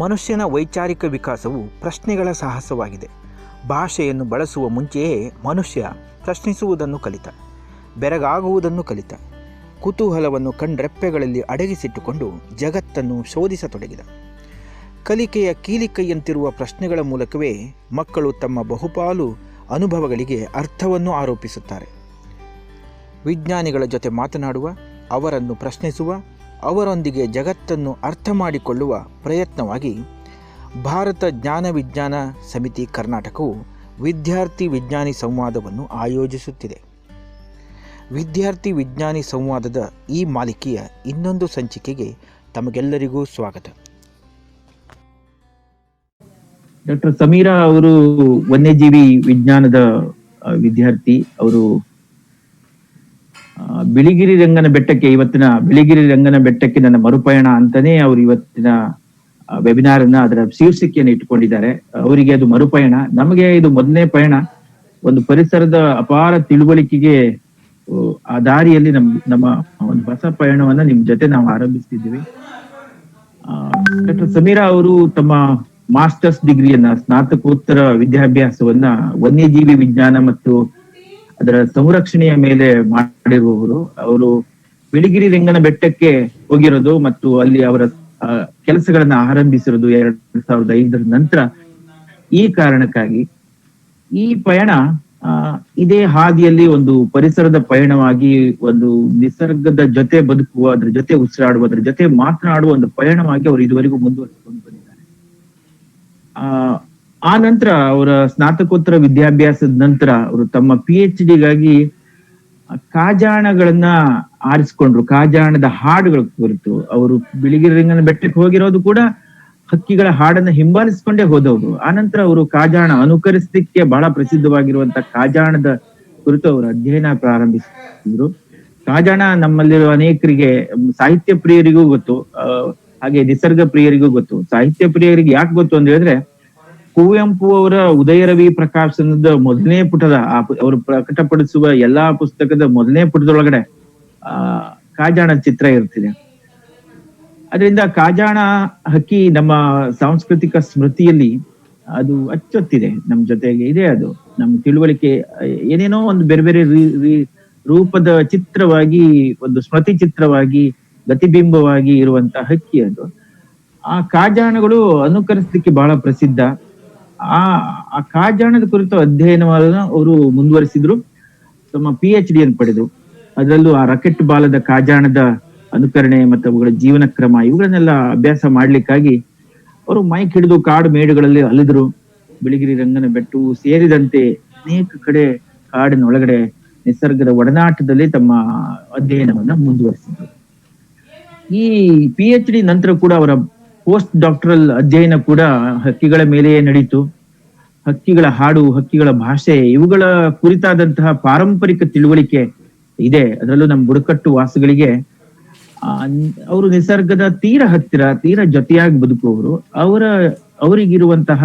ಮನುಷ್ಯನ ವೈಚಾರಿಕ ವಿಕಾಸವು ಪ್ರಶ್ನೆಗಳ ಸಾಹಸವಾಗಿದೆ. ಭಾಷೆಯನ್ನು ಬಳಸುವ ಮುಂಚೆಯೇ ಮನುಷ್ಯ ಪ್ರಶ್ನಿಸುವುದನ್ನು ಕಲಿತ, ಬೆರಗಾಗುವುದನ್ನು ಕಲಿತ, ಕುತೂಹಲವನ್ನು ಕಣ್ರೆಪ್ಪೆಗಳಲ್ಲಿ ಅಡಗಿಸಿಟ್ಟುಕೊಂಡು ಜಗತ್ತನ್ನು ಶೋಧಿಸತೊಡಗಿದ. ಕಲಿಕೆಯ ಕೀಲಿಕೈಯಂತಿರುವ ಪ್ರಶ್ನೆಗಳ ಮೂಲಕವೇ ಮಕ್ಕಳು ತಮ್ಮ ಬಹುಪಾಲು ಅನುಭವಗಳಿಗೆ ಅರ್ಥವನ್ನು ಆರೋಪಿಸುತ್ತಾರೆ. ವಿಜ್ಞಾನಿಗಳ ಜೊತೆ ಮಾತನಾಡುವ, ಅವರನ್ನು ಪ್ರಶ್ನಿಸುವ, ಅವರೊಂದಿಗೆ ಜಗತ್ತನ್ನು ಅರ್ಥ ಮಾಡಿಕೊಳ್ಳುವ ಪ್ರಯತ್ನವಾಗಿ ಭಾರತ ಜ್ಞಾನ ವಿಜ್ಞಾನ ಸಮಿತಿ ಕರ್ನಾಟಕವು ವಿದ್ಯಾರ್ಥಿ ವಿಜ್ಞಾನಿ ಸಂವಾದವನ್ನು ಆಯೋಜಿಸುತ್ತಿದೆ. ವಿದ್ಯಾರ್ಥಿ ವಿಜ್ಞಾನಿ ಸಂವಾದದ ಈ ಮಾಲಿಕೆಯ ಇನ್ನೊಂದು ಸಂಚಿಕೆಗೆ ತಮಗೆಲ್ಲರಿಗೂ ಸ್ವಾಗತ. ಡಾಕ್ಟರ್ ಸಮೀರಾ ಅವರು ವನ್ಯಜೀವಿ ವಿಜ್ಞಾನದ ವಿದ್ಯಾರ್ಥಿ. ಅವರು ಬಿಳಿಗಿರಿ ರಂಗನ ಬೆಟ್ಟಕ್ಕೆ ನನ್ನ ಮರುಪಯಣ ಅಂತಾನೆ ಅವರು ಇವತ್ತಿನ ವೆಬಿನಾರ್ ಅನ್ನ ಅದರ ಶೀರ್ಷಿಕೆಯನ್ನು ಇಟ್ಟುಕೊಂಡಿದ್ದಾರೆ. ಅವರಿಗೆ ಅದು ಮರುಪಯಣ, ನಮಗೆ ಇದು ಮೊದಲನೇ ಪಯಣ. ಒಂದು ಪರಿಸರದ ಅಪಾರ ತಿಳುವಳಿಕೆಗೆ ಆ ದಾರಿಯಲ್ಲಿ ನಮ್ಮ ಒಂದು ಹೊಸ ಪಯಣವನ್ನ ನಿಮ್ ಜೊತೆ ನಾವು ಆರಂಭಿಸ್ತಿದ್ದೀವಿ. ಡಾಕ್ಟರ್ ಸಮೀರಾ ಅವರು ತಮ್ಮ ಮಾಸ್ಟರ್ಸ್ ಡಿಗ್ರಿಯನ್ನ, ಸ್ನಾತಕೋತ್ತರ ವಿದ್ಯಾಭ್ಯಾಸವನ್ನ ವನ್ಯಜೀವಿ ವಿಜ್ಞಾನ ಮತ್ತು ಅದರ ಸಂರಕ್ಷಣೆಯ ಮೇಲೆ ಮಾಡಿರುವವರು. ಅವರು ಬಿಳಿಗಿರಿ ರಂಗನ ಬೆಟ್ಟಕ್ಕೆ ಹೋಗಿರೋದು ಮತ್ತು ಅಲ್ಲಿ ಅವರ ಕೆಲಸಗಳನ್ನ ಆರಂಭಿಸಿರೋದು 2005 ನಂತರ. ಈ ಕಾರಣಕ್ಕಾಗಿ ಈ ಪಯಣ ಇದೇ ಹಾದಿಯಲ್ಲಿ ಒಂದು ಪರಿಸರದ ಪಯಣವಾಗಿ, ಒಂದು ನಿಸರ್ಗದ ಜೊತೆ ಬದುಕುವ, ಅದ್ರ ಜೊತೆ ಉಸಿರಾಡುವ, ಅದ್ರ ಜೊತೆ ಮಾತನಾಡುವ ಒಂದು ಪಯಣವಾಗಿ ಅವರು ಇದುವರೆಗೂ ಮುಂದುವರಿಸಿಕೊಂಡು ಬಂದಿದ್ದಾರೆ. ಆ ನಂತರ ಅವರ ಸ್ನಾತಕೋತ್ತರ ವಿದ್ಯಾಭ್ಯಾಸದ ನಂತರ ಅವರು ತಮ್ಮ PhD ಗಾಗಿ ಕಾಜಾಣಗಳನ್ನ ಆರಿಸಿಕೊಂಡ್ರು. ಕಾಜಾಣದ ಹಾಡುಗಳ ಕುರಿತು ಅವರು ಬಿಳಿಗಿರಿ ರಂಗನ ಬೆಟ್ಟಕ್ಕೆ ಹೋಗಿರೋದು ಕೂಡ ಹಕ್ಕಿಗಳ ಹಾಡನ್ನ ಹಿಂಬಾಲಿಸಿಕೊಂಡೇ ಹೋದವರು. ಆನಂತರ ಅವರು ಕಾಜಾಣ ಅನುಕರಿಸಲಿಕ್ಕೆ ಬಹಳ ಪ್ರಸಿದ್ಧವಾಗಿರುವಂತ ಕಾಜಾಣದ ಕುರಿತು ಅವರು ಅಧ್ಯಯನ ಪ್ರಾರಂಭಿಸಿದ್ರು. ಕಾಜಾಣ ನಮ್ಮಲ್ಲಿರುವ ಅನೇಕರಿಗೆ, ಸಾಹಿತ್ಯ ಪ್ರಿಯರಿಗೂ ಗೊತ್ತು, ಹಾಗೆ ನಿಸರ್ಗ ಪ್ರಿಯರಿಗೂ ಗೊತ್ತು. ಸಾಹಿತ್ಯ ಪ್ರಿಯರಿಗೆ ಯಾಕೆ ಗೊತ್ತು ಅಂತ ಹೇಳಿದ್ರೆ, ಕುವೆಂಪು ಅವರ ಉದಯರವಿ ಪ್ರಕಾಶನದ ಮೊದಲನೇ ಪುಟದ ಅವರು ಪ್ರಕಟಪಡಿಸುವ ಎಲ್ಲಾ ಪುಸ್ತಕದ ಮೊದಲನೇ ಪುಟದೊಳಗಡೆ ಕಾಜಾಣ ಚಿತ್ರ ಇರ್ತಿದೆ. ಅದರಿಂದ ಕಾಜಾಣ ಹಕ್ಕಿ ನಮ್ಮ ಸಾಂಸ್ಕೃತಿಕ ಸ್ಮೃತಿಯಲ್ಲಿ ಅದು ಅಚ್ಚೊತ್ತಿದೆ, ನಮ್ ಜೊತೆಗೆ ಇದೆ. ಅದು ನಮ್ ತಿಳುವಳಿಕೆ ಏನೇನೋ ಒಂದು ಬೇರೆ ಬೇರೆ ರೂಪದ ಚಿತ್ರವಾಗಿ, ಒಂದು ಸ್ಮೃತಿ ಚಿತ್ರವಾಗಿ, ಗತಿಬಿಂಬವಾಗಿ ಇರುವಂತ ಹಕ್ಕಿ ಅದು. ಆ ಕಾಜಾಣಗಳು ಅನುಕರಿಸಲಿಕ್ಕೆ ಬಹಳ ಪ್ರಸಿದ್ಧ. ಆ ಕಾಜಾಣದ ಕುರಿತು ಅಧ್ಯಯನವನ್ನು ಅವರು ಮುಂದುವರಿಸಿದ್ರು. ತಮ್ಮ PhD ಅನ್ನು ಪಡೆದು ಅದರಲ್ಲೂ ಆ ರಾಕೆಟ್ ಬಾಲದ ಕಾಜಾಣದ ಅನುಕರಣೆ ಮತ್ತು ಅವುಗಳ ಜೀವನ ಕ್ರಮ ಇವುಗಳನ್ನೆಲ್ಲ ಅಭ್ಯಾಸ ಮಾಡ್ಲಿಕ್ಕಾಗಿ ಅವರು ಮೈಕ್ ಹಿಡಿದು ಕಾಡು ಮೇಡುಗಳಲ್ಲಿ ಅಲಿದ್ರು. ಬಿಳಿಗಿರಿ ರಂಗನ ಬೆಟ್ಟವು ಸೇರಿದಂತೆ ಅನೇಕ ಕಡೆ ಕಾಡಿನೊಳಗಡೆ ನಿಸರ್ಗದ ಒಡನಾಟದಲ್ಲಿ ತಮ್ಮ ಅಧ್ಯಯನವನ್ನ ಮುಂದುವರಿಸಿದ್ರು. ಈ PhD ನಂತರ ಕೂಡ ಅವರ ಪೋಸ್ಟ್ ಡಾಕ್ಟರಲ್ ಅಧ್ಯಯನ ಕೂಡ ಹಕ್ಕಿಗಳ ಮೇಲೆಯೇ ನಡೀತು. ಹಕ್ಕಿಗಳ ಹಾಡು, ಹಕ್ಕಿಗಳ ಭಾಷೆ ಇವುಗಳ ಕುರಿತಾದಂತಹ ಪಾರಂಪರಿಕ ತಿಳುವಳಿಕೆ ಇದೆ. ಅದರಲ್ಲೂ ನಮ್ಮ ಬುಡಕಟ್ಟು ವಾಸಿಗಳಿಗೆ ಅವರು ನಿಸರ್ಗದ ತೀರ ಹತ್ತಿರ, ತೀರ ಜೊತೆಯಾಗಿ ಬದುಕುವವರು. ಅವರಿಗಿರುವಂತಹ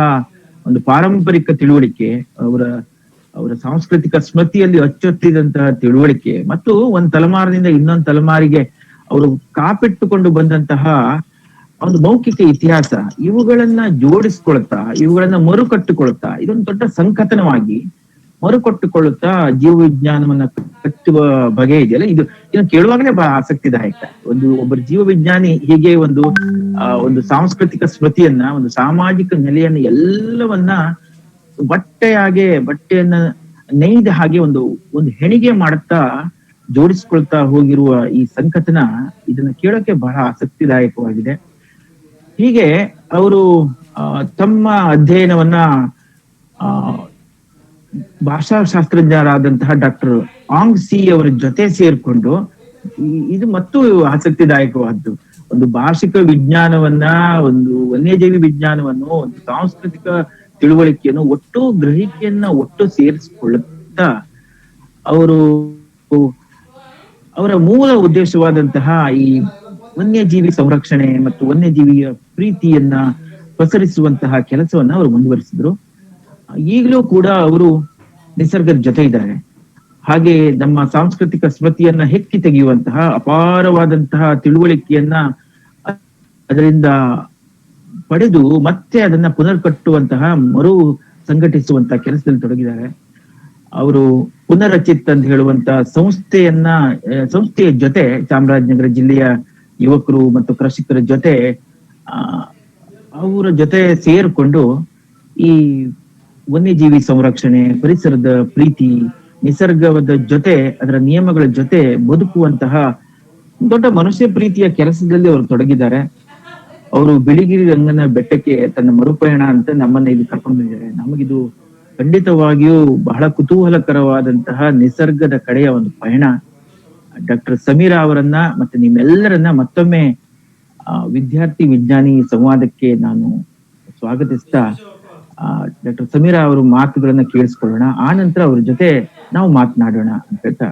ಒಂದು ಪಾರಂಪರಿಕ ತಿಳುವಳಿಕೆ, ಅವರ ಸಾಂಸ್ಕೃತಿಕ ಸ್ಮೃತಿಯಲ್ಲಿ ಅಚ್ಚೊತ್ತಿದಂತಹ ತಿಳುವಳಿಕೆ ಮತ್ತು ಒಂದ್ ತಲೆಮಾರಿನಿಂದ ಇನ್ನೊಂದು ತಲೆಮಾರಿಗೆ ಅವರು ಕಾಪಿಟ್ಟುಕೊಂಡು ಬಂದಂತಹ ಒಂದು ಮೌಖಿಕ ಇತಿಹಾಸ, ಇವುಗಳನ್ನ ಜೋಡಿಸ್ಕೊಳ್ತಾ, ಇವುಗಳನ್ನ ಮರುಕಟ್ಟುಕೊಳ್ತಾ, ಇದೊಂದು ದೊಡ್ಡ ಸಂಕಥನವಾಗಿ ಮರುಕಟ್ಟುಕೊಳ್ಳುತ್ತಾ ಜೀವ ವಿಜ್ಞಾನವನ್ನ ಕಟ್ಟುವ ಬಗೆ ಇದೆಯಲ್ಲ, ಇದನ್ನು ಕೇಳುವಾಗಲೇ ಬಹಳ ಆಸಕ್ತಿದಾಯಕ. ಒಬ್ಬರು ಜೀವ ವಿಜ್ಞಾನಿ ಹೀಗೆ ಒಂದು ಸಾಂಸ್ಕೃತಿಕ ಸ್ಮೃತಿಯನ್ನ, ಒಂದು ಸಾಮಾಜಿಕ ನೆಲೆಯನ್ನ ಎಲ್ಲವನ್ನ ಬಟ್ಟೆಯನ್ನ ನೇಯ್ದ ಹಾಗೆ ಒಂದು ಹೆಣಿಗೆ ಮಾಡುತ್ತಾ ಜೋಡಿಸ್ಕೊಳ್ತಾ ಹೋಗಿರುವ ಈ ಸಂಕಥನ, ಇದನ್ನ ಕೇಳೋಕೆ ಬಹಳ ಆಸಕ್ತಿದಾಯಕವಾಗಿದೆ. ಹೀಗೆ ಅವರು ತಮ್ಮ ಅಧ್ಯಯನವನ್ನ ಭಾಷಾಶಾಸ್ತ್ರಜ್ಞರಾದಂತಹ ಡಾಕ್ಟರ್ ಆಂಗ್ ಸಿ ಅವರ ಜೊತೆ ಸೇರ್ಕೊಂಡು, ಇದು ಮತ್ತು ಆಸಕ್ತಿದಾಯಕವಾದ್ದು, ಒಂದು ಭಾಷಿಕ ವಿಜ್ಞಾನವನ್ನ, ಒಂದು ವನ್ಯಜೀವಿ ವಿಜ್ಞಾನವನ್ನು, ಒಂದು ಸಾಂಸ್ಕೃತಿಕ ತಿಳುವಳಿಕೆಯನ್ನು, ಗ್ರಹಿಕೆಯನ್ನ ಒಟ್ಟು ಸೇರಿಸಿಕೊಳ್ಳುತ್ತಾ ಅವರ ಮೂಲ ಉದ್ದೇಶವಾದಂತಹ ಈ ವನ್ಯಜೀವಿ ಸಂರಕ್ಷಣೆ ಮತ್ತು ವನ್ಯಜೀವಿಯ ಪ್ರೀತಿಯನ್ನ ಪಸರಿಸುವಂತಹ ಕೆಲಸವನ್ನ ಅವರು ಮುಂದುವರಿಸಿದ್ರು. ಈಗಲೂ ಕೂಡ ಅವರು ನಿಸರ್ಗದ ಜೊತೆ ಇದ್ದಾರೆ. ಹಾಗೆ ನಮ್ಮ ಸಾಂಸ್ಕೃತಿಕ ಸ್ಮೃತಿಯನ್ನ ಹೆಕ್ಕಿ ತೆಗೆಯುವಂತಹ ಅಪಾರವಾದಂತಹ ತಿಳುವಳಿಕೆಯನ್ನ ಅದರಿಂದ ಪಡೆದು ಮತ್ತೆ ಅದನ್ನ ಪುನರ್ ಕಟ್ಟುವಂತಹ ಮರು ಸಂಘಟಿಸುವಂತಹ ಕೆಲಸದಲ್ಲಿ ತೊಡಗಿದ್ದಾರೆ. ಅವರು ಪುನರಚಿತ್ ಅಂತ ಹೇಳುವಂತ ಸಂಸ್ಥೆಯ ಜೊತೆ ಚಾಮರಾಜನಗರ ಜಿಲ್ಲೆಯ ಯುವಕರು ಮತ್ತು ಕೃಷಿಕರ ಜೊತೆ ಅವರ ಜೊತೆ ಸೇರಿಕೊಂಡು ಈ ವನ್ಯಜೀವಿ ಸಂರಕ್ಷಣೆ, ಪರಿಸರದ ಪ್ರೀತಿ, ನಿಸರ್ಗದ ಜೊತೆ ಅದರ ನಿಯಮಗಳ ಜೊತೆ ಬದುಕುವಂತಹ ದೊಡ್ಡ ಮನುಷ್ಯ ಪ್ರೀತಿಯ ಕೆಲಸದಲ್ಲಿ ಅವರು ತೊಡಗಿದ್ದಾರೆ. ಅವರು ಬಿಳಿಗಿರಿ ರಂಗನ ಬೆಟ್ಟಕ್ಕೆ ತನ್ನ ಮರುಪಯಣ ಅಂತ ನಮ್ಮನ್ನ ಇಲ್ಲಿ ಕರ್ಕೊಂಡು ಬಂದಿದ್ದಾರೆ. ನಮಗಿದು ಖಂಡಿತವಾಗಿಯೂ ಬಹಳ ಕುತೂಹಲಕರವಾದಂತಹ ನಿಸರ್ಗದ ಕಡೆಯ ಒಂದು ಪಯಣ. ಡಾಕ್ಟರ್ ಸಮೀರಾ ಅವರನ್ನ ಮತ್ತೆ ನಿಮ್ಮೆಲ್ಲರನ್ನ ಮತ್ತೊಮ್ಮೆ ವಿದ್ಯಾರ್ಥಿ ವಿಜ್ಞಾನಿ ಸಂವಾದಕ್ಕೆ ನಾನು ಸ್ವಾಗತಿಸ್ತಾ ಡಾಕ್ಟರ್ ಸಮೀರಾ ಅವರ ಮಾತುಗಳನ್ನ ಕೇಳಿಸ್ಕೊಳ್ಳೋಣ. ಆ ನಂತರ ಅವ್ರ ಜೊತೆ ನಾವು ಮಾತನಾಡೋಣ ಅಂತ ಹೇಳ್ತಾ,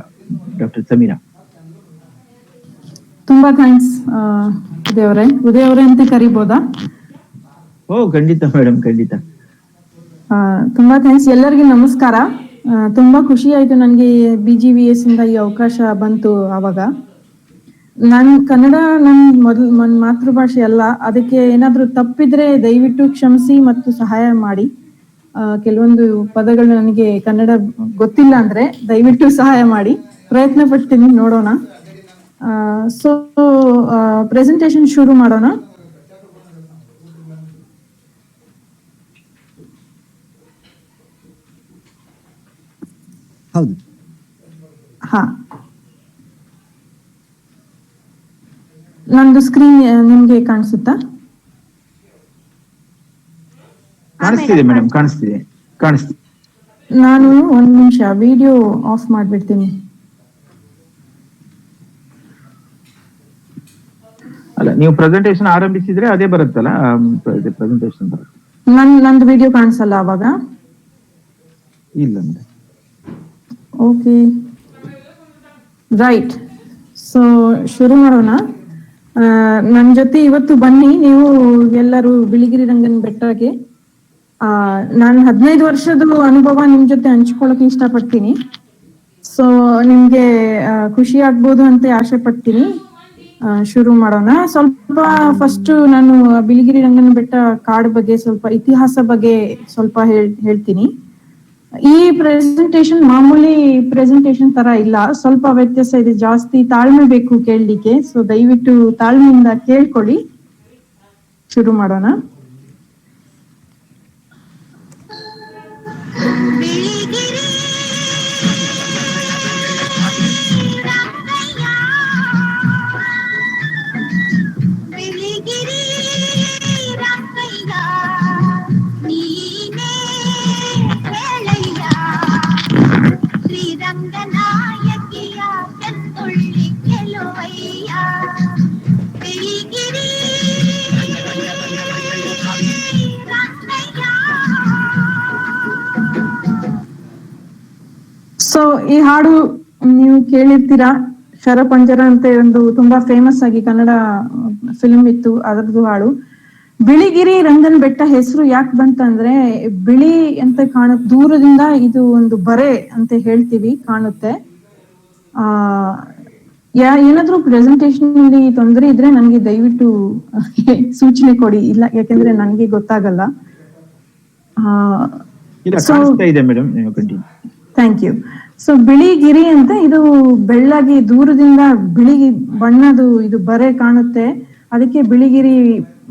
ಡಾಕ್ಟರ್ ಸಮೀರಾ. ತುಂಬಾ ಥ್ಯಾಂಕ್ಸ್ ಉದಯ್ ಅವರೇ ಅಂತ ಕರಿಬೋದಾ? ಓ ಖಂಡಿತ ಮೇಡಮ್, ಖಂಡಿತ. ತುಂಬಾ ಥ್ಯಾಂಕ್ಸ್. ಎಲ್ಲರಿಗೂ ನಮಸ್ಕಾರ. ತುಂಬಾ ಖುಷಿ ಆಯ್ತು ನನಗೆ BGVS ಇಂದ ಈ ಅವಕಾಶ ಬಂತು. ಅವಾಗ ಕನ್ನಡ ನನ್ನ ಮಾತೃಭಾಷೆ ಅಲ್ಲ, ಅದಕ್ಕೆ ಏನಾದ್ರೂ ತಪ್ಪಿದ್ರೆ ದಯವಿಟ್ಟು ಕ್ಷಮಿಸಿ ಮತ್ತು ಸಹಾಯ ಮಾಡಿ. ಕೆಲವೊಂದು ಪದಗಳು ನನಗೆ ಕನ್ನಡ ಗೊತ್ತಿಲ್ಲ ಅಂದ್ರೆ ದಯವಿಟ್ಟು ಸಹಾಯ ಮಾಡಿ. ಪ್ರಯತ್ನ ಪಡ್ತೀನಿ, ನೋಡೋಣ. ಸೊ ಪ್ರೆಸೆಂಟೇಶನ್ ಶುರು ಮಾಡೋಣ. ಹೌದು. ಹಾ, ನಂದು ಸ್ಕ್ರೀನ್ ನಿಮ್ಗೆ ಕಾಣಿಸುತ್ತಾ? ಕಾಣಿಸ್ತಿದೆ ಮೇಡಮ್, ಕಾಣಿಸ್ತಿದೆ. ನಾನು ಒಂದ್ ನಿಮಿಷ ವಿಡಿಯೋ ಆಫ್ ಮಾಡ್ಬಿಡ್ತೀನಿ. ಅಲ್ಲ, ನೀವು ಪ್ರೆಸೆಂಟೇಶನ್ ಆರಂಭಿಸಿದ್ರೆ ಅದೇ ಬರುತ್ತಲ್ಲ, ಪ್ರೆಸೆಂಟೇಶನ್ ಬರುತ್ತೆ. ನಂದು ವಿಡಿಯೋ ಕಾಣಿಸಲ್ಲ ಅವಾಗ? ಇಲ್ಲ ಮೇಡಮ್. Okay, right. ಸೊ ಶುರು ಮಾಡೋಣ. ನನ್ನ ಜೊತೆ ಇವತ್ತು ಬನ್ನಿ ನೀವು ಎಲ್ಲರೂ ಬಿಳಿಗಿರಿ ರಂಗನ ಬೆಟ್ಟಕ್ಕೆ. ನಾನು 15 ವರ್ಷದ ಅನುಭವ ನಿಮ್ ಜೊತೆ ಹಂಚ್ಕೊಳಕ್ಕೆ ಇಷ್ಟಪಡ್ತೀನಿ. ಸೊ ನಿಮ್ಗೆ ಖುಷಿ ಆಗ್ಬೋದು ಅಂತ ಆಸೆ ಪಡ್ತೀನಿ. ಶುರು ಮಾಡೋಣ. ಸ್ವಲ್ಪ ಫಸ್ಟ್ ನಾನು ಬಿಳಿಗಿರಿ ರಂಗನ ಬೆಟ್ಟ ಕಾಡು ಬಗ್ಗೆ, ಸ್ವಲ್ಪ ಇತಿಹಾಸ ಬಗ್ಗೆ ಸ್ವಲ್ಪ ಹೇಳ್ತೀನಿ. ಈ ಪ್ರೆಸೆಂಟೇಶನ್ ಮಾಮೂಲಿ ಪ್ರೆಸೆಂಟೇಶನ್ ತರ ಇಲ್ಲ, ಸ್ವಲ್ಪ ವ್ಯತ್ಯಾಸ ಇದೆ. ಜಾಸ್ತಿ ತಾಳ್ಮೆ ಬೇಕು ಕೇಳಲಿಕ್ಕೆ. ಸೊ ದಯವಿಟ್ಟು ತಾಳ್ಮೆಯಿಂದ ಕೇಳ್ಕೊಳ್ಳಿ. ಶುರು ಮಾಡೋಣ. ಸೊ ಈ ಹಾಡು ನೀವು ಕೇಳಿರ್ತೀರಾ, ಶರಪಂಜರ ಅಂತ ಒಂದು ತುಂಬಾ ಫೇಮಸ್ ಆಗಿ ಕನ್ನಡ ಫಿಲ್ಮ್ ಇತ್ತು, ಅದರದ್ದು ಹಾಡು. ಬಿಳಿಗಿರಿ ರಂಗನ ಬೆಟ್ಟ ಹೆಸರು ಯಾಕೆ ಬಂತಂದ್ರೆ, ಬಿಳಿ ಅಂತ ಕಾಣುತ್ತೆ ದೂರದಿಂದ, ಇದು ಒಂದು ಬರೆ ಅಂತ ಹೇಳ್ತೀವಿ, ಕಾಣುತ್ತೆ. ಏನಾದ್ರೂ ಪ್ರೆಸೆಂಟೇಶನ್ ಅಲ್ಲಿ ತೊಂದರೆ ಇದ್ರೆ ನನ್ಗೆ ದಯವಿಟ್ಟು ಸೂಚನೆ ಕೊಡಿ. ಇಲ್ಲ, ಯಾಕಂದ್ರೆ ನನ್ಗೆ ಗೊತ್ತಾಗಲ್ಲ. Thank you. ಸೊ ಬಿಳಿಗಿರಿ ಅಂತ, ಇದು ಬೆಳ್ಳಾಗಿ ದೂರದಿಂದ ಬಿಳಿ ಬಣ್ಣದು ಇದು ಬರೆ ಕಾಣುತ್ತೆ, ಅದಕ್ಕೆ ಬಿಳಿಗಿರಿ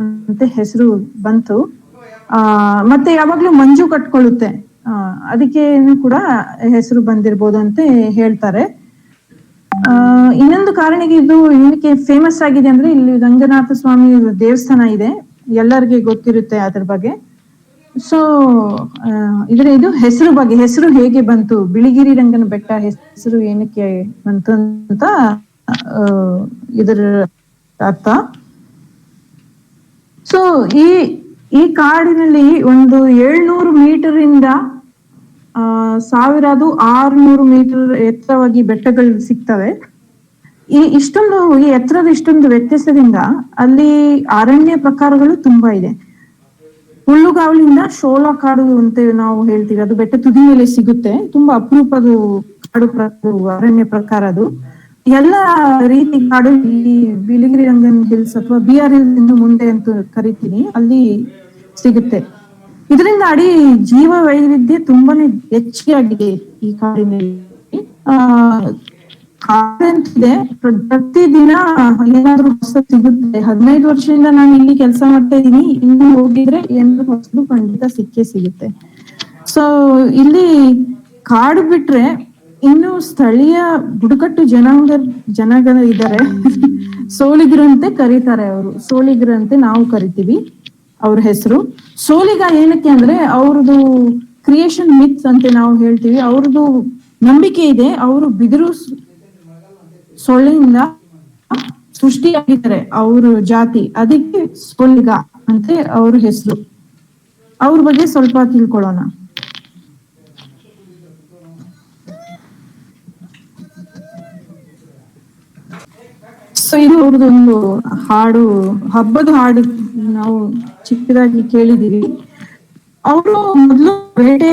ಅಂತ ಹೆಸರು ಬಂತು. ಮತ್ತೆ ಯಾವಾಗ್ಲೂ ಮಂಜು ಕಟ್ಕೊಳ್ಳುತ್ತೆ, ಅದಕ್ಕೆ ಕೂಡ ಹೆಸರು ಬಂದಿರ್ಬೋದು ಅಂತ ಹೇಳ್ತಾರೆ. ಇನ್ನೊಂದು ಕಾರಣಕ್ಕೆ ಇದು ಏನಕ್ಕೆ ಫೇಮಸ್ ಆಗಿದೆ ಅಂದ್ರೆ, ಇಲ್ಲಿ ರಂಗನಾಥ ಸ್ವಾಮಿ ದೇವಸ್ಥಾನ ಇದೆ, ಎಲ್ಲರಿಗೆ ಗೊತ್ತಿರುತ್ತೆ ಅದ್ರ ಬಗ್ಗೆ. ಸೊ ಇದು ಹೆಸರು ಬಗ್ಗೆ, ಹೆಸರು ಹೇಗೆ ಬಂತು, ಬಿಳಿಗಿರಿ ರಂಗನ ಬೆಟ್ಟ ಹೆಸರು ಏನಕ್ಕೆ ಬಂತು ಅಂತ ಇದರ ಅರ್ಥ. ಸೊ ಈ ಕಾಡಿನಲ್ಲಿ ಒಂದು 700 ಮೀಟರ್ ಇಂದ 1600 ಮೀಟರ್ ಎತ್ತರವಾಗಿ ಬೆಟ್ಟಗಳು ಸಿಗ್ತವೆ. ಈ ಎತ್ತರದ ಇಷ್ಟೊಂದು ವ್ಯತ್ಯಾಸದಿಂದ ಅಲ್ಲಿ ಅರಣ್ಯ ಪ್ರಕಾರಗಳು ತುಂಬಾ ಇದೆ. ಹುಲ್ಲುಗಾವಲಿಂದ ಶೋಲಾ ಕಾಡು ಅಂತ ನಾವು ಹೇಳ್ತೀವಿ, ಅದು ಬೆಟ್ಟ ತುದಿ ಮೇಲೆ ಸಿಗುತ್ತೆ. ತುಂಬಾ ಅಪರೂಪದ ಕಾಡು ಅರಣ್ಯ ಪ್ರಕಾರ ಅದು. ಎಲ್ಲ ರೀತಿ ಕಾಡು ಈ ಬಿಳಿಗಿರಿ ರಂಗನ್ ಹಿಲ್ಸ್ ಅಥವಾ BR ಹಿಲ್ಸ್ ಇನ್ನು ಮುಂದೆ ಅಂತ ಕರಿತೀನಿ, ಅಲ್ಲಿ ಸಿಗುತ್ತೆ. ಇದರಿಂದ ಅಡಿ ಜೀವ ವೈವಿಧ್ಯ ತುಂಬಾನೇ ಹೆಚ್ಚಿಗೆ ಆಗಿದೆ ಈ ಕಾಡಿನಲ್ಲಿ. ಆ ಕಾಡಂತಿದೆ, ಪ್ರತಿದಿನ ಏನಾದ್ರೂ ಹೊಸ ಸಿಗುತ್ತೆ. 15 ವರ್ಷದಿಂದ ನಾನು ಇಲ್ಲಿ ಕೆಲಸ ಮಾಡ್ತಾ ಇದ್ದೀನಿ, ಇನ್ನು ಹೋಗಿದ್ರೆ ಏನಾದ್ರು ಹೊಸದು ಖಂಡಿತ ಸಿಕ್ಕೇ ಸಿಗುತ್ತೆ. ಸೊ ಇಲ್ಲಿ ಕಾಡು ಬಿಟ್ರೆ ಇನ್ನು ಸ್ಥಳೀಯ ಬುಡಕಟ್ಟು ಜನಗಳ ಇದ್ದಾರೆ. ಸೋಲಿಗರು ಅಂತ ಕರೀತಾರೆ ಅವರು, ಸೋಲಿಗರು ಅಂತ ನಾವು ಕರಿತೀವಿ ಅವ್ರ ಹೆಸರು. ಸೋಲಿಗ ಏನಕ್ಕೆ ಅಂದ್ರೆ ಅವ್ರದ್ದು ಕ್ರಿಯೇಷನ್ ಮಿತ್ಸ್ ಅಂತ ನಾವು ಹೇಳ್ತೀವಿ. ಅವ್ರದ್ದು ನಂಬಿಕೆ ಇದೆ, ಅವರು ಬಿದಿರು ಸೊಳ್ಳೆಯಿಂದ ಸೃಷ್ಟಿಯಾಗಿದ್ದಾರೆ ಅವ್ರ ಜಾತಿ, ಅದಕ್ಕೆ ಸೋಲಿಗ ಅಂತ ಅವ್ರ ಹೆಸರು. ಅವ್ರ ಬಗ್ಗೆ ಸ್ವಲ್ಪ ತಿಳ್ಕೊಳ್ಳೋಣ. ಸೊ ಇದು ಅವ್ರದ್ದೊಂದು ಹಾಡು, ಹಬ್ಬದ ಹಾಡು ನಾವು ಚಿಕ್ಕದಾಗಿ ಕೇಳಿದೀವಿ. ಅವರು ಮೊದ್ಲು ಬೇಟೆ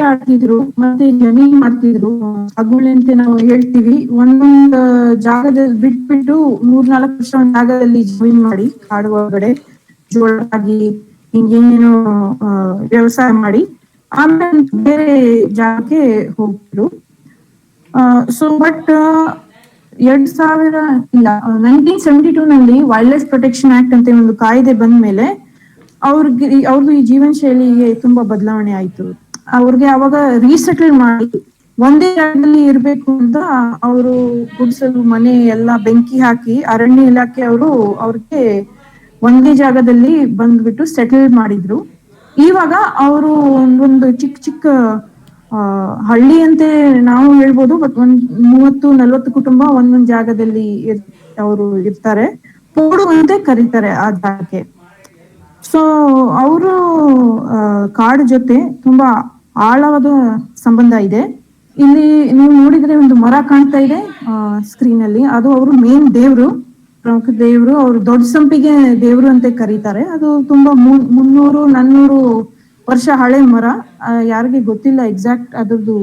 ಆಡ್ತಿದ್ರು, ಮತ್ತೆ ಜಮೀನ್ ಮಾಡ್ತಿದ್ರು. ಹಗುಳೆ ಅಂತ ನಾವು ಹೇಳ್ತೀವಿ. ಒಂದೊಂದು ಜಾಗದಲ್ಲಿ ಬಿಟ್ಬಿಟ್ಟು 3-4 ವರ್ಷ ಒಂದ್ ಜಾಗದಲ್ಲಿ ಜಮೀನ್ ಮಾಡಿ ಕಾಡು ಒಳಗಡೆ ಜೋಳ ಆಗಿ ಹಿಂಗೇನೇನೋ ವ್ಯವಸಾಯ ಮಾಡಿ ಆಮೇಲೆ ಬೇರೆ ಜಾಗಕ್ಕೆ ಹೋಗ್ತಿದ್ರು. ಸೊ ಬಟ್ 1972 ನಲ್ಲಿ ವೈಲ್ಡ್ ಲೈಫ್ ಪ್ರೊಟೆಕ್ಷನ್ ಆಕ್ಟ್ ಅಂತ ಒಂದು ಕಾಯ್ದೆ ಬಂದ್ಮೇಲೆ ಅವ್ರದ್ದು ಈ ಜೀವನ ಶೈಲಿಗೆ ತುಂಬಾ ಬದಲಾವಣೆ ಆಯ್ತು. ಅವ್ರಿಗೆ ಅವಾಗ ರೀಸೆಟಲ್ ಮಾಡಿ ಒಂದೇ ಜಾಗದಲ್ಲಿ ಇರ್ಬೇಕು ಅಂತ ಅವರು ಗುಡಿಸಲು ಮನೆ ಎಲ್ಲ ಬೆಂಕಿ ಹಾಕಿ ಅರಣ್ಯ ಇಲಾಖೆ ಅವರು ಅವ್ರಿಗೆ ಒಂದೇ ಜಾಗದಲ್ಲಿ ಬಂದ್ಬಿಟ್ಟು ಸೆಟಲ್ ಮಾಡಿದ್ರು. ಇವಾಗ ಅವರು ಒಂದು ಚಿಕ್ಕ ಹಳ್ಳಿ ಅಂತೆ ನಾವು ಹೇಳ್ಬೋದು, ಬಟ್ 30-40 ಕುಟುಂಬ ಒಂದೊಂದ್ ಜಾಗದಲ್ಲಿ ಅವರು ಇರ್ತಾರೆ. ಪೋಡು ಅಂತ ಕರೀತಾರೆ ಆ ಜಾಗಕ್ಕೆ. ಸೊ ಅವರು ಕಾಡು ಜೊತೆ ತುಂಬಾ ಆಳವಾದ ಸಂಬಂಧ ಇದೆ. ಇಲ್ಲಿ ನೀವು ನೋಡಿದ್ರೆ ಒಂದು ಮರ ಕಾಣ್ತಾ ಇದೆ ಸ್ಕ್ರೀನ್ ಅಲ್ಲಿ, ಅದು ಅವರು ಮೇನ್ ದೇವ್ರು, ಪ್ರಮುಖ ದೇವ್ರು. ಅವರು ದೊಡ್ಡ ಸಂಪಿಗೆ ದೇವ್ರು ಅಂತ ಕರೀತಾರೆ. ಅದು ತುಂಬಾ 300-400 ವರ್ಷ ಹಳೆ ಮರ. ಯಾರಿಗೆ ಗೊತ್ತಿಲ್ಲ ಎಕ್ಸಾಕ್ಟ್ ಅದ್ರದ್ದು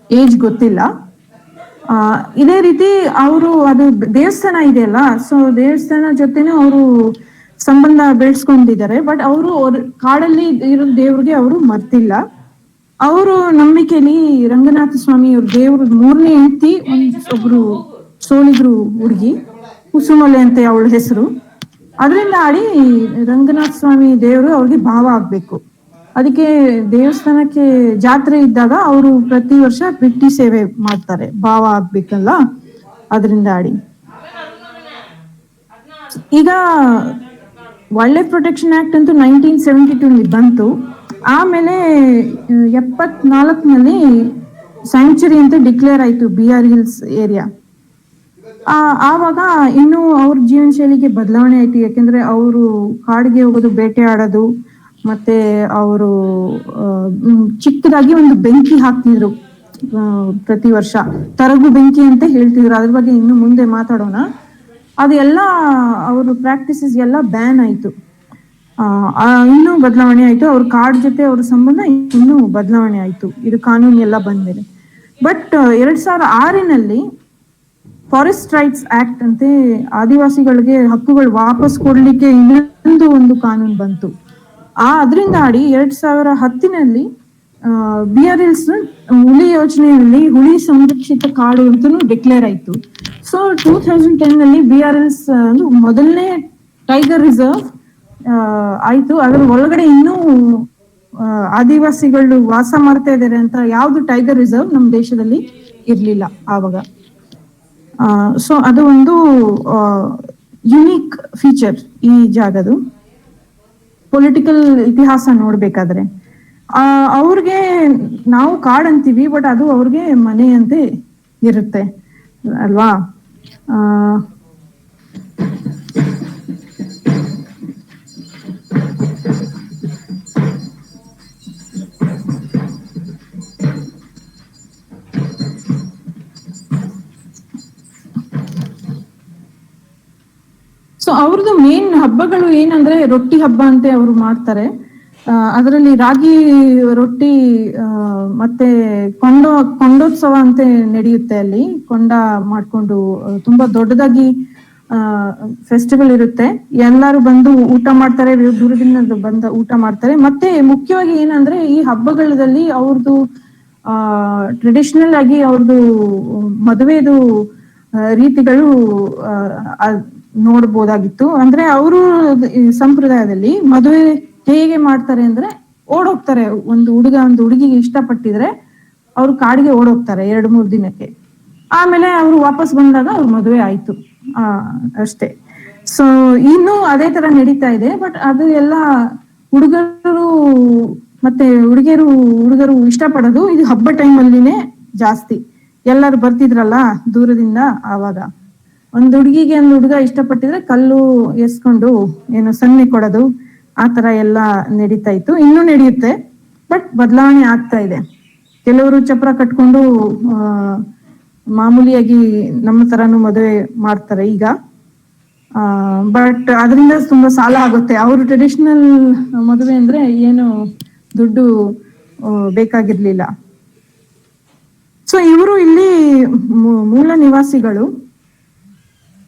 ಏಜ್ ಗೊತ್ತಿಲ್ಲ. ಇದೇ ರೀತಿ ಅವರು ಅದು ದೇವಸ್ಥಾನ ಇದೆಯಲ್ಲ, ಸೊ ದೇವಸ್ಥಾನ ಜೊತೆನೆ ಅವರು ಸಂಬಂಧ ಬೆಳೆಸ್ಕೊಂಡಿದ್ದಾರೆ. ಬಟ್ ಅವರು ಕಾಡಲ್ಲಿ ಇರೋ ದೇವ್ರಿಗೆ ಅವರು ಮರ್ತಿಲ್ಲ. ಅವರು ನಂಬಿಕೆಯಲ್ಲಿ ರಂಗನಾಥ ಸ್ವಾಮಿ ಅವ್ರ ದೇವ್ರ 3ನೇ ಹೆಂಡತಿ ಒಬ್ರು ಸೋಲಿದ್ರು ಹುಡುಗಿ, ಕುಸುಮಲೆ ಅಂತ ಅವಳ ಹೆಸರು. ಅದರಿಂದ ಆಡಿ ರಂಗನಾಥ ಸ್ವಾಮಿ ದೇವರು ಅವ್ರಿಗೆ ಭಾವ ಆಗ್ಬೇಕು. ಅದಕ್ಕೆ ದೇವಸ್ಥಾನಕ್ಕೆ ಜಾತ್ರೆ ಇದ್ದಾಗ ಅವರು ಪ್ರತಿ ವರ್ಷ ಬಿಟ್ಟಿ ಸೇವೆ ಮಾಡ್ತಾರೆ, ಭಾವ ಆಗ್ಬೇಕಲ್ಲ, ಅದರಿಂದ ಆಡಿ. ಈಗ ವೈಲ್ಡ್ ಲೈಫ್ ಪ್ರೊಟೆಕ್ಷನ್ ಆಕ್ಟ್ ಅಂತೂ 1972 ಬಂತು. ಆಮೇಲೆ 74ನಲ್ಲಿ ಸ್ಯಾಂಕ್ಚುರಿ ಅಂತ ಡಿಕ್ಲೇರ್ ಆಯ್ತು BR ಹಿಲ್ಸ್ ಏರಿಯಾ. ಆವಾಗ ಇನ್ನು ಅವ್ರ ಜೀವನ ಶೈಲಿಗೆ ಬದಲಾವಣೆ ಆಯ್ತು. ಯಾಕೆಂದ್ರೆ ಅವರು ಕಾಡಿಗೆ ಹೋಗೋದು, ಬೇಟೆ ಆಡೋದು, ಮತ್ತೆ ಅವರು ಚಿಕ್ಕದಾಗಿ ಒಂದು ಬೆಂಕಿ ಹಾಕ್ತಿದ್ರು ಪ್ರತಿ ವರ್ಷ, ತರಗು ಬೆಂಕಿ ಅಂತ ಹೇಳ್ತಿದ್ರು. ಅದ್ರ ಬಗ್ಗೆ ಇನ್ನು ಮುಂದೆ ಮಾತಾಡೋಣ. ಅದೆಲ್ಲ ಅವರು ಪ್ರಾಕ್ಟೀಸಸ್ ಎಲ್ಲ ಬ್ಯಾನ್ ಆಯ್ತು. ಇನ್ನೂ ಬದಲಾವಣೆ ಆಯ್ತು. ಅವ್ರ ಕಾಡ್ ಜೊತೆ ಅವ್ರ ಸಂಬಂಧ ಇನ್ನೂ ಬದಲಾವಣೆ ಆಯ್ತು ಇದು ಕಾನೂನು ಎಲ್ಲ ಬಂದ್ಮೇಲೆ. ಬಟ್ 2006ನಲ್ಲಿ ಫಾರೆಸ್ಟ್ ರೈಟ್ಸ್ ಆಕ್ಟ್ ಅಂತೆ ಆದಿವಾಸಿಗಳಿಗೆ ಹಕ್ಕುಗಳು ವಾಪಸ್ ಕೊಡ್ಲಿಕ್ಕೆ ಇನ್ನೊಂದು ಒಂದು ಕಾನೂನು ಬಂತು. ಅದರಿಂದ ಆಡಿ 2010ನಲ್ಲಿ BR ಹಿಲ್ಸ್ ಹುಲಿ ಯೋಜನೆಯಲ್ಲಿ ಹುಲಿ ಸಂರಕ್ಷಿತ ಕಾಡು ಅಂತಾನು ಡಿಕ್ಲೇರ್ ಆಯ್ತು. ಸೊ 2010ನಲ್ಲಿ BR ಹಿಲ್ಸ್ ಮೊದಲನೇ ಟೈಗರ್ ರಿಸರ್ವ್ ಆಯ್ತು. ಅದ್ರ ಒಳಗಡೆ ಇನ್ನೂ ಆದಿವಾಸಿಗಳು ವಾಸ ಮಾಡ್ತಾ ಇದ್ದಾರೆ ಅಂತ ಯಾವ್ದು ಟೈಗರ್ ರಿಸರ್ವ್ ನಮ್ಮ ದೇಶದಲ್ಲಿ ಇರ್ಲಿಲ್ಲ ಆವಾಗ. ಸೊ ಅದು ಒಂದು ಯುನೀಕ್ ಫೀಚರ್ ಈ ಜಾಗದು. ಪೊಲಿಟಿಕಲ್ ಇತಿಹಾಸ ನೋಡ್ಬೇಕಾದ್ರೆ ಅವ್ರಿಗೆ ನಾವು ಕಾಡ್ ಅಂತೀವಿ, ಬಟ್ ಅದು ಅವ್ರಿಗೆ ಮನೆ ಅಂತೆ ಇರುತ್ತೆ ಅಲ್ವಾ. ಸೊ ಅವ್ರದ್ದು ಮೇನ್ ಹಬ್ಬಗಳು ಏನಂದ್ರೆ ರೊಟ್ಟಿ ಹಬ್ಬ ಅಂತ ಅವ್ರು ಮಾಡ್ತಾರೆ. ಅದರಲ್ಲಿ ರಾಗಿ ರೊಟ್ಟಿ ಮತ್ತೆ ಕೊಂಡೋತ್ಸವ ಅಂತ ನಡೆಯುತ್ತೆ ಅಲ್ಲಿ. ಕೊಂಡ ಮಾಡ್ಕೊಂಡು ತುಂಬಾ ದೊಡ್ಡದಾಗಿ ಫೆಸ್ಟಿವಲ್ ಇರುತ್ತೆ. ಎಲ್ಲರೂ ಬಂದು ಊಟ ಮಾಡ್ತಾರೆ, ದೂರದಿಂದ ಬಂದ ಊಟ ಮಾಡ್ತಾರೆ. ಮತ್ತೆ ಮುಖ್ಯವಾಗಿ ಏನಂದ್ರೆ ಈ ಹಬ್ಬಗಳಲ್ಲಿ ಅವ್ರದ್ದು ಟ್ರೆಡಿಷನಲ್ ಆಗಿ ಅವ್ರದ್ದು ಮದುವೆದು ರೀತಿಗಳು ನೋಡ್ಬೋದಾಗಿತ್ತು. ಅಂದ್ರೆ ಅವರು ಸಂಪ್ರದಾಯದಲ್ಲಿ ಮದುವೆ ಹೇಗೆ ಮಾಡ್ತಾರೆ ಅಂದ್ರೆ ಓಡೋಗ್ತಾರೆ. ಒಂದು ಹುಡುಗಿಗೆ ಇಷ್ಟಪಟ್ಟಿದ್ರೆ ಅವ್ರು ಕಾಡಿಗೆ ಓಡೋಗ್ತಾರೆ 2-3 ದಿನಕ್ಕೆ. ಆಮೇಲೆ ಅವ್ರು ವಾಪಸ್ ಬಂದಾಗ ಅವ್ರ ಮದುವೆ ಆಯ್ತು, ಅಷ್ಟೇ. ಸೊ ಇನ್ನು ಅದೇ ತರ ನಡೀತಾ ಇದೆ. ಬಟ್ ಅದು ಎಲ್ಲ ಹುಡುಗರು ಮತ್ತೆ ಹುಡುಗರು ಇಷ್ಟಪಡೋದು ಇದು ಹಬ್ಬ ಟೈಮಲ್ಲಿನೇ ಜಾಸ್ತಿ. ಎಲ್ಲರೂ ಬರ್ತಿದ್ರಲ್ಲ ದೂರದಿಂದ, ಆವಾಗ ಒಂದು ಹುಡುಗ ಇಷ್ಟಪಟ್ಟಿದ್ರೆ ಕಲ್ಲು ಎಸ್ಕೊಂಡು ಏನು ಸನ್ನೆ ಕೊಡೋದು, ಆ ತರ ಎಲ್ಲ ನಡೀತಾ ಇತ್ತು, ಇನ್ನೂ ನಡೆಯುತ್ತೆ. ಬಟ್ ಬದಲಾವಣೆ ಆಗ್ತಾ ಇದೆ. ಕೆಲವರು ಚಪ್ರ ಕಟ್ಕೊಂಡು ಮಾಮೂಲಿಯಾಗಿ ನಮ್ಮ ತರಾನು ಮದುವೆ ಮಾಡ್ತಾರೆ ಈಗ. ಬಟ್ ಅದರಿಂದ ತುಂಬಾ ಸಾಲ ಆಗುತ್ತೆ. ಅವರು ಟ್ರೆಡಿಷನಲ್ ಮದುವೆ ಅಂದ್ರೆ ಏನು ದುಡ್ಡು ಬೇಕಾಗಿರ್ಲಿಲ್ಲ. ಸೊ ಇವರು ಇಲ್ಲಿ ಮೂಲ ನಿವಾಸಿಗಳು.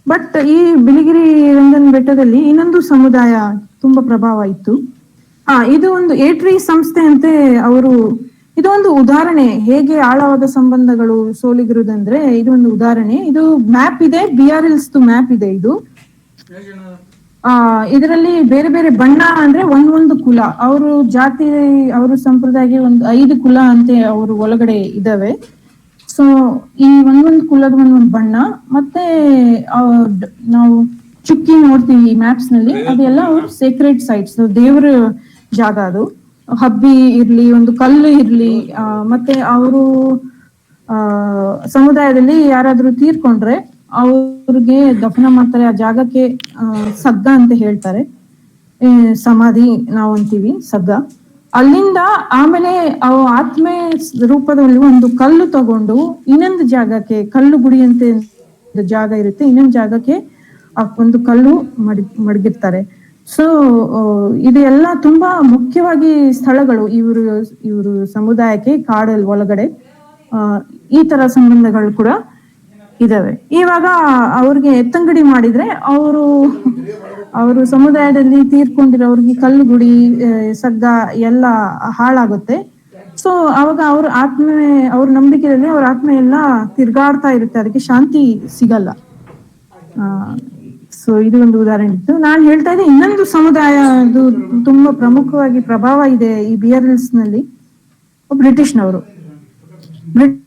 ಬಟ್ ಈ ಬಿಳಿಗಿರಿ ರಂಗನ ಬೆಟ್ಟದಲ್ಲಿ ಇನ್ನೊಂದು ಸಮುದಾಯ ತುಂಬಾ ಪ್ರಭಾವ ಇತ್ತು. ಇದು ಒಂದು ಏಟ್ರಿ ಸಂಸ್ಥೆ ಅಂತೆ. ಇದು ಒಂದು ಉದಾಹರಣೆ ಹೇಗೆ ಆಳವಾದ ಸಂಬಂಧಗಳು ಸೋಲಿಗಿರುವುದಂದ್ರೆ ಇದು ಒಂದು ಉದಾಹರಣೆ. ಇದು ಮ್ಯಾಪ್ ಇದೆ, BRL's ಮ್ಯಾಪ್ ಇದೆ ಇದು. ಇದರಲ್ಲಿ ಬೇರೆ ಬೇರೆ ಬಣ್ಣ ಅಂದ್ರೆ ಒಂದೊಂದು ಕುಲ, ಅವರು ಜಾತಿ, ಅವರು ಸಂಪ್ರದಾಯ ಒಂದು 5 ಕುಲ ಅಂತೆ ಅವರು ಒಳಗಡೆ ಇದಾವೆ. ಸೊ ಈ ಒಂದೊಂದು ಕುಲದ ಒಂದೊಂದು ಬಣ್ಣ. ಮತ್ತೆ ನಾವು ಚುಕ್ಕಿ ನೋಡ್ತೀವಿ ಮ್ಯಾಪ್ಸ್ ನಲ್ಲಿ, ಅದೆಲ್ಲ ಅವ್ರು ಸೇಕ್ರೆಡ್ ಸೈಟ್ಸ್, ದೇವರ ಜಾಗ. ಅದು ಹಬ್ಬಿ ಇರ್ಲಿ, ಒಂದು ಕಲ್ಲು ಇರ್ಲಿ, ಮತ್ತೆ ಅವರು ಸಮುದಾಯದಲ್ಲಿ ಯಾರಾದ್ರೂ ತೀರ್ಕೊಂಡ್ರೆ ಅವ್ರಿಗೆ ದಫನ ಮಾಡ್ತಾರೆ. ಆ ಜಾಗಕ್ಕೆ ಸಗ್ಗ ಅಂತ ಹೇಳ್ತಾರೆ, ಸಮಾಧಿ ನಾವು ಅಂತೀವಿ ಸಗ್ಗ. ಅಲ್ಲಿಂದ ಆಮೇಲೆ ಅವು ಆತ್ಮೆ ರೂಪದಲ್ಲಿ ಒಂದು ಕಲ್ಲು ತಗೊಂಡು ಇನ್ನೊಂದು ಜಾಗಕ್ಕೆ, ಕಲ್ಲು ಗುಡಿ ಅಂತ ಜಾಗ ಇರುತ್ತೆ, ಇನ್ನೊಂದು ಜಾಗಕ್ಕೆ ಒಂದು ಕಲ್ಲು ಮಡಗಿರ್ತಾರೆ. ಸೊ ಇದೆಲ್ಲ ತುಂಬಾ ಮುಖ್ಯವಾಗಿ ಸ್ಥಳಗಳು ಇವರು ಸಮುದಾಯಕ್ಕೆ ಕಾಡಲ್ಲಿ ಒಳಗಡೆ. ಈ ತರ ಸಂಬಂಧಗಳು ಕೂಡ ಇದಾವೆ. ಇವಾಗ ಅವ್ರಿಗೆ ಎತ್ತಂಗಡಿ ಮಾಡಿದ್ರೆ ಅವರು ಸಮುದಾಯದಲ್ಲಿ ತೀರ್ಕೊಂಡಿರೋರಿಗೆ ಕಲ್ಲು ಗುಡಿ, ಸಗ್ಗ ಎಲ್ಲ ಹಾಳಾಗುತ್ತೆ. ಸೊ ಅವಾಗ ಅವ್ರ ನಂಬಿಕೆಯಲ್ಲಿ ಅವ್ರ ಆತ್ಮೆ ಎಲ್ಲ ತಿರ್ಗಾಡ್ತಾ ಇರುತ್ತೆ, ಅದಕ್ಕೆ ಶಾಂತಿ ಸಿಗಲ್ಲ. ಸೊ ಇದು ಒಂದು ಉದಾಹರಣೆ ಇತ್ತು. ನಾನು ಹೇಳ್ತಾ ಇದ್ದೆ ಇನ್ನೊಂದು ಸಮುದಾಯ, ಅದು ತುಂಬಾ ಪ್ರಮುಖವಾಗಿ ಪ್ರಭಾವ ಇದೆ ಈ BRL's ನಲ್ಲಿ.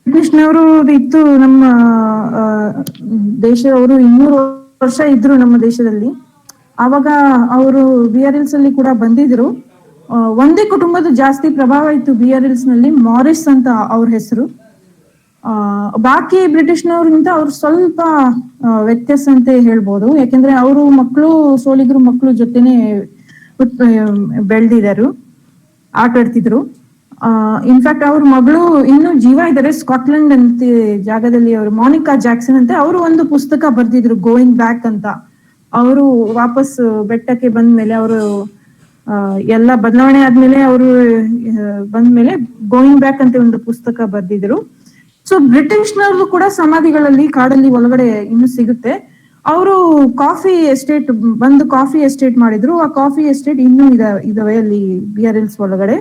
ಬ್ರಿಟಿಷ್ನವರು ಇತ್ತು ನಮ್ಮ ದೇಶದವರು. 200 ವರ್ಷ ಇದ್ರು ನಮ್ಮ ದೇಶದಲ್ಲಿ. ಆವಾಗ ಅವರು BRL's ಅಲ್ಲಿ ಕೂಡ ಬಂದಿದ್ರು. ಒಂದೇ ಕುಟುಂಬದ ಜಾಸ್ತಿ ಪ್ರಭಾವ ಇತ್ತು BRL's ನಲ್ಲಿ, ಮಾರಿಸ್ ಅಂತ ಅವ್ರ ಹೆಸರು. ಬಾಕಿ ಬ್ರಿಟಿಷ್ನವ್ರಿಗಿಂತ ಅವ್ರು ಸ್ವಲ್ಪ ವ್ಯತ್ಯಾಸ ಅಂತ ಹೇಳ್ಬೋದು. ಯಾಕೆಂದ್ರೆ ಅವರು ಸೋಲಿಗರು ಮಕ್ಕಳು ಜೊತೆನೆ ಬೆಳೆದಿದ್ದಾರೆ, ಆಟ ಆಡ್ತಿದ್ರು. ಇನ್ಫ್ಯಾಕ್ಟ್ ಅವ್ರ ಮಗಳು ಇನ್ನೂ ಜೀವ ಇದ್ದಾರೆ, ಸ್ಕಾಟ್ಲೆಂಡ್ ಅಂತ ಜಾಗದಲ್ಲಿ. ಅವರು ಮಾನಿಕಾ ಜಾಕ್ಸನ್ ಅಂತ, ಅವರು ಒಂದು ಪುಸ್ತಕ ಬರ್ದಿದ್ರು, ಗೋಯಿಂಗ್ ಬ್ಯಾಕ್ ಅಂತ. ಅವರು ವಾಪಸ್ ಬೆಟ್ಟಕ್ಕೆ ಬಂದ್ಮೇಲೆ, ಅವರು ಎಲ್ಲ ಬದಲಾವಣೆ ಆದ್ಮೇಲೆ ಅವರು ಬಂದ್ಮೇಲೆ ಗೋಯಿಂಗ್ ಬ್ಯಾಕ್ ಅಂತ ಒಂದು ಪುಸ್ತಕ ಬರ್ದಿದ್ರು. ಸೊ ಬ್ರಿಟಿಷ್ನವ್ರು ಕೂಡ ಸಮಾಧಿಗಳಲ್ಲಿ ಕಾಡಲ್ಲಿ ಒಳಗಡೆ ಇನ್ನು ಸಿಗುತ್ತೆ. ಅವರು ಕಾಫಿ ಎಸ್ಟೇಟ್ ಮಾಡಿದ್ರು. ಆ ಕಾಫಿ ಎಸ್ಟೇಟ್ ಇನ್ನೂ ಇದಾವೆ ಅಲ್ಲಿ BRL's ಒಳಗಡೆ.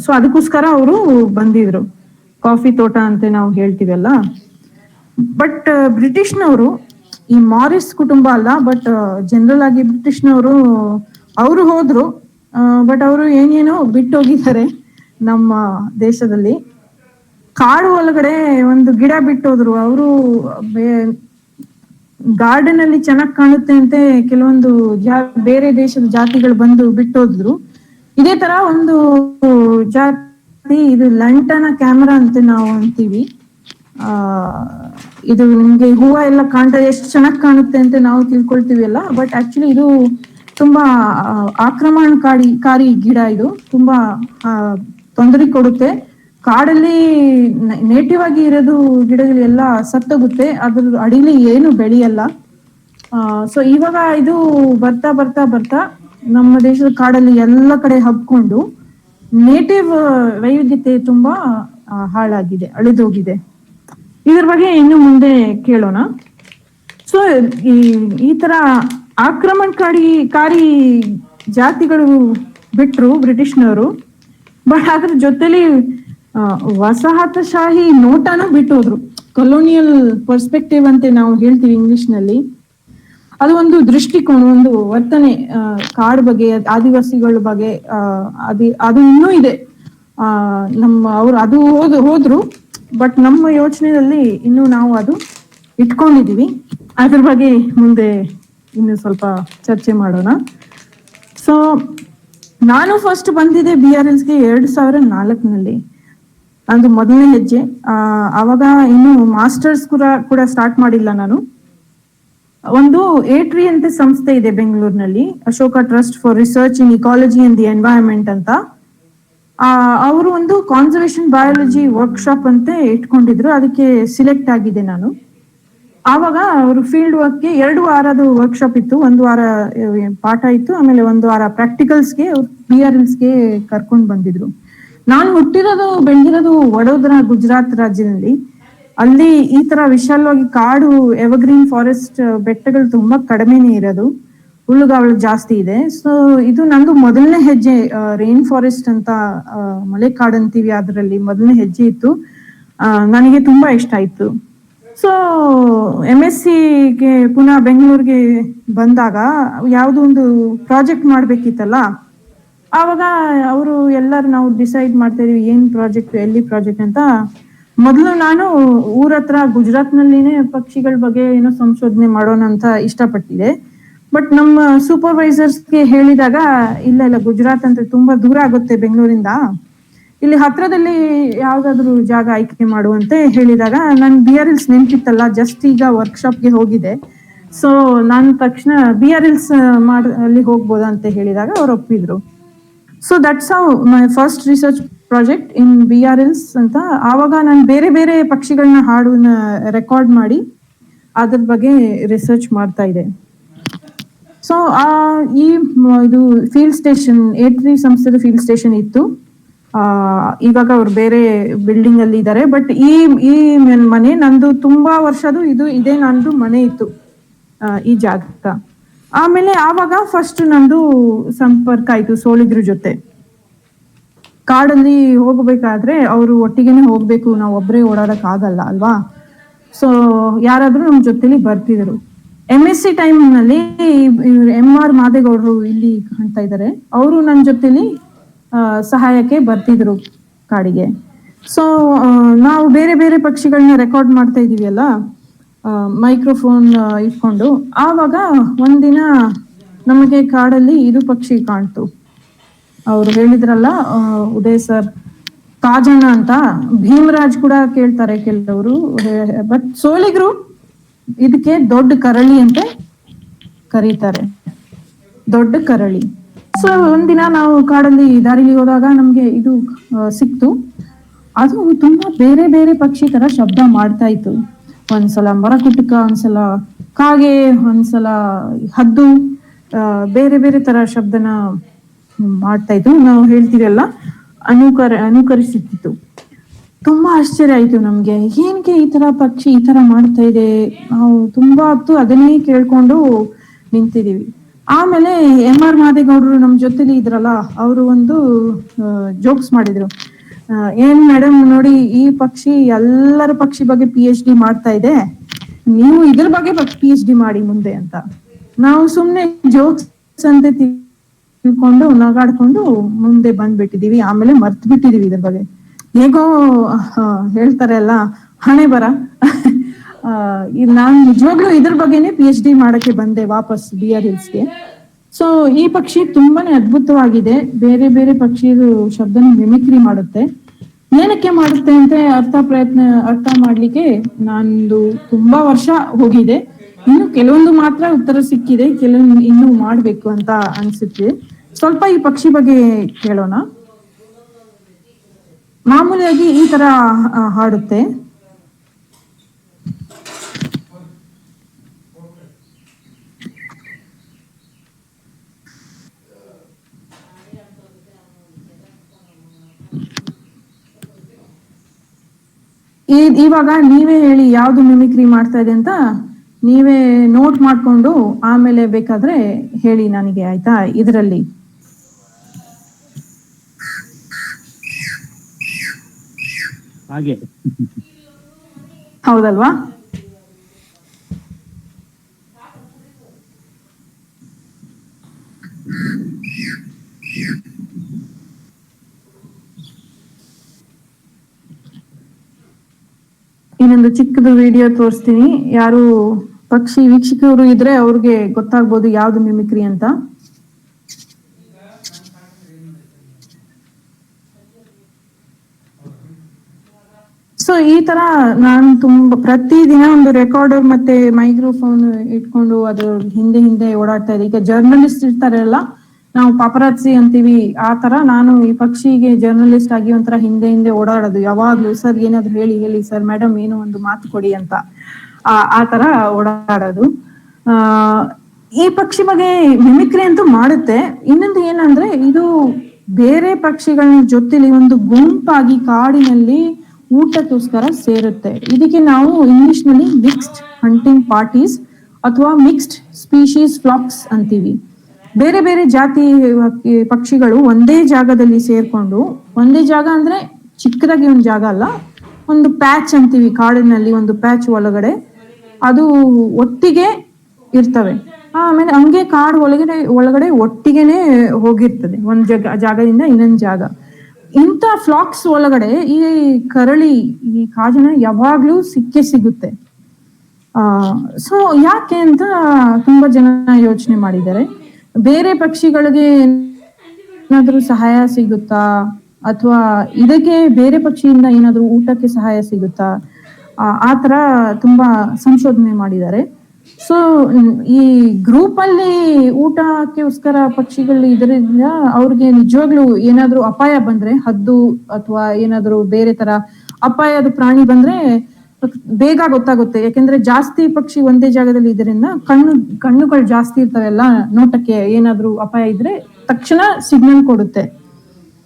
ಸೊ ಅದಕ್ಕೋಸ್ಕರ ಅವರು ಬಂದಿದ್ರು, ಕಾಫಿ ತೋಟ ಅಂತ ನಾವು ಹೇಳ್ತೀವಲ್ಲ. ಬಟ್ ಬ್ರಿಟಿಷ್ನವರು, ಈ ಮಾರಿಸ್ ಕುಟುಂಬ ಅಲ್ಲ, ಬಟ್ ಜನರಲ್ ಆಗಿ ಬ್ರಿಟಿಷ್ನವರು ಅವರು ಹೋದ್ರು. ಬಟ್ ಅವರು ಏನೇನೋ ಬಿಟ್ಟು ಹೋಗಿದ್ದಾರೆ ನಮ್ಮ ದೇಶದಲ್ಲಿ. ಕಾಡು ಒಳಗಡೆ ಒಂದು ಗಿಡ ಬಿಟ್ಟೋದ್ರು ಅವರು. ಗಾರ್ಡನ್ ಅಲ್ಲಿ ಚೆನ್ನಾಗಿ ಕಾಣುತ್ತೆ ಅಂತ ಕೆಲವೊಂದು ಬೇರೆ ದೇಶದ ಜಾತಿಗಳು ಬಂದು ಬಿಟ್ಟೋದ್ರು. ಇದೇ ತರ ಒಂದು ಜಾತಿ, ಇದು ಲಂಟನ ಕ್ಯಾಮರಾ ಅಂತ ನಾವು ಅಂತೀವಿ. ಇದು ನಿಮ್ಗೆ ಹೂವ ಎಲ್ಲ ಎಷ್ಟು ಚೆನ್ನಾಗಿ ಕಾಣುತ್ತೆ ಅಂತ ನಾವು ತಿಳ್ಕೊಳ್ತೀವಿ ಅಲ್ಲ. ಬಟ್ ಆಕ್ಚುಲಿ ಇದು ತುಂಬಾ ಆಕ್ರಮಣಕಾರಿ ಗಿಡ. ಇದು ತುಂಬಾ ತೊಂದರೆ ಕೊಡುತ್ತೆ. ಕಾಡಲ್ಲಿ ನೇಟಿವ್ ಆಗಿ ಇರೋದು ಗಿಡಗಳೆಲ್ಲ ಸತ್ತೋಗುತ್ತೆ, ಅದ್ರ ಅಡಿಲಿ ಏನು ಬೆಳೆಯಲ್ಲ. ಸೊ ಇವಾಗ ಇದು ಬರ್ತಾ ನಮ್ಮ ದೇಶದ ಕಾಡಲ್ಲಿ ಎಲ್ಲ ಕಡೆ ಹಬ್ಕೊಂಡು ನೇಟಿವ್ ವೈವಿಧ್ಯತೆ ತುಂಬಾ ಹಾಳಾಗಿದೆ, ಅಳಿದೋಗಿದೆ. ಇದ್ರ ಬಗ್ಗೆ ಇನ್ನು ಮುಂದೆ ಕೇಳೋಣ. ಸೊ ಈ ತರ ಆಕ್ರಮಣಕಾರಿ ಜಾತಿಗಳು ಬಿಟ್ರು ಬ್ರಿಟಿಷ್ನವರು, ಬಟ್ ಅದ್ರ ಜೊತೆಲಿ ವಸಾಹತಶಾಹಿ ನೋಟನ ಬಿಟ್ಟು ಹೋದ್ರು. ಕೊಲೋನಿಯಲ್ ಪರ್ಸ್ಪೆಕ್ಟಿವ್ ಅಂತ ನಾವು ಹೇಳ್ತೀವಿ ಇಂಗ್ಲಿಷ್ ನಲ್ಲಿ. ಅದು ಒಂದು ದೃಷ್ಟಿಕೋನ, ಒಂದು ವರ್ತನೆ ಕಾಡ್ ಬಗ್ಗೆ, ಆದಿವಾಸಿಗಳ ಬಗ್ಗೆ ಅದು ಇನ್ನೂ ಇದೆ. ಅದು ಹೋದ್ರು, ಬಟ್ ನಮ್ಮ ಯೋಚನೆಯಲ್ಲಿ ಇನ್ನು ನಾವು ಅದು ಇಟ್ಕೊಂಡಿದೀವಿ. ಅದ್ರ ಬಗ್ಗೆ ಮುಂದೆ ಇನ್ನು ಸ್ವಲ್ಪ ಚರ್ಚೆ ಮಾಡೋಣ. ಸೊ ನಾನು ಫಸ್ಟ್ ಬಂದಿದ್ದೆ BRLsಗೆ 2004ನಲ್ಲಿ. ಅದು ಮೊದಲನೇ ಹೆಜ್ಜೆ. ಅವಾಗ ಇನ್ನು ಮಾಸ್ಟರ್ಸ್ ಕೂಡ ಸ್ಟಾರ್ಟ್ ಮಾಡಿಲ್ಲ ನಾನು. ಒಂದು ಏಟ್ರಿ ಅಂತ ಸಂಸ್ಥೆ ಇದೆ ಬೆಂಗಳೂರಿನಲ್ಲಿ, Ashoka trust for research in ecology and the environment ಅಂತ. ಅವರು ಒಂದು ಕಾನ್ಸರ್ವೇಷನ್ ಬಯಾಲಜಿ ವರ್ಕ್ಶಾಪ್ ಅಂತ ಇಟ್ಕೊಂಡಿದ್ರು. ಅದಕ್ಕೆ ಸಿಲೆಕ್ಟ್ ಆಗಿದೆ ನಾನು. ಆವಾಗ ಅವರು ಫೀಲ್ಡ್ ವರ್ಕ್ಗೆ 2 ವಾರದ ವರ್ಕ್ಶಾಪ್ ಇತ್ತು. 1 ವಾರ ಪಾಠ ಇತ್ತು, ಆಮೇಲೆ 1 ವಾರ ಪ್ರಾಕ್ಟಿಕಲ್ಸ್ಗೆ BRLsಗೆ ಕರ್ಕೊಂಡು ಬಂದಿದ್ರು. ನಾನು ಹುಟ್ಟಿರೋದು ಬೆಳೆದಿರೋದು ವಡೋದರ, ಗುಜರಾತ್ ರಾಜ್ಯದಲ್ಲಿ. ಅಲ್ಲಿ ಈ ತರ ವಿಶಾಲವಾಗಿ ಕಾಡು, ಎವರ್ಗ್ರೀನ್ ಫಾರೆಸ್ಟ್, ಬೆಟ್ಟಗಳು ತುಂಬಾ ಕಡಿಮೆನೇ ಇರೋದು, ಹುಲ್ಲುಗಾವಲು ಜಾಸ್ತಿ ಇದೆ. ಸೊ ಇದು ನಂದು ಮೊದಲನೇ ಹೆಜ್ಜೆ. ರೈನ್ ಫಾರೆಸ್ಟ್ ಅಂತ ಮಳೆ ಕಾಡು ಅಂತೀವಿ, ಅದರಲ್ಲಿ ಮೊದಲನೇ ಹೆಜ್ಜೆ ಇತ್ತು. ನನಗೆ ತುಂಬಾ ಇಷ್ಟ ಆಯ್ತು. ಸೊ MScಗೆ ಪುನಃ ಬೆಂಗಳೂರಿಗೆ ಬಂದಾಗ ಯಾವುದೋ ಒಂದು ಪ್ರಾಜೆಕ್ಟ್ ಮಾಡ್ಬೇಕಿತ್ತಲ್ಲ, ಆವಾಗ ಅವರು ಎಲ್ಲರೂ ನಾವು ಡಿಸೈಡ್ ಮಾಡ್ತಾ ಇದೀವಿ ಏನ್ ಪ್ರಾಜೆಕ್ಟ್, ಎಲ್ಲಿ ಪ್ರಾಜೆಕ್ಟ್ ಅಂತ. ಮೊದಲು ನಾನು ಊರ ಹತ್ರ ಗುಜರಾತ್ನಲ್ಲಿನೇ ಪಕ್ಷಿಗಳ ಬಗ್ಗೆ ಏನೋ ಸಂಶೋಧನೆ ಮಾಡೋಣ ಅಂತ ಇಷ್ಟಪಟ್ಟಿದೆ. ಬಟ್ ನಮ್ಮ ಸೂಪರ್ವೈಸರ್ಸ್ಗೆ ಹೇಳಿದಾಗ ಇಲ್ಲ ಗುಜರಾತ್ ಅಂತ ತುಂಬಾ ದೂರ ಆಗುತ್ತೆ ಬೆಂಗಳೂರಿಂದ, ಇಲ್ಲಿ ಹತ್ರದಲ್ಲಿ ಯಾವ್ದಾದ್ರು ಜಾಗ ಆಯ್ಕೆ ಮಾಡುವಂತೆ ಹೇಳಿದಾಗ ನನ್ BRLs ನೆನ್ಪಿತ್ತಲ್ಲ, ಜಸ್ಟ್ ಈಗ ವರ್ಕ್ಶಾಪ್ಗೆ ಹೋಗಿದೆ. ಸೊ ನಾನು ತಕ್ಷಣ BRLs ಅಲ್ಲಿ ಹೋಗ್ಬೋದಾ ಅಂತ ಹೇಳಿದಾಗ ಅವ್ರು ಒಪ್ಪಿದ್ರು. So that's how my first research project in BRLs ಅಂತ. ಆವಾಗ ನಾನು ಬೇರೆ ಬೇರೆ ಪಕ್ಷಿಗಳನ್ನ ಹಾಡನ್ನ ರೆಕಾರ್ಡ್ ಮಾಡಿ ಅದ್ರ ಬಗ್ಗೆ ರಿಸರ್ಚ್ ಮಾಡ್ತಾ ಇದೆ. ಸೊ ಇದು ಫೀಲ್ಡ್ ಸ್ಟೇಷನ್, ಏಟ್ರಿ ಸಂಸ್ಥೆದ ಫೀಲ್ಡ್ ಸ್ಟೇಷನ್ ಇತ್ತು. ಇವಾಗ ಅವ್ರು ಬೇರೆ ಬಿಲ್ಡಿಂಗ್ ಅಲ್ಲಿ ಇದ್ದಾರೆ. ಬಟ್ ಈ ಮನೆ ನಂದು ತುಂಬಾ ವರ್ಷದು, ಇದೇ ನಂದು ಮನೆ ಇತ್ತು ಈ ಜಾಗ. ಆಮೇಲೆ ಆವಾಗ ಫಸ್ಟ್ ನಂದು ಸಂಪರ್ಕ ಆಯ್ತು ಸೋಲಿಗ್ರ ಜೊತೆ. ಕಾಡಲ್ಲಿ ಹೋಗ್ಬೇಕಾದ್ರೆ ಅವರು ಒಟ್ಟಿಗೆನೆ ಹೋಗ್ಬೇಕು, ನಾವು ಒಬ್ಬರೇ ಓಡಾಡಕ್ ಆಗಲ್ಲ ಅಲ್ವಾ. ಸೊ ಯಾರಾದ್ರೂ ನಮ್ ಜೊತೆಲಿ ಬರ್ತಿದ್ರು. MSc ಟೈಮ್ ನಲ್ಲಿ MR ಮಾದೇಗೌಡರು ಇಲ್ಲಿ ಕಾಣ್ತಾ ಇದ್ದಾರೆ, ಅವರು ನನ್ನ ಜೊತೆಲಿ ಸಹಾಯಕ್ಕೆ ಬರ್ತಿದ್ರು ಕಾಡಿಗೆ. ಸೊ ನಾವು ಬೇರೆ ಬೇರೆ ಪಕ್ಷಿಗಳನ್ನ ರೆಕಾರ್ಡ್ ಮಾಡ್ತಾ ಇದೀವಿ ಅಲ್ಲ, ಮೈಕ್ರೋಫೋನ್ ಇಟ್ಕೊಂಡು. ಆವಾಗ ಒಂದಿನ ನಮಗೆ ಕಾಡಲ್ಲಿ ಇದು ಪಕ್ಷಿ ಕಾಣ್ತು. ಅವ್ರು ಹೇಳಿದ್ರಲ್ಲ ಉದಯ್ ಸರ್, ಕಾಜಣ್ಣ ಅಂತ. ಭೀಮರಾಜ್ ಕೂಡ ಕೇಳ್ತಾರೆ ಕೆಲವರು, ಬಟ್ ಸೋಲಿಗರು ಇದಕ್ಕೆ ದೊಡ್ಡ ಕರಳಿ ಅಂತ ಕರೀತಾರೆ, ದೊಡ್ಡ ಕರಳಿ. ಸೊ ಒಂದಿನ ನಾವು ಕಾಡಲ್ಲಿ ದಾರಿಲಿ ಹೋದಾಗ ನಮ್ಗೆ ಇದು ಸಿಕ್ತು. ಅದು ತುಂಬಾ ಬೇರೆ ಬೇರೆ ಪಕ್ಷಿ ತರ ಶಬ್ದ ಮಾಡ್ತಾ ಇತ್ತು. ಒಂದ್ಸಲ ಮರಕುಟುಕ, ಒಂದ್ಸಲ ಕಾಗೆ, ಒಂದ್ಸಲ ಹದ್ದು, ಬೇರೆ ಬೇರೆ ತರ ಶಬ್ದನ ಮಾಡ್ತಾ ಇತ್ತು. ನಾವು ಹೇಳ್ತೀವಲ್ಲ ಅನುಕರಿಸುತ್ತಿತ್ತು. ತುಂಬಾ ಆಶ್ಚರ್ಯ ಆಯ್ತು ನಮ್ಗೆ, ಏನಕ್ಕೆ ಈ ತರ ಪಕ್ಷಿ ಈ ತರ ಮಾಡ್ತಾ ಇದೆ. ನಾವು ತುಂಬಾ ಹೊತ್ತು ಅದನ್ನೇ ಕೇಳ್ಕೊಂಡು ನಿಂತಿದೀವಿ. ಆಮೇಲೆ MR ಮಾದೇಗೌಡರು ನಮ್ ಜೊತೆಲಿ ಇದ್ರಲ್ಲ, ಅವರು ಒಂದು ಜೋಕ್ಸ್ ಮಾಡಿದ್ರು. ಏನ್ ಮೇಡಮ್ ನೋಡಿ, ಈ ಪಕ್ಷಿ ಎಲ್ಲರ ಪಕ್ಷಿ ಬಗ್ಗೆ PhD ಮಾಡ್ತಾ ಇದೆ, ನೀವು ಇದ್ರ ಬಗ್ಗೆ PhD ಮಾಡಿ ಮುಂದೆ ಅಂತ. ನಾವು ಸುಮ್ನೆ ಜೋಕ್ಸ್ ಅಂತ ತಿಳ್ಕೊಂಡು ನಗಾಡ್ಕೊಂಡು ಮುಂದೆ ಬಂದ್ಬಿಟ್ಟಿದೀವಿ. ಆಮೇಲೆ ಮರ್ತ್ ಬಿಟ್ಟಿದೀವಿ ಇದ್ರ ಬಗ್ಗೆ. ಹೇಗೋ ಹೇಳ್ತಾರೆ ಅಲ್ಲ, ಹಣೆ ಬರ. ನಾನ್ ನಿಜವಾಗ್ಲೂ ಇದ್ರ ಬಗ್ಗೆನೆ PhD ಮಾಡಕ್ಕೆ ಬಂದೆ ವಾಪಸ್ BRLsಗೆ. ಸೊ ಈ ಪಕ್ಷಿ ತುಂಬಾನೇ ಅದ್ಭುತವಾಗಿದೆ. ಬೇರೆ ಬೇರೆ ಪಕ್ಷಿದು ಶಬ್ದನ ಮಿಮಿಕ್ರಿ ಮಾಡುತ್ತೆ. ಏನಕ್ಕೆ ಮಾಡುತ್ತೆ ಅಂತ ಅರ್ಥ ಮಾಡ್ಲಿಕ್ಕೆ ನಂದು ತುಂಬಾ ವರ್ಷ ಹೋಗಿದೆ. ಇನ್ನು ಕೆಲವೊಂದು ಮಾತ್ರ ಉತ್ತರ ಸಿಕ್ಕಿದೆ, ಕೆಲವೊಂದು ಇನ್ನೂ ಮಾಡ್ಬೇಕು ಅಂತ ಅನ್ಸುತ್ತೆ. ಸ್ವಲ್ಪ ಈ ಪಕ್ಷಿ ಬಗ್ಗೆ ಕೇಳೋಣ. ಮಾಮೂಲಿಯಾಗಿ ಈ ತರ ಹಾಡುತ್ತೆ. ಇವಾಗ ನೀವೇ ಹೇಳಿ ಯಾವ್ದು ಮಿಮಿಕ್ರಿ ಮಾಡ್ತಾ ಇದೆ ಅಂತ, ನೀವೇ ನೋಟ್ ಮಾಡ್ಕೊಂಡು ಆಮೇಲೆ ಬೇಕಾದ್ರೆ ಹೇಳಿ ನನಗೆ, ಆಯ್ತಾ? ಇದರಲ್ಲಿ ಹಾಗೆ ಹೌದಲ್ವಾ? ಇನ್ನೊಂದು ಚಿಕ್ಕದು ವಿಡಿಯೋ ತೋರಿಸ್ತೀನಿ. ಯಾರು ಪಕ್ಷಿ ವೀಕ್ಷಕರು ಇದ್ರೆ ಅವ್ರಿಗೆ ಗೊತ್ತಾಗ್ಬೋದು ಯಾವ್ದು ಮಿಮಿಕ್ರಿ ಅಂತ. ಸೊ ಈ ತರ ನಾನು ಪ್ರತಿದಿನ ಒಂದು ರೆಕಾರ್ಡರ್ ಮತ್ತೆ ಮೈಕ್ರೋಫೋನ್ ಇಟ್ಕೊಂಡು ಅದ್ರ ಹಿಂದೆ ಹಿಂದೆ ಓಡಾಡ್ತಾ ಇದ್ದೆ. ಈಗ ಜರ್ನಲಿಸ್ಟ್ ಇರ್ತಾರಲ್ಲ, ನಾವು ಪಾಪರಾತ್ಸಿ ಅಂತೀವಿ, ಆ ತರ ನಾನು ಈ ಪಕ್ಷಿಗೆ ಜರ್ನಲಿಸ್ಟ್ ಆಗಿ ಒಂಥರ ಹಿಂದೆ ಹಿಂದೆ ಓಡಾಡೋದು ಯಾವಾಗ್ಲೂ. ಸರ್ ಏನಾದ್ರು ಹೇಳಿ ಹೇಳಿ ಸರ್, ಮೇಡಮ್ ಏನೋ ಒಂದು ಮಾತು ಕೊಡಿ ಅಂತ, ಆ ತರ ಓಡಾಡೋದು. ಆ ಈ ಪಕ್ಷಿ ಬಗ್ಗೆ ಮಿಮಿಕ್ರಿ ಅಂತೂ ಮಾಡುತ್ತೆ. ಇನ್ನೊಂದು ಏನಂದ್ರೆ, ಇದು ಬೇರೆ ಪಕ್ಷಿಗಳ ಜೊತೆಲಿ ಒಂದು ಗುಂಪಾಗಿ ಕಾಡಿನಲ್ಲಿ ಊಟಕ್ಕೋಸ್ಕರ ಸೇರುತ್ತೆ. ಇದಕ್ಕೆ ನಾವು ಇಂಗ್ಲಿಷ್ ನಲ್ಲಿ ಮಿಕ್ಸ್ಡ್ ಹಂಟಿಂಗ್ ಪಾರ್ಟೀಸ್ ಅಥವಾ ಮಿಕ್ಸ್ಡ್ ಸ್ಪೀಶೀಸ್ ಫ್ಲಾಕ್ಸ್ ಅಂತೀವಿ. ಬೇರೆ ಬೇರೆ ಜಾತಿ ಪಕ್ಷಿಗಳು ಒಂದೇ ಜಾಗದಲ್ಲಿ ಸೇರ್ಕೊಂಡು, ಒಂದೇ ಜಾಗ ಅಂದ್ರೆ ಚಿಕ್ಕದಾಗಿ ಒಂದು ಜಾಗ ಅಲ್ಲ, ಒಂದು ಪ್ಯಾಚ್ ಅಂತೀವಿ ಕಾಡಿನಲ್ಲಿ, ಒಂದು ಪ್ಯಾಚ್ ಒಳಗಡೆ ಅದು ಒಟ್ಟಿಗೆ ಇರ್ತವೆ. ಆಮೇಲೆ ಹಂಗೆ ಕಾಡು ಒಳಗಡೆ ಒಟ್ಟಿಗೆನೆ ಹೋಗಿರ್ತದೆ ಒಂದ್ ಜಾಗದಿಂದ ಇನ್ನೊಂದ್ ಜಾಗ. ಇಂಥ ಫ್ಲಾಕ್ಸ್ ಒಳಗಡೆ ಈ ಕರಳಿ, ಈ ಕಾಜನ ಯಾವಾಗ್ಲೂ ಸಿಗುತ್ತೆ. ಸೊ ಯಾಕೆ ಅಂತ ತುಂಬಾ ಜನ ಯೋಚನೆ ಮಾಡಿದ್ದಾರೆ. ಬೇರೆ ಪಕ್ಷಿಗಳಿಗೆ ಏನಾದ್ರೂ ಸಹಾಯ ಸಿಗುತ್ತಾ, ಅಥವಾ ಇದಕ್ಕೆ ಬೇರೆ ಪಕ್ಷಿಯಿಂದ ಏನಾದ್ರೂ ಊಟಕ್ಕೆ ಸಹಾಯ ಸಿಗುತ್ತಾ, ಆ ತರ ತುಂಬಾ ಸಂಶೋಧನೆ ಮಾಡಿದ್ದಾರೆ. ಸೊ ಈ ಗ್ರೂಪ್ ಅಲ್ಲಿ ಊಟಕ್ಕೋಸ್ಕರ ಪಕ್ಷಿಗಳು ಇದರಿಂದ ಅವ್ರಿಗೆ ನಿಜವಾಗ್ಲೂ ಏನಾದ್ರೂ ಅಪಾಯ ಬಂದ್ರೆ, ಹದ್ದು ಅಥವಾ ಏನಾದ್ರೂ ಬೇರೆ ತರ ಅಪಾಯದ ಪ್ರಾಣಿ ಬಂದ್ರೆ ಬೇಗ ಗೊತ್ತಾಗುತ್ತೆ. ಯಾಕೆಂದ್ರೆ ಜಾಸ್ತಿ ಪಕ್ಷಿ ಒಂದೇ ಜಾಗದಲ್ಲಿ ಇದರಿಂದ ಕಣ್ಣುಗಳು ಜಾಸ್ತಿ ಇರ್ತಾವೆಲ್ಲ, ನೋಟಕ್ಕೆ ಏನಾದ್ರೂ ಅಪಾಯ ಇದ್ರೆ ತಕ್ಷಣ ಸಿಗ್ನಲ್ ಕೊಡುತ್ತೆ.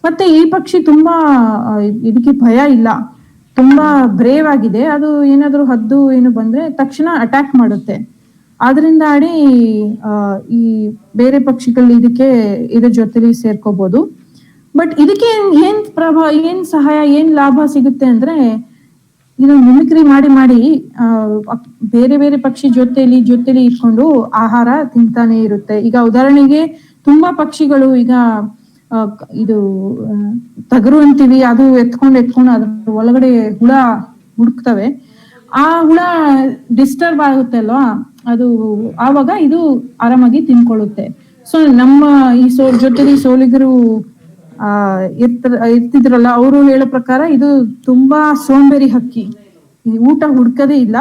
ಮತ್ತೆ ಈ ಪಕ್ಷಿ ತುಂಬಾ ಇದಕ್ಕೆ ಭಯ ಇಲ್ಲ, ತುಂಬಾ ಬ್ರೇವ್ ಆಗಿದೆ. ಅದು ಏನಾದ್ರೂ ಹದ್ದು ಏನು ಬಂದ್ರೆ ತಕ್ಷಣ ಅಟ್ಯಾಕ್ ಮಾಡುತ್ತೆ. ಆದ್ರಿಂದ ಈ ಬೇರೆ ಪಕ್ಷಿಗಳು ಇದ್ರ ಜೊತೆಲಿ ಸೇರ್ಕೋಬಹುದು. ಬಟ್ ಇದಕ್ಕೆ ಏನ್ ಸಹಾಯ, ಏನ್ ಲಾಭ ಸಿಗುತ್ತೆ ಅಂದ್ರೆ, ಇದು ಮಿಮಿಕ್ರಿ ಮಾಡಿ ಬೇರೆ ಬೇರೆ ಪಕ್ಷಿ ಜೊತೆಲಿ ಇಟ್ಕೊಂಡು ಆಹಾರ ತಿಂತಾನೆ ಇರುತ್ತೆ. ಈಗ ಉದಾಹರಣೆಗೆ ತುಂಬಾ ಪಕ್ಷಿಗಳು ಈಗ ಇದು ತಗರು ಅಂತೀವಿ, ಅದು ಎತ್ಕೊಂಡು ಅದ್ರ ಒಳಗಡೆ ಹುಳ ಹುಡುಕ್ತವೆ. ಆ ಹುಳ ಡಿಸ್ಟರ್ಬ್ ಆಗುತ್ತೆ ಅಲ್ವಾ, ಅದು ಆವಾಗ ಇದು ಆರಾಮಾಗಿ ತಿನ್ಕೊಳ್ಳುತ್ತೆ. ಸೊ ನಮ್ಮ ಈ ಜೊತೆಲಿ ಸೋಲಿಗರು ಇರ್ತಿದ್ರಲ್ಲ, ಅವರು ಹೇಳೋ ಪ್ರಕಾರ ಇದು ತುಂಬಾ ಸೋಂಬೇರಿ ಹಕ್ಕಿ, ಊಟ ಹುಡ್ಕದೇ ಇಲ್ಲ.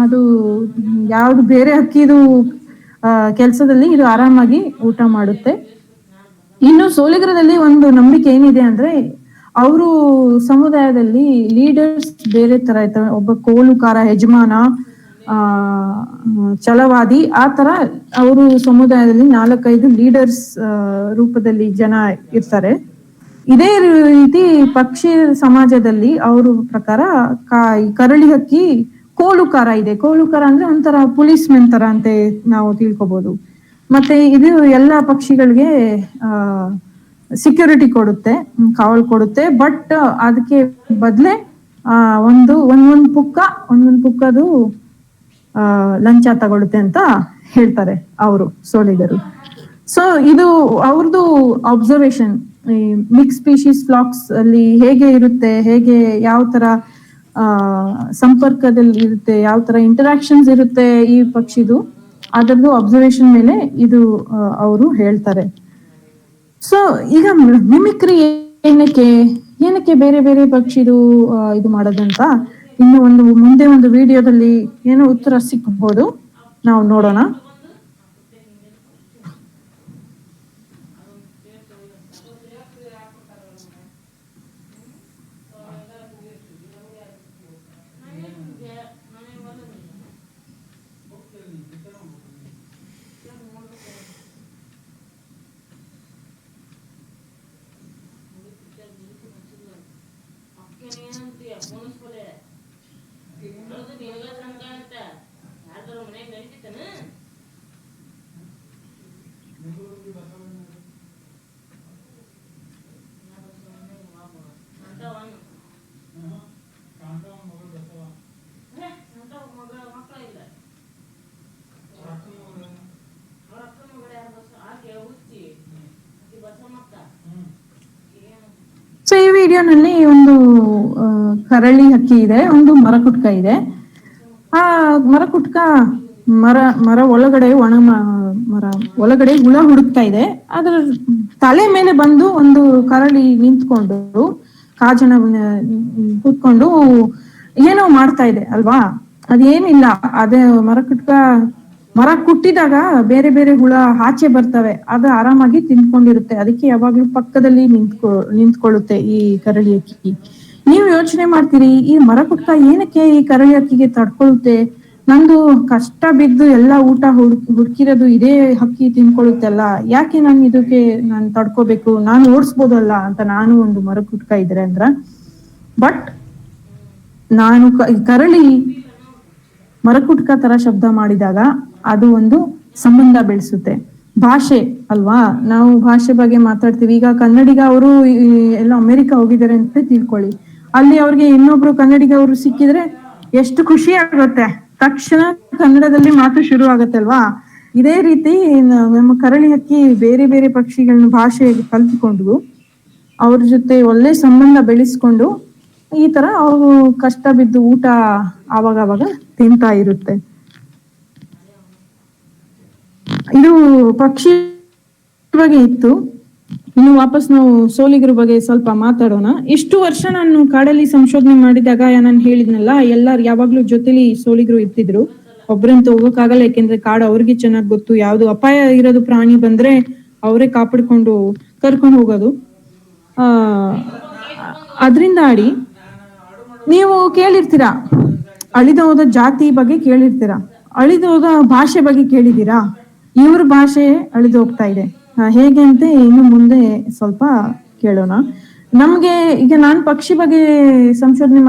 ಅದು ಯಾವ್ದು ಬೇರೆ ಹಕ್ಕಿದು ಕೆಲ್ಸದಲ್ಲಿ ಇದು ಆರಾಮಾಗಿ ಊಟ ಮಾಡುತ್ತೆ. ಇನ್ನು ಸೋಲಿಗರದಲ್ಲಿ ಒಂದು ನಂಬಿಕೆ ಏನಿದೆ ಅಂದ್ರೆ, ಅವರು ಸಮುದಾಯದಲ್ಲಿ ಲೀಡರ್ಸ್ ಬೇರೆ ತರ ಇರ್ತಾರೆ. ಒಬ್ಬ ಕೋಲುಕಾರ, ಯಜಮಾನ, ಛಲವಾದಿ, ಆ ತರ ಅವರು ಸಮುದಾಯದಲ್ಲಿ 4-5 ಲೀಡರ್ಸ್ ರೂಪದಲ್ಲಿ ಜನ ಇರ್ತಾರೆ. ಇದೇ ರೀತಿ ಪಕ್ಷಿ ಸಮಾಜದಲ್ಲಿ ಅವ್ರ ಪ್ರಕಾರ ಕರಳಿ ಹಕ್ಕಿ ಕೋಲುಕಾರ ಇದೆ. ಕೋಲುಕಾರ ಅಂದ್ರೆ ಒಂಥರ ಪೊಲೀಸ್ ಮೆನ್ ತರ ಅಂತ ನಾವು ತಿಳ್ಕೊಬಹುದು. ಮತ್ತೆ ಇದು ಎಲ್ಲಾ ಪಕ್ಷಿಗಳಿಗೆ ಸೆಕ್ಯೂರಿಟಿ ಕೊಡುತ್ತೆ, ಕಾವಲ್ ಕೊಡುತ್ತೆ. ಬಟ್ ಅದಕ್ಕೆ ಬದಲೇ ಒಂದೊಂದು ಪುಕ್ಕದು ಲಂಚ ತಗೊಳುತ್ತೆ ಅಂತ ಹೇಳ್ತಾರೆ ಅವರು ಸೋಲಿಗರು. ಸೊ ಇದು ಅವ್ರದ್ದು ಅಬ್ಸರ್ವೇಷನ್. ಈ ಮಿಕ್ಸ್ ಸ್ಪೀಶೀಸ್ ಫ್ಲಾಕ್ಸ್ ಅಲ್ಲಿ ಹೇಗೆ ಇರುತ್ತೆ, ಹೇಗೆ ಯಾವ ತರ ಸಂಪರ್ಕದಲ್ಲಿ ಇರುತ್ತೆ, ಯಾವ ತರ ಇಂಟರಾಕ್ಷನ್ಸ್ ಇರುತ್ತೆ ಈ ಪಕ್ಷಿದು, ಅದರದ್ದು ಅಬ್ಸರ್ವೇಷನ್ ಮೇಲೆ ಇದು ಅವರು ಹೇಳ್ತಾರೆ. ಸೊ ಈಗ ಮಿಮಿಕ್ರಿ ಏನಕ್ಕೆ ಬೇರೆ ಬೇರೆ ಪಕ್ಷಿದು ಇದು ಮಾಡೋದಂತ ಇನ್ನು ಮುಂದೆ ಒಂದು ವಿಡಿಯೋದಲ್ಲಿ ಏನೋ ಉತ್ತರ ಸಿಕ್ಬಹುದು, ನಾವು ನೋಡೋಣ. ವಿಡಿಯೋನಲ್ಲಿ ಒಂದು ಕರಳಿ ಹಕ್ಕಿ ಇದೆ, ಒಂದು ಮರಕುಟ್ಕ ಇದೆ. ಆ ಮರಕುಟ್ಕ ಮರ ಒಳಗಡೆ ಮರ ಒಳಗಡೆ ಹುಳ ಹುಡುಕ್ತಾ ಇದೆ. ಅದರ ತಲೆ ಮೇಲೆ ಬಂದು ಒಂದು ಕರಳಿ ನಿಂತ್ಕೊಂಡು ಕಾಜಣ ಕೂತ್ಕೊಂಡು ಏನೋ ಮಾಡ್ತಾ ಇದೆ ಅಲ್ವಾ. ಅದೇನಿಲ್ಲ, ಅದೇ ಮರ ಕುಟ್ಟಿದಾಗ ಬೇರೆ ಬೇರೆ ಹುಳ ಆಚೆ ಬರ್ತವೆ, ಅದು ಆರಾಮಾಗಿ ತಿನ್ಕೊಂಡಿರುತ್ತೆ. ಅದಕ್ಕೆ ಯಾವಾಗ್ಲೂ ಪಕ್ಕದಲ್ಲಿ ನಿಂತ್ಕೊಳ್ಳುತ್ತೆ ಈ ಕರಳಿ ಹಕ್ಕಿ. ನೀವು ಯೋಚನೆ ಮಾಡ್ತೀರಿ, ಈ ಮರ ಕುಟ್ಕ ಏನಕ್ಕೆ ಈ ಕರಳಿ ಹಕ್ಕಿಗೆ ತಡ್ಕೊಳ್ಳುತ್ತೆ? ನಂದು ಕಷ್ಟ ಬಿದ್ದು ಎಲ್ಲ ಊಟ ಹುಡುಕಿರೋದು ಇದೇ ಹಕ್ಕಿ ತಿನ್ಕೊಳ್ಳುತ್ತಲ್ಲ, ಯಾಕೆ ಇದಕ್ಕೆ ನಾನು ತಡ್ಕೋಬೇಕು, ನಾನು ಓಡಿಸ್ಬೋದಲ್ಲ ಅಂತ ನಾನು ಒಂದು ಮರ ಕುಟ್ಕ ಇದ್ರೆ ಅಂದ್ರ. ಬಟ್ ನಾನು ಕರಳಿ ಮರಕುಟ್ಕ ತರ ಶಬ್ದ ಮಾಡಿದಾಗ ಅದು ಒಂದು ಸಂಬಂಧ ಬೆಳೆಸುತ್ತೆ. ಭಾಷೆ ಅಲ್ವಾ, ನಾವು ಭಾಷೆ ಬಗ್ಗೆ ಮಾತಾಡ್ತೀವಿ. ಈಗ ಕನ್ನಡಿಗ ಅವರು ಎಲ್ಲ ಅಮೆರಿಕ ಹೋಗಿದ್ದಾರೆ ಅಂತ ತಿಳ್ಕೊಳ್ಳಿ, ಅಲ್ಲಿ ಅವ್ರಿಗೆ ಇನ್ನೊಬ್ರು ಕನ್ನಡಿಗ ಅವರು ಸಿಕ್ಕಿದ್ರೆ ಎಷ್ಟು ಖುಷಿ ಆಗುತ್ತೆ, ತಕ್ಷಣ ಕನ್ನಡದಲ್ಲಿ ಮಾತು ಶುರು ಆಗತ್ತೆ ಅಲ್ವಾ. ಇದೇ ರೀತಿ ನಮ್ಮ ಕರಳಿ ಹಕ್ಕಿ ಬೇರೆ ಬೇರೆ ಪಕ್ಷಿಗಳನ್ನ ಭಾಷೆ ಕಲ್ತ್ಕೊಂಡು ಅವ್ರ ಜೊತೆ ಒಳ್ಳೆ ಸಂಬಂಧ ಬೆಳೆಸ್ಕೊಂಡು ಈ ತರ ಅವರು ಕಷ್ಟ ಬಿದ್ದು ಊಟ ಆವಾಗ ತಿಂತಾ ಇರುತ್ತೆ. ಇದು ಪಕ್ಷಿ ಬಗ್ಗೆ ಇತ್ತು. ಇನ್ನು ವಾಪಸ್ ನಾವು ಸೋಲಿಗರ ಬಗ್ಗೆ ಸ್ವಲ್ಪ ಮಾತಾಡೋಣ. ಇಷ್ಟು ವರ್ಷ ನಾನು ಕಾಡಲ್ಲಿ ಸಂಶೋಧನೆ ಮಾಡಿದಾಗ ನಾನು ಹೇಳಿದ್ನಲ್ಲ, ಎಲ್ಲಾರು ಯಾವಾಗ್ಲೂ ಜೊತೆಲಿ ಸೋಲಿಗರು ಇರ್ತಿದ್ರು. ಒಬ್ರಂತ ಹೋಗಕ್ಕಾಗಲ್ಲ, ಯಾಕೆಂದ್ರೆ ಕಾಡು ಅವ್ರಿಗೆ ಚೆನ್ನಾಗ್ ಗೊತ್ತು. ಯಾವ್ದು ಅಪಾಯ ಇರೋದು ಪ್ರಾಣಿ ಬಂದ್ರೆ ಅವರೇ ಕಾಪಾಡ್ಕೊಂಡು ಕರ್ಕೊಂಡು ಹೋಗೋದು. ಅದ್ರಿಂದ ನೀವು ಕೇಳಿರ್ತೀರಾ, ಅಳಿದು ಹೋದ ಜಾತಿ ಬಗ್ಗೆ ಕೇಳಿರ್ತೀರಾ, ಅಳಿದು ಹೋದ ಭಾಷೆ ಬಗ್ಗೆ ಕೇಳಿದೀರಾ? ಇವ್ರ ಭಾಷೆ ಅಳಿದು ಹೋಗ್ತಾ ಇದೆ. ಹೇಗೆ ಅಂತ ಇನ್ನು ಮುಂದೆ ಸ್ವಲ್ಪ ಕೇಳೋಣ. ನಮ್ಗೆ ಈಗ ನಾನ್ ಪಕ್ಷಿ ಬಗ್ಗೆ ಸಂಶೋಧನೆ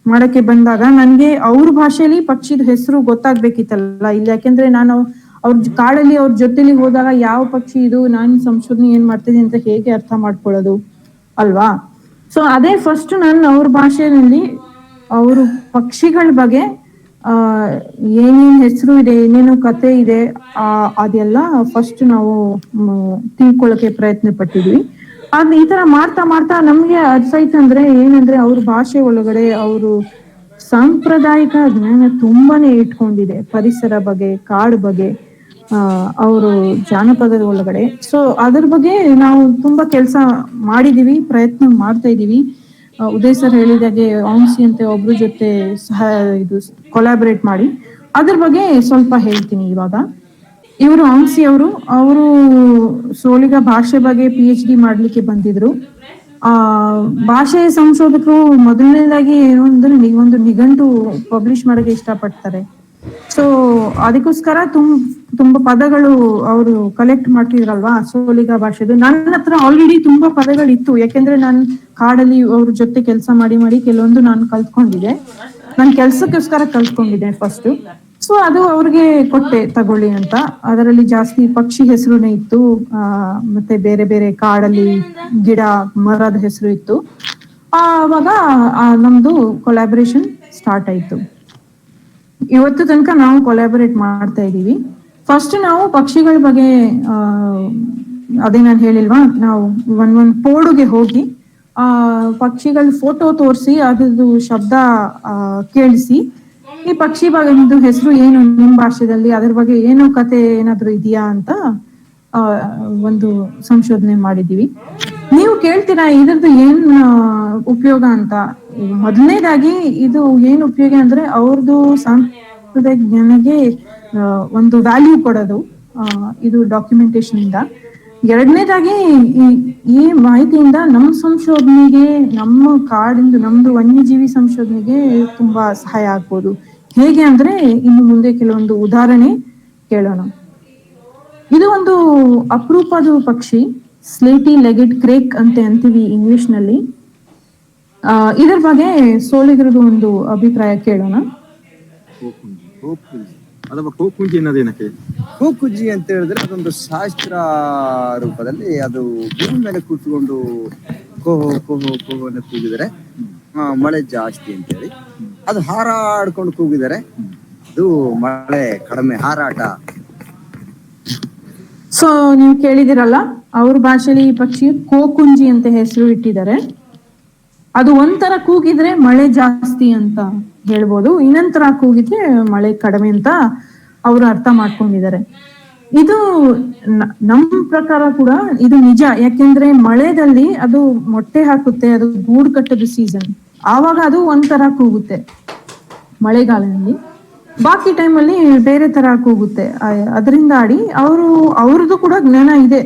ಮಾಡಕ್ಕೆ ಬಂದಾಗ ನನ್ಗೆ ಅವ್ರ ಭಾಷೆಯಲ್ಲಿ ಪಕ್ಷಿದ ಹೆಸರು ಗೊತ್ತಾಗ್ಬೇಕಿತ್ತಲ್ಲ ಇಲ್ಲಿ. ಯಾಕೆಂದ್ರೆ ನಾನು ಅವ್ರ ಕಾಡಲ್ಲಿ ಅವ್ರ ಜೊತೆಲಿ ಹೋದಾಗ ಯಾವ ಪಕ್ಷಿ ಇದು, ನಾನು ಸಂಶೋಧನೆ ಏನ್ ಮಾಡ್ತಿದ್ದೀನಿ ಅಂತ ಹೇಗೆ ಅರ್ಥ ಮಾಡ್ಕೊಳ್ಳೋದು ಅಲ್ವಾ. ಸೊ ಅದೇ ಫಸ್ಟ್ ನಾನು ಅವ್ರ ಭಾಷೆಯಲ್ಲಿ ಅವರು ಪಕ್ಷಿಗಳ ಬಗ್ಗೆ ಏನೇನ್ ಹೆಸರು ಇದೆ, ಏನೇನು ಕತೆ ಇದೆ, ಅದೆಲ್ಲ ಫಸ್ಟ್ ನಾವು ತಿಳ್ಕೊಳ್ಳೋಕೆ ಪ್ರಯತ್ನ ಪಟ್ಟಿದ್ವಿ. ಈ ತರ ಮಾಡ್ತಾ ಮಾಡ್ತಾ ನಮ್ಗೆ ಅರ್ಸಾಯ್ತಂದ್ರೆ ಏನಂದ್ರೆ ಅವ್ರ ಭಾಷೆ ಒಳಗಡೆ ಅವರು ಸಾಂಪ್ರದಾಯಿಕ ಜ್ಞಾನ ತುಂಬಾನೇ ಇಟ್ಕೊಂಡಿದೆ. ಪರಿಸರ ಬಗ್ಗೆ, ಕಾಡು ಬಗ್ಗೆ, ಅವರು ಜಾನಪದದ ಒಳಗಡೆ. ಸೊ ಅದ್ರ ಬಗ್ಗೆ ನಾವು ತುಂಬಾ ಕೆಲಸ ಮಾಡಿದೀವಿ, ಪ್ರಯತ್ನ ಮಾಡ್ತಾ ಇದೀವಿ. ಉದಯ್ ಸರ್ ಹೇಳಿದಾಗೆ ಔನ್ಸಿ ಅಂತ ಒಬ್ರು ಜೊತೆ ಕೊಲಾಬರೇಟ್ ಮಾಡಿ ಅದ್ರ ಬಗ್ಗೆ ಸ್ವಲ್ಪ ಹೇಳ್ತೀನಿ ಇವಾಗ. ಇವರು ಔನ್ಸಿ ಅವರು ಸೋಲಿಗ ಭಾಷೆ ಬಗ್ಗೆ PhD ಮಾಡ್ಲಿಕ್ಕೆ ಬಂದಿದ್ರು. ಭಾಷೆ ಸಂಶೋಧಕರು ಮೊದಲನೇದಾಗಿ ಏನಂದ್ರೆ ಒಂದು ನಿಘಂಟು ಪಬ್ಲಿಷ್ ಮಾಡಕ್ಕೆ ಇಷ್ಟಪಡ್ತಾರೆ. ಸೊ ಅದಕ್ಕೋಸ್ಕರ ತುಂಬಾ ಪದಗಳು ಅವರು ಕಲೆಕ್ಟ್ ಮಾಡ್ತಿದ್ರಲ್ವಾ ಸೋಲಿಗ ಭಾಷೆದು. ನನ್ನ ಹತ್ರ ಆಲ್ರೆಡಿ ತುಂಬಾ ಪದಗಳಿತ್ತು, ಯಾಕೆಂದ್ರೆ ನಾನು ಕಾಡಲ್ಲಿ ಅವ್ರ ಜೊತೆ ಕೆಲಸ ಮಾಡಿ ಕೆಲವೊಂದು ನಾನು ಕಲ್ತ್ಕೊಂಡಿದ್ದೆ. ನಾನು ಕೆಲ್ಸಕ್ಕೋಸ್ಕರ ಕಲ್ತ್ಕೊಂಡಿದ್ದೆ ಫಸ್ಟ್. ಸೊ ಅದು ಅವ್ರಿಗೆ ಕೊಟ್ಟೆ ತಗೊಳ್ಳಿ ಅಂತ. ಅದರಲ್ಲಿ ಜಾಸ್ತಿ ಪಕ್ಷಿ ಹೆಸರುನೇ ಇತ್ತು, ಮತ್ತೆ ಬೇರೆ ಬೇರೆ ಕಾಡಲ್ಲಿ ಗಿಡ ಮರದ ಹೆಸರು ಇತ್ತು. ಆವಾಗ ನಮ್ದು ಕೊಲಾಬರೇಷನ್ ಸ್ಟಾರ್ಟ್ ಆಯ್ತು. ಇವತ್ತು ತನಕ ನಾವು ಕೊಲಾಬರೇಟ್ ಮಾಡ್ತಾ ಇದೀವಿ. ಫಸ್ಟ್ ನಾವು ಪಕ್ಷಿಗಳ ಬಗ್ಗೆ ಅದೇ ನಾನು ಹೇಳಿಲ್ವಾ, ನಾವು ಒಂದ್ ಪೋಡುಗೆ ಹೋಗಿ ಪಕ್ಷಿಗಳ ಫೋಟೋ ತೋರಿಸಿ ಅದ್ರದ್ದು ಶಬ್ದ ಕೇಳಿಸಿ, ಈ ಪಕ್ಷಿ ಬಗ್ಗೆ ಹೆಸರು ಏನು ನಿಮ್ ಭಾಷೆದಲ್ಲಿ, ಅದ್ರ ಬಗ್ಗೆ ಏನೋ ಕತೆ ಏನಾದ್ರು ಇದೆಯಾ ಅಂತ ಒಂದು ಸಂಶೋಧನೆ ಮಾಡಿದೀವಿ. ನೀವು ಕೇಳ್ತೀರಾ ಇದ್ರದ್ದು ಏನ್ ಉಪಯೋಗ ಅಂತ. ಮೊದಲನೇದಾಗಿ ಇದು ಏನ್ ಉಪಯೋಗ ಅಂದ್ರೆ ಅವ್ರದ್ದು ಸಾಂಸ್ಕೃತಿಕ ಜ್ಞಾನಕ್ಕೆ ಒಂದು ವ್ಯಾಲ್ಯೂ ಕೊಡೋದು, ಇದು ಡಾಕ್ಯುಮೆಂಟೇಶನ್ ಇಂದ. ಎರಡನೇದಾಗಿ ಈ ಮಾಹಿತಿಯಿಂದ ನಮ್ಮ ಸಂಶೋಧನೆಗೆ, ನಮ್ಮ ಕಾಡಿಂದು ನಮ್ದು ವನ್ಯಜೀವಿ ಸಂಶೋಧನೆಗೆ ತುಂಬಾ ಸಹಾಯ ಆಗ್ಬೋದು. ಹೇಗೆ ಅಂದ್ರೆ ಇನ್ನು ಮುಂದೆ ಕೆಲವೊಂದು ಉದಾಹರಣೆ ಕೇಳೋಣ. ಇದು ಒಂದು ಅಪರೂಪದ ಪಕ್ಷಿ, ಸ್ಲೇಟಿ ಲೆಗೆಡ್ ಕ್ರೇಕ್ ಅಂತೀವಿ ಇಂಗ್ಲಿಷ್ ನಲ್ಲಿ. ಇದ್ರ ಬಗ್ಗೆ ಸೋಲಿಗರದು ಒಂದು ಅಭಿಪ್ರಾಯ ಕೇಳೋಣ. ಕೂಕುಜ್ಜಿ ಅಂತ ಹೇಳಿದ್ರೆ ಅದೊಂದು ಶಾಸ್ತ್ರ ರೂಪದಲ್ಲಿ ಅದು ಭೂಮಿ ಮೇಲೆ ಕೂತ್ಕೊಂಡು ಕೋಹೋ ಕೋಹೋ ಕೋಹೋ ಅಂತ ಕೂಗಿದರೆ ಮಳೆ ಜಾಸ್ತಿ ಅಂತೇಳಿ. ಅದು ಹಾರಾಡ್ಕೊಂಡು ಕೂಗಿದರೆ ಅದು ಮಳೆ ಕಡಿಮೆ, ಹಾರಾಟ. ಸೊ ನೀವು ಕೇಳಿದಿರಲ್ಲ, ಅವ್ರ ಭಾಷೆಯಲ್ಲಿ ಈ ಪಕ್ಷಿ ಕೋಕುಂಜಿ ಅಂತ ಹೆಸರು ಇಟ್ಟಿದ್ದಾರೆ. ಅದು ಒಂಥರ ಕೂಗಿದ್ರೆ ಮಳೆ ಜಾಸ್ತಿ ಅಂತ ಹೇಳ್ಬೋದು, ಇನ್ನೊಂಥರ ಕೂಗಿದ್ರೆ ಮಳೆ ಕಡಿಮೆ ಅಂತ ಅವರು ಅರ್ಥ ಮಾಡ್ಕೊಂಡಿದ್ದಾರೆ. ಇದು ನಮ್ ಪ್ರಕಾರ ಕೂಡ ಇದು ನಿಜ. ಯಾಕೆಂದ್ರೆ ಮಳೆದಲ್ಲಿ ಅದು ಮೊಟ್ಟೆ ಹಾಕುತ್ತೆ, ಅದು ಗೂಡು ಕಟ್ಟೋದು ಸೀಸನ್, ಆವಾಗ ಅದು ಒಂಥರ ಕೂಗುತ್ತೆ ಮಳೆಗಾಲದಲ್ಲಿ. ಬಾಕಿ ಟೈಮಲ್ಲಿ ಬೇರೆ ತರ ಕೂಗುತ್ತೆ. ಅದರಿಂದ ಅವ್ರದ್ದು ಕೂಡ ಜ್ಞಾನ ಇದೆ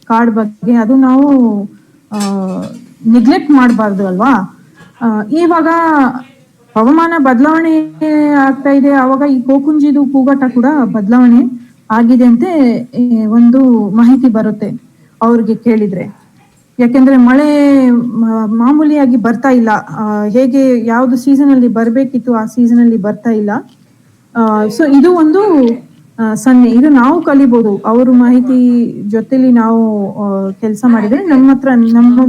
ಕಾಡ್ ಬಗ್ಗೆ, ಅದು ನಾವು ನೆಗ್ಲೆಕ್ಟ್ ಮಾಡಬಾರ್ದು ಅಲ್ವಾ. ಇವಾಗ ಹವಾಮಾನ ಬದಲಾವಣೆ ಆಗ್ತಾ ಇದೆ, ಅವಾಗ ಈ ಕೋಕುಂಜಿದು ಕೂಗಾಟ ಕೂಡ ಬದಲಾವಣೆ ಆಗಿದೆ ಅಂತ ಒಂದು ಮಾಹಿತಿ ಬರುತ್ತೆ ಅವ್ರಿಗೆ ಕೇಳಿದ್ರೆ. ಯಾಕೆಂದ್ರೆ ಮಳೆ ಮಾಮೂಲಿಯಾಗಿ ಬರ್ತಾ ಇಲ್ಲ, ಹೇಗೆ ಯಾವ್ದು ಸೀಸನ್ ಅಲ್ಲಿ ಬರ್ಬೇಕಿತ್ತು ಆ ಸೀಸನ್ ಅಲ್ಲಿ ಬರ್ತಾ ಇಲ್ಲ. ಸೊ ಇದು ಒಂದು ಸನ್ನೆ, ಇದು ನಾವು ಕಲಿಬಹುದು ಅವ್ರ ಮಾಹಿತಿ ಜೊತೆಲಿ ನಾವು ಕೆಲಸ ಮಾಡಿದ್ರೆ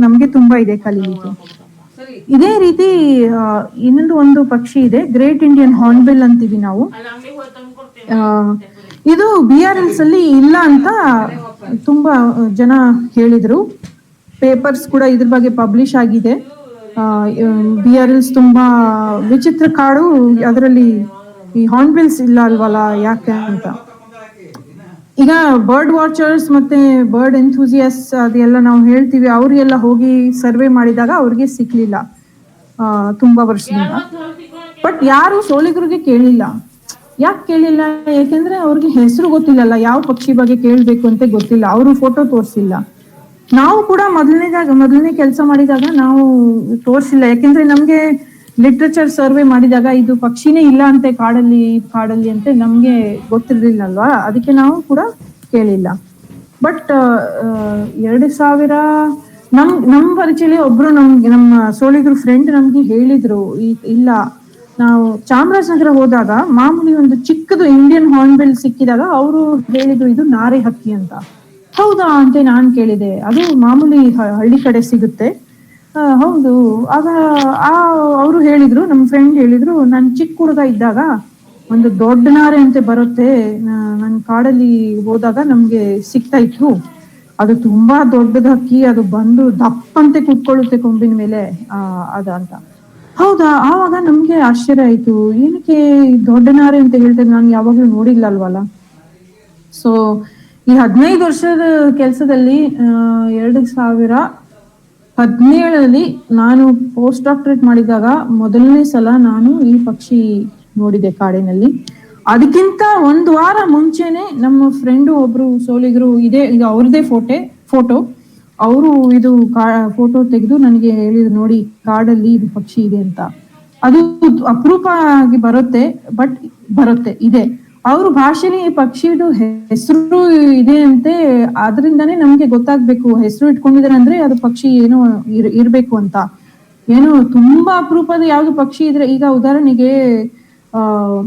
ನಮ್ಗೆ ತುಂಬಾ ಇದೆ ಕಲೀಲಿಕ್ಕೆ. ಇದೇ ರೀತಿ ಇನ್ನೊಂದು ಒಂದು ಪಕ್ಷಿ ಇದೆ, ಗ್ರೇಟ್ ಇಂಡಿಯನ್ ಹಾರ್ನ್ಬಿಲ್ ಅಂತೀವಿ ನಾವು. ಇದು BRLs ಅಲ್ಲಿ ಇಲ್ಲ ಅಂತ ತುಂಬಾ ಜನ ಹೇಳಿದ್ರು, ಪೇಪರ್ಸ್ ಕೂಡ ಇದ್ರ ಬಗ್ಗೆ ಪಬ್ಲಿಷ್ ಆಗಿದೆ. BRLs ತುಂಬಾ ವಿಚಿತ್ರ ಕಾಡು, ಅದರಲ್ಲಿ ಈ ಹಾರ್ನ್ಬಿಲ್ಸ್ ಇಲ್ಲ ಅಲ್ವಲ್ಲ ಯಾಕೆ ಅಂತ. ಈಗ ಬರ್ಡ್ ವಾಚರ್ಸ್ ಮತ್ತೆ ಬರ್ಡ್ ಎಂಥೂಸಿಯಸ್ ಅದೆಲ್ಲ ನಾವು ಹೇಳ್ತೀವಿ, ಅವ್ರಿಗೆಲ್ಲ ಹೋಗಿ ಸರ್ವೆ ಮಾಡಿದಾಗ ಅವ್ರಿಗೆ ಸಿಕ್ಲಿಲ್ಲ ತುಂಬಾ ವರ್ಷದಿಂದ. ಬಟ್ ಯಾರು ಸೋಲಿಗರಿಗೆ ಕೇಳಿಲ್ಲ. ಯಾಕೆ ಕೇಳಿಲ್ಲ? ಯಾಕೆಂದ್ರೆ ಅವ್ರಿಗೆ ಹೆಸರು ಗೊತ್ತಿಲ್ಲಲ್ಲ, ಯಾವ ಪಕ್ಷಿ ಬಗ್ಗೆ ಕೇಳ್ಬೇಕು ಅಂತ ಗೊತ್ತಿಲ್ಲ, ಅವರು ಫೋಟೋ ತೋರಿಸಿಲ್ಲ. ನಾವು ಕೂಡ ಮೊದಲನೇ ಕೆಲಸ ಮಾಡಿದಾಗ ನಾವು ತೋರಿಸಿಲ್ಲ, ಯಾಕೆಂದ್ರೆ ನಮ್ಗೆ ಲಿಟ್ರೇಚರ್ ಸರ್ವೆ ಮಾಡಿದಾಗ ಇದು ಪಕ್ಷಿನೇ ಇಲ್ಲ ಅಂತೆ ಕಾಡಲ್ಲಿ ಅಂತ ನಮ್ಗೆ ಗೊತ್ತಿರ್ಲಿಲ್ಲ ಅಲ್ವಾ, ಅದಕ್ಕೆ ನಾವು ಕೂಡ ಕೇಳಿಲ್ಲ. ಬಟ್ 2000 ನಮ್ ಪರಿಚಯ ಒಬ್ರು ನಮ್ಮ ಸೋಲಿಗರು ಫ್ರೆಂಡ್ ನಮ್ಗೆ ಹೇಳಿದ್ರು, ಇಲ್ಲ ನಾವು ಚಾಮರಾಜನಗರ ಹೋದಾಗ ಮಾಮೂಲಿ ಒಂದು ಚಿಕ್ಕದು ಇಂಡಿಯನ್ ಹಾರ್ನ್ಬಿಲ್ ಸಿಕ್ಕಿದಾಗ ಅವರು ಹೇಳಿದ್ರು ಇದು ನಾರೆ ಹಕ್ಕಿ ಅಂತ. ಹೌದಾ ಅಂತ ನಾನ್ ಕೇಳಿದೆ, ಅದು ಮಾಮೂಲಿ ಹಳ್ಳಿ ಕಡೆ ಸಿಗುತ್ತೆ. ಹೌದು. ಆಗ ಅವರು ಹೇಳಿದ್ರು, ನಮ್ಮ ಫ್ರೆಂಡ್ ಹೇಳಿದ್ರು, ನಾನು ಚಿಕ್ಕ ಹುಡುಗ ಇದ್ದಾಗ ಒಂದು ದೊಡ್ಡ ನಾರೆ ಅಂತ ಬರುತ್ತೆ, ನನ್ ಕಾಡಲ್ಲಿ ಹೋದಾಗ ನಮ್ಗೆ ಸಿಗ್ತಾ ಇತ್ತು, ಅದು ತುಂಬಾ ದೊಡ್ಡದ ಹಕ್ಕಿ, ಅದು ಬಂದು ದಪ್ಪಂತೆ ಕುತ್ಕೊಳ್ಳುತ್ತೆ ಕೊಂಬಿನ ಮೇಲೆ ಅಂತ. ಹೌದಾ. ಆವಾಗ ನಮ್ಗೆ ಆಶ್ಚರ್ಯ ಆಯ್ತು, ಏನಕ್ಕೆ ದೊಡ್ಡ ನಾರೆ ಅಂತ ಹೇಳ್ತಾರೆ, ನಾನು ಯಾವಾಗ್ಲೂ ನೋಡಿಲ್ಲ ಅಲ್ವಲ್ಲ. ಸೊ ಈ 15 ವರ್ಷದ ಕೆಲಸದಲ್ಲಿ 2017 ನಾನು ಪೋಸ್ಟ್ ಡಾಕ್ಟರೇಟ್ ಮಾಡಿದಾಗ ಮೊದಲನೇ ಸಲ ನಾನು ಈ ಪಕ್ಷಿ ನೋಡಿದೆ ಕಾಡಿನಲ್ಲಿ. ಅದಕ್ಕಿಂತ 1 ವಾರ ಮುಂಚೆನೆ ನಮ್ಮ ಫ್ರೆಂಡು ಒಬ್ರು ಸೋಲಿಗರು ಇದು ಅವ್ರದೇ ಫೋಟೋ ಅವರು ಇದು ಫೋಟೋ ತೆಗೆದು ನನಗೆ ಹೇಳಿದ್ರು, ನೋಡಿ ಕಾಡಲ್ಲಿ ಇದು ಪಕ್ಷಿ ಇದೆ ಅಂತ. ಅದು ಅಪರೂಪ ಆಗಿ ಬರುತ್ತೆ ಇದೆ. ಅವ್ರ ಭಾಷೆಲಿ ಈ ಪಕ್ಷಿದು ಹೆಸರು ಇದೆ ಅಂತೆ, ಆದ್ರಿಂದಾನೇ ನಮ್ಗೆ ಗೊತ್ತಾಗ್ಬೇಕು ಹೆಸರು ಇಟ್ಕೊಂಡಿದ್ದಾರೆ ಅಂದ್ರೆ ಅದು ಪಕ್ಷಿ ಏನೋ ಇರ್ಬೇಕು ಅಂತ. ಏನೋ ತುಂಬಾ ಅಪರೂಪದ ಯಾವ್ದು ಪಕ್ಷಿ ಇದ್ರೆ, ಈಗ ಉದಾಹರಣೆಗೆ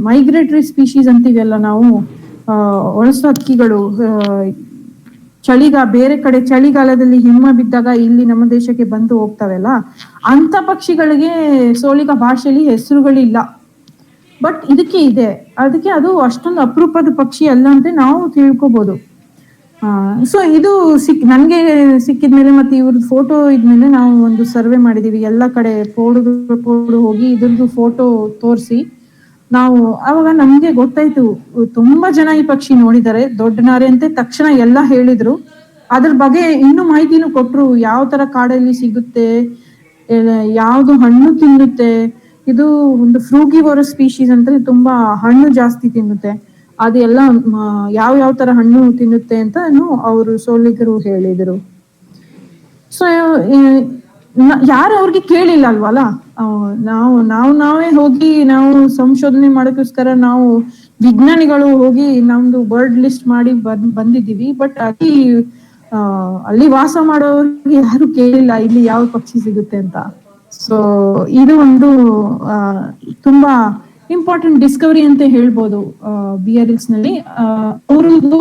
ಮೈಗ್ರೇಟರಿ ಸ್ಪೀಶೀಸ್ ಅಂತೀವಲ್ಲ ನಾವು, ಒಳಸು ಹಕ್ಕಿಗಳು ಬೇರೆ ಕಡೆ ಚಳಿಗಾಲದಲ್ಲಿ ಹಿಮ ಬಿದ್ದಾಗ ಇಲ್ಲಿ ನಮ್ಮ ದೇಶಕ್ಕೆ ಬಂದು ಹೋಗ್ತಾವೆಲ್ಲ, ಅಂತ ಪಕ್ಷಿಗಳಿಗೆ ಸೋಲಿಗ ಭಾಷೆಯಲ್ಲಿ ಹೆಸರುಗಳಿಲ್ಲ. ಬಟ್ ಇದಕ್ಕೆ ಇದೆ, ಅದಕ್ಕೆ ಅದು ಅಷ್ಟೊಂದು ಅಪರೂಪದ ಪಕ್ಷಿ ಅಲ್ಲ ಅಂತ ನಾವು ತಿಳ್ಕೊಬಹುದು. ಸೊ ಇದು ನನ್ಗೆ ಸಿಕ್ಕಿದ್ಮೇಲೆ ಮತ್ತೆ ಇವ್ರದ್ದು ಫೋಟೋ ಇದ್ಮೇಲೆ ನಾವು ಒಂದು ಸರ್ವೆ ಮಾಡಿದೀವಿ, ಎಲ್ಲ ಕಡೆ ಪೋಡು ಹೋಗಿ ಇದ್ರದ್ದು ಫೋಟೋ ತೋರಿಸಿ ನಾವು ಅವಾಗ ನಮ್ಗೆ ಗೊತ್ತಾಯ್ತು, ತುಂಬಾ ಜನ ಈ ಪಕ್ಷಿ ನೋಡಿದ್ದಾರೆ, ದೊಡ್ಡ ನಾರೆ ಅಂತ ತಕ್ಷಣ ಎಲ್ಲ ಹೇಳಿದ್ರು. ಅದ್ರ ಬಗ್ಗೆ ಇನ್ನೂ ಮಾಹಿತಿನೂ ಕೊಟ್ರು, ಯಾವ ತರ ಕಾಡಲ್ಲಿ ಸಿಗುತ್ತೆ, ಯಾವ್ದು ಹಣ್ಣು ತಿನ್ನುತ್ತೆ, ಇದು ಒಂದು ಫ್ರೂಗಿವೋರಸ್ ಸ್ಪೀಶೀಸ್ ಅಂತ ತುಂಬಾ ಹಣ್ಣು ಜಾಸ್ತಿ ತಿನ್ನುತ್ತೆ, ಅದೆಲ್ಲ ಯಾವ ತರ ಹಣ್ಣು ತಿನ್ನುತ್ತೆ ಅಂತ ಅವರು ಸೋಲಿಗರು ಹೇಳಿದ್ರು. ಸೊ ಯಾರು ಅವ್ರಿಗೆ ಕೇಳಿಲ್ಲ ಅಲ್ವಲ್ಲ, ನಾವೇ ಹೋಗಿ ನಾವು ಸಂಶೋಧನೆ ಮಾಡೋಕ್ಕೋಸ್ಕರ ನಾವು ವಿಜ್ಞಾನಿಗಳು ಹೋಗಿ ನಮ್ದು ಬರ್ಡ್ ಲಿಸ್ಟ್ ಮಾಡಿ ಬಂದಿದ್ದೀವಿ. ಬಟ್ ಅಲ್ಲಿ ವಾಸ ಮಾಡೋರಿಗೆ ಯಾರು ಕೇಳಿಲ್ಲ ಇಲ್ಲಿ ಯಾವ ಪಕ್ಷಿ ಸಿಗುತ್ತೆ ಅಂತ. ಸೊ ಇದು ಒಂದು ತುಂಬಾ ಇಂಪಾರ್ಟೆಂಟ್ ಡಿಸ್ಕವರಿ ಅಂತ ಹೇಳ್ಬೋದು BRLs ನಲ್ಲಿ. ಅವ್ರದ್ದು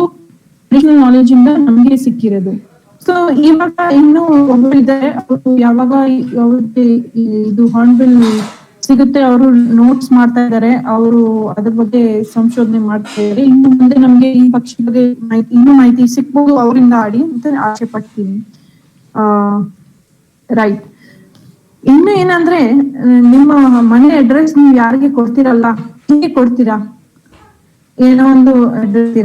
ನಾಲೆಜ್ ಇಂದ ನಮ್ಗೆ ಸಿಕ್ಕಿರೋದು. ಸೊ ಇವಾಗ ಇನ್ನು ಒಬ್ಬರು ಇದ್ದಾರೆ, ಅವರು ಯಾವಾಗ ಅವ್ರಿಗೆ ಇದು ಹಾರ್ನ್ಬಿಲ್ ಸಿಗುತ್ತೆ ಅವರು ನೋಟ್ಸ್ ಮಾಡ್ತಾ ಇದ್ದಾರೆ, ಅವರು ಅದ್ರ ಬಗ್ಗೆ ಸಂಶೋಧನೆ ಮಾಡ್ತಾ ಇದ್ದಾರೆ. ಇನ್ನು ಮುಂದೆ ನಮ್ಗೆ ಈ ಪಕ್ಷಿ ಬಗ್ಗೆ ಇನ್ನೂ ಮಾಹಿತಿ ಸಿಕ್ಬೋದು ಅವರಿಂದ ಅಂತ ಆಸೆ ಪಡ್ತೀನಿ. ರೈಟ್. ಇನ್ನು ಏನಂದ್ರೆ ನಿಮ್ಮ ಮನೆ ಅಡ್ರೆಸ್ ನೀವು ಯಾರಿಗೆ ಕೊಡ್ತೀರಲ್ಲ, ಹೀಗೆ ಕೊಡ್ತೀರಾ? ಏನೋ ಒಂದು ಅಡ್ರೆಸ್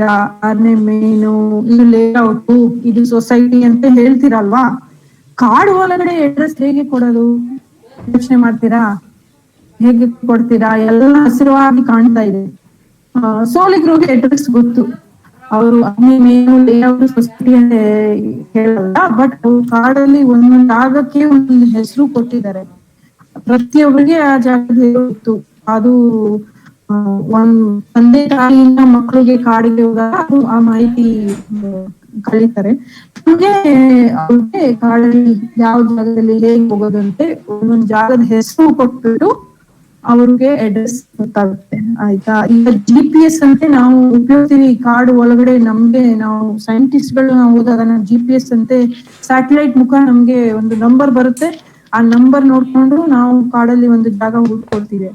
6ನೇ ಮೇನು, ಇದು ಲೇಔಟ್, ಇದು ಸೊಸೈಟಿ ಅಂತ ಹೇಳ್ತೀರಲ್ವಾ, ಕಾಡು ಒಳಗಡೆ ಅಡ್ರೆಸ್ ಹೇಗೆ ಕೊಡೋದು ಯೋಚನೆ ಮಾಡ್ತೀರಾ? ಹೇಗೆ ಕೊಡ್ತೀರಾ? ಎಲ್ಲ ಹಸಿರುವಾಗಿ ಕಾಣ್ತಾ ಇದೆ. ಸೋಲಿಗರಿಗೆ ಅಡ್ರೆಸ್ ಗೊತ್ತು, ಅವರು ಮೇನು ಲೇಔಟ್ ಸೊಸೈಟಿ ಅಂತ ಹೇಳಲ್ಲ, ಬಟ್ ಅವ್ರು ಕಾಡಲ್ಲಿ ಒಂದೊಂದು ಜಾಗಕ್ಕೆ ಒಂದೊಂದು ಹೆಸರು ಕೊಟ್ಟಿದ್ದಾರೆ. ಪ್ರತಿಯೊಬ್ಬರಿಗೆ ಆ ಜಾಗದ ಗೊತ್ತು. ಅದು ಒಂದ್ ತಂದೆ ತಾಯಿಯಿಂದ ಮಕ್ಕಳಿಗೆ ಕಾಡಿಗೆ ಹೋದಾಗ ಅದು ಆ ಮಾಹಿತಿ ಕಳೀತಾರೆ. ಅವ್ರಿಗೆ ಕಾಡಲ್ಲಿ ಯಾವ ಜಾಗದಲ್ಲಿ ಹೇಗೆ ಹೋಗೋದಂತೆ ಒಂದೊಂದು ಜಾಗದ ಹೆಸರು ಕೊಟ್ಬಿಟ್ಟು ಅವ್ರಿಗೆ ಅಡ್ರೆಸ್ ಗೊತ್ತಾಗುತ್ತೆ. ಆಯ್ತಾ? ಈಗ GPS ಅಂತೆ ನಾವು ಉಪಯೋಗಿಸ್ತೀವಿ ಕಾಡು ಒಳಗಡೆ. ನಮ್ಗೆ ನಾವು ಸೈಂಟಿಸ್ಟ್ ಗಳು ನಾವು ಹೋದಾಗ ನಾವು GPS ಅಂತೆ ಸ್ಯಾಟಲೈಟ್ ಮುಖ ನಮ್ಗೆ ಒಂದು ನಂಬರ್ ಬರುತ್ತೆ. ಆ ನಂಬರ್ ನೋಡ್ಕೊಂಡು ನಾವು ಕಾಡಲ್ಲಿ ಒಂದು ಜಾಗ ಹುಡ್ಕೊಳ್ತೀವಿ.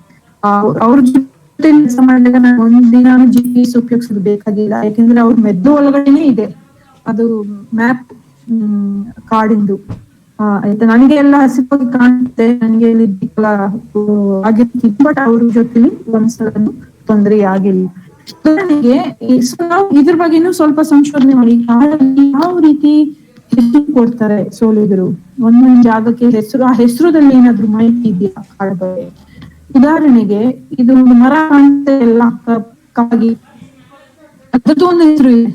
ಅವ್ರ ಜೊತೆ ಕೆಲಸ ಮಾಡಿದಾಗ ನಾನು ಒಂದಿನ GPS ಉಪಯೋಗಿಸೋದು ಬೇಕಾಗಿಲ್ಲ, ಯಾಕೆಂದ್ರೆ ಅವ್ರ ಮೆದ್ದು ಒಳಗಡೆನೆ ಇದೆ ಅದು ಮ್ಯಾಪ್ ಕಾಡಿಂದು. ಆಯ್ತಾ? ನನಗೆ ಎಲ್ಲ ಹಸಿವಾಗಿ ಕಾಣುತ್ತೆ, ನನಗೆ ಆಗಿರ್ತೀನಿ, ಬಟ್ ಅವ್ರ ಜೊತೆಲಿ ಒಂದ್ಸಲ ತೊಂದರೆ ಆಗಿಲ್ಲ. ನನಗೆ ಇದ್ರ ಬಗ್ಗೆನೂ ಸ್ವಲ್ಪ ಸಂಶೋಧನೆ ಮಾಡಿ ಕಾಡಲ್ಲಿ ಯಾವ ರೀತಿ ಹೆಸರು ಕೊಡ್ತಾರೆ ಸೋಲಿಗರು, ಒಂದೊಂದು ಜಾಗಕ್ಕೆ ಹೆಸರು, ಆ ಹೆಸರುದಲ್ಲಿ ಏನಾದ್ರು ಮಾಹಿತಿ ಇದೆಯಾ ಕಾಡ ಬಗ್ಗೆ? ಉದಾಹರಣೆಗೆ ಇದು ಮರ ಕಾಣುತ್ತೆ ಎಲ್ಲ ಕಾಗಿ, ಅದರದ್ದು ಒಂದು ಹೆಸರು ಇದೆ.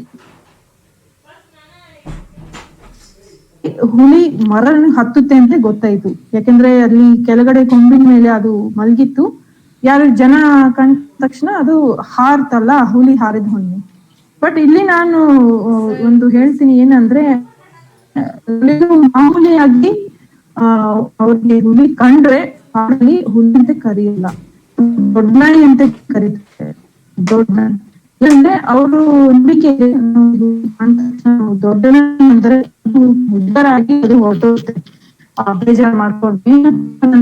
ಹುಲಿ ಮರ ಹತ್ತುತ್ತೆ ಅಂತ ಗೊತ್ತಾಯ್ತು, ಯಾಕಂದ್ರೆ ಅಲ್ಲಿ ಕೆಳಗಡೆ ಕೊಂಬಿನ ಮೇಲೆ ಅದು ಮಲ್ಗಿತ್ತು. ಯಾರು ಜನ ಕಂಡ ತಕ್ಷಣ ಅದು ಹಾರ್ತಲ್ಲ, ಹುಲಿ ಹಾರಿದ ಹೊಣ್ಣೆ. ಬಟ್ ಇಲ್ಲಿ ನಾನು ಒಂದು ಹೇಳ್ತೀನಿ ಏನಂದ್ರೆ, ಮಾಮೂಲಿಯಾಗಿ ಅವ್ರಿಗೆ ಹುಲಿ ಕಂಡ್ರೆ ಕಾಡಲ್ಲಿ ಹುಲಿ ಅಂತ ಕರೆಯಲ್ಲ, ದೊಡ್ಡ ನಾಯಿ ಅಂತ ಕರೀತಾರೆ. ದೊಡ್ಡ ನಾಯಿ ಅಂದ್ರೆ ಅವರು ನಂಬಿಕೆ ದೊಡ್ಡ ನಾಯಿ ಅಂದ್ರೆ ಉದ್ದಾರಾಗಿ ಅದು ಹೊರಟೋಗುತ್ತೆ, ಬೇಜಾರು ಮಾಡ್ಕೊಂಡ್ವಿ ಅಂತ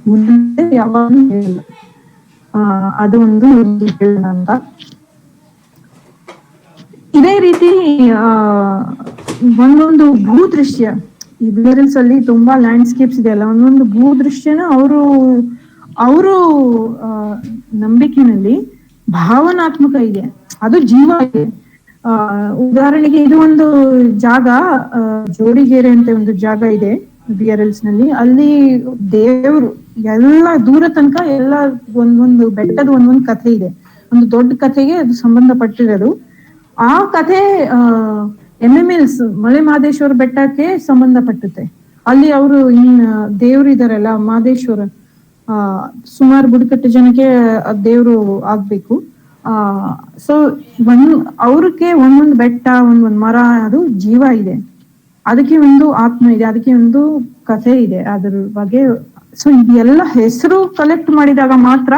ಮುಂದೆ ಯಾವಾಗ್ಲೂ ಹೇಳಲ್ಲ. ಅದು ಒಂದು ಹೇಳೋಣ ಅಂತ. ಇದೇ ರೀತಿ ಒಂದೊಂದು ಭೂದೃಶ್ಯ, ಈ ಬೇರಲ್ಸ್ ಅಲ್ಲಿ ತುಂಬಾ ಲ್ಯಾಂಡ್ಸ್ಕೇಪ್ಸ್ ಇದೆ ಅಲ್ಲ, ಒಂದೊಂದು ಭೂದೃಶ್ಯನ ಅವರು ನಂಬಿಕೆನಲ್ಲಿ ಭಾವನಾತ್ಮಕ ಇದೆ, ಅದು ಜೀವ ಇದೆ. ಉದಾಹರಣೆಗೆ ಇದು ಒಂದು ಜಾಗ, ಜೋಡಿಗೆರೆ ಅಂತ ಒಂದು ಜಾಗ ಇದೆ ಬಿಆರ್ಎಲ್ಸ್ ನಲ್ಲಿ. ಅಲ್ಲಿ ದೇವರು ಎಲ್ಲ ದೂರ ತನಕ ಎಲ್ಲ ಒಂದೊಂದು ಬೆಟ್ಟದ ಒಂದೊಂದು ಕಥೆ ಇದೆ, ಒಂದು ದೊಡ್ಡ ಕಥೆಗೆ ಅದು ಸಂಬಂಧಪಟ್ಟಿರೋದು. ಆ ಕಥೆ MMLs ಮಲೆ ಮಹದೇಶ್ವರ ಬೆಟ್ಟಕ್ಕೆ ಸಂಬಂಧಪಟ್ಟುತ್ತೆ. ಅಲ್ಲಿ ಅವರು ದೇವ್ರು ಇದಾರಲ್ಲ ಮಹದೇಶ್ವರ, ಸುಮಾರು ಬುಡಕಟ್ಟು ಜನಕ್ಕೆ ದೇವ್ರು ಆಗ್ಬೇಕು. ಸೊ ಅವ್ರಿಗೆ ಒಂದೊಂದು ಬೆಟ್ಟ, ಒಂದೊಂದು ಮರ, ಅದು ಜೀವ ಇದೆ, ಅದಕ್ಕೆ ಒಂದು ಆತ್ಮ ಇದೆ, ಅದಕ್ಕೆ ಒಂದು ಕಥೆ ಇದೆ ಅದ್ರ ಬಗ್ಗೆ. ಸೊ ಇದೆಲ್ಲ ಹೆಸರು ಕಲೆಕ್ಟ್ ಮಾಡಿದಾಗ ಮಾತ್ರ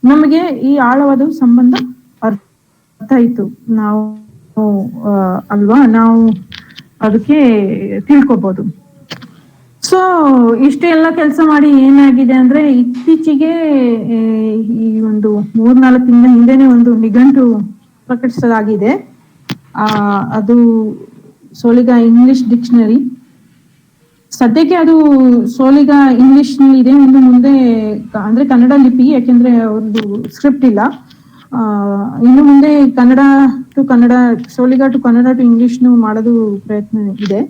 ನಮಗೆ ಈ ಆಳವಾದ ಸಂಬಂಧ ಅರ್ಥ ಆಯ್ತು, ನಾವು ಅಲ್ವಾ, ನಾವು ಅದಕ್ಕೆ ತಿಳ್ಕೊಬಹುದು. ಸೊ ಇಷ್ಟೆಲ್ಲ ಕೆಲಸ ಮಾಡಿ ಏನಾಗಿದೆ ಅಂದ್ರೆ, ಇತ್ತೀಚೆಗೆ ಈ ಒಂದು 3-4 ತಿಂಗಳ ಹಿಂದೆನೆ ಒಂದು ನಿಘಂಟು ಪ್ರಕಟಿಸಲಾಗಿದೆ. ಅದು ಸೋಲಿಗ ಇಂಗ್ಲಿಷ್ ಡಿಕ್ಷನರಿ. ಸದ್ಯಕ್ಕೆ ಅದು ಸೋಲಿಗ ಇಂಗ್ಲಿಷ್ ನಲ್ಲಿ ಇದೆ, ಒಂದು ಮುಂದೆ ಅಂದ್ರೆ ಕನ್ನಡ ಲಿಪಿ, ಯಾಕೆಂದ್ರೆ ಅವ್ರದ್ದು ಸ್ಕ್ರಿಪ್ಟ್ ಇಲ್ಲ. ಇನ್ನು ಮುಂದೆ Kannada to Kannada, Soliga to Kannada to English ಮಾಡೋದು ಪ್ರಯತ್ನ ಇದೆ,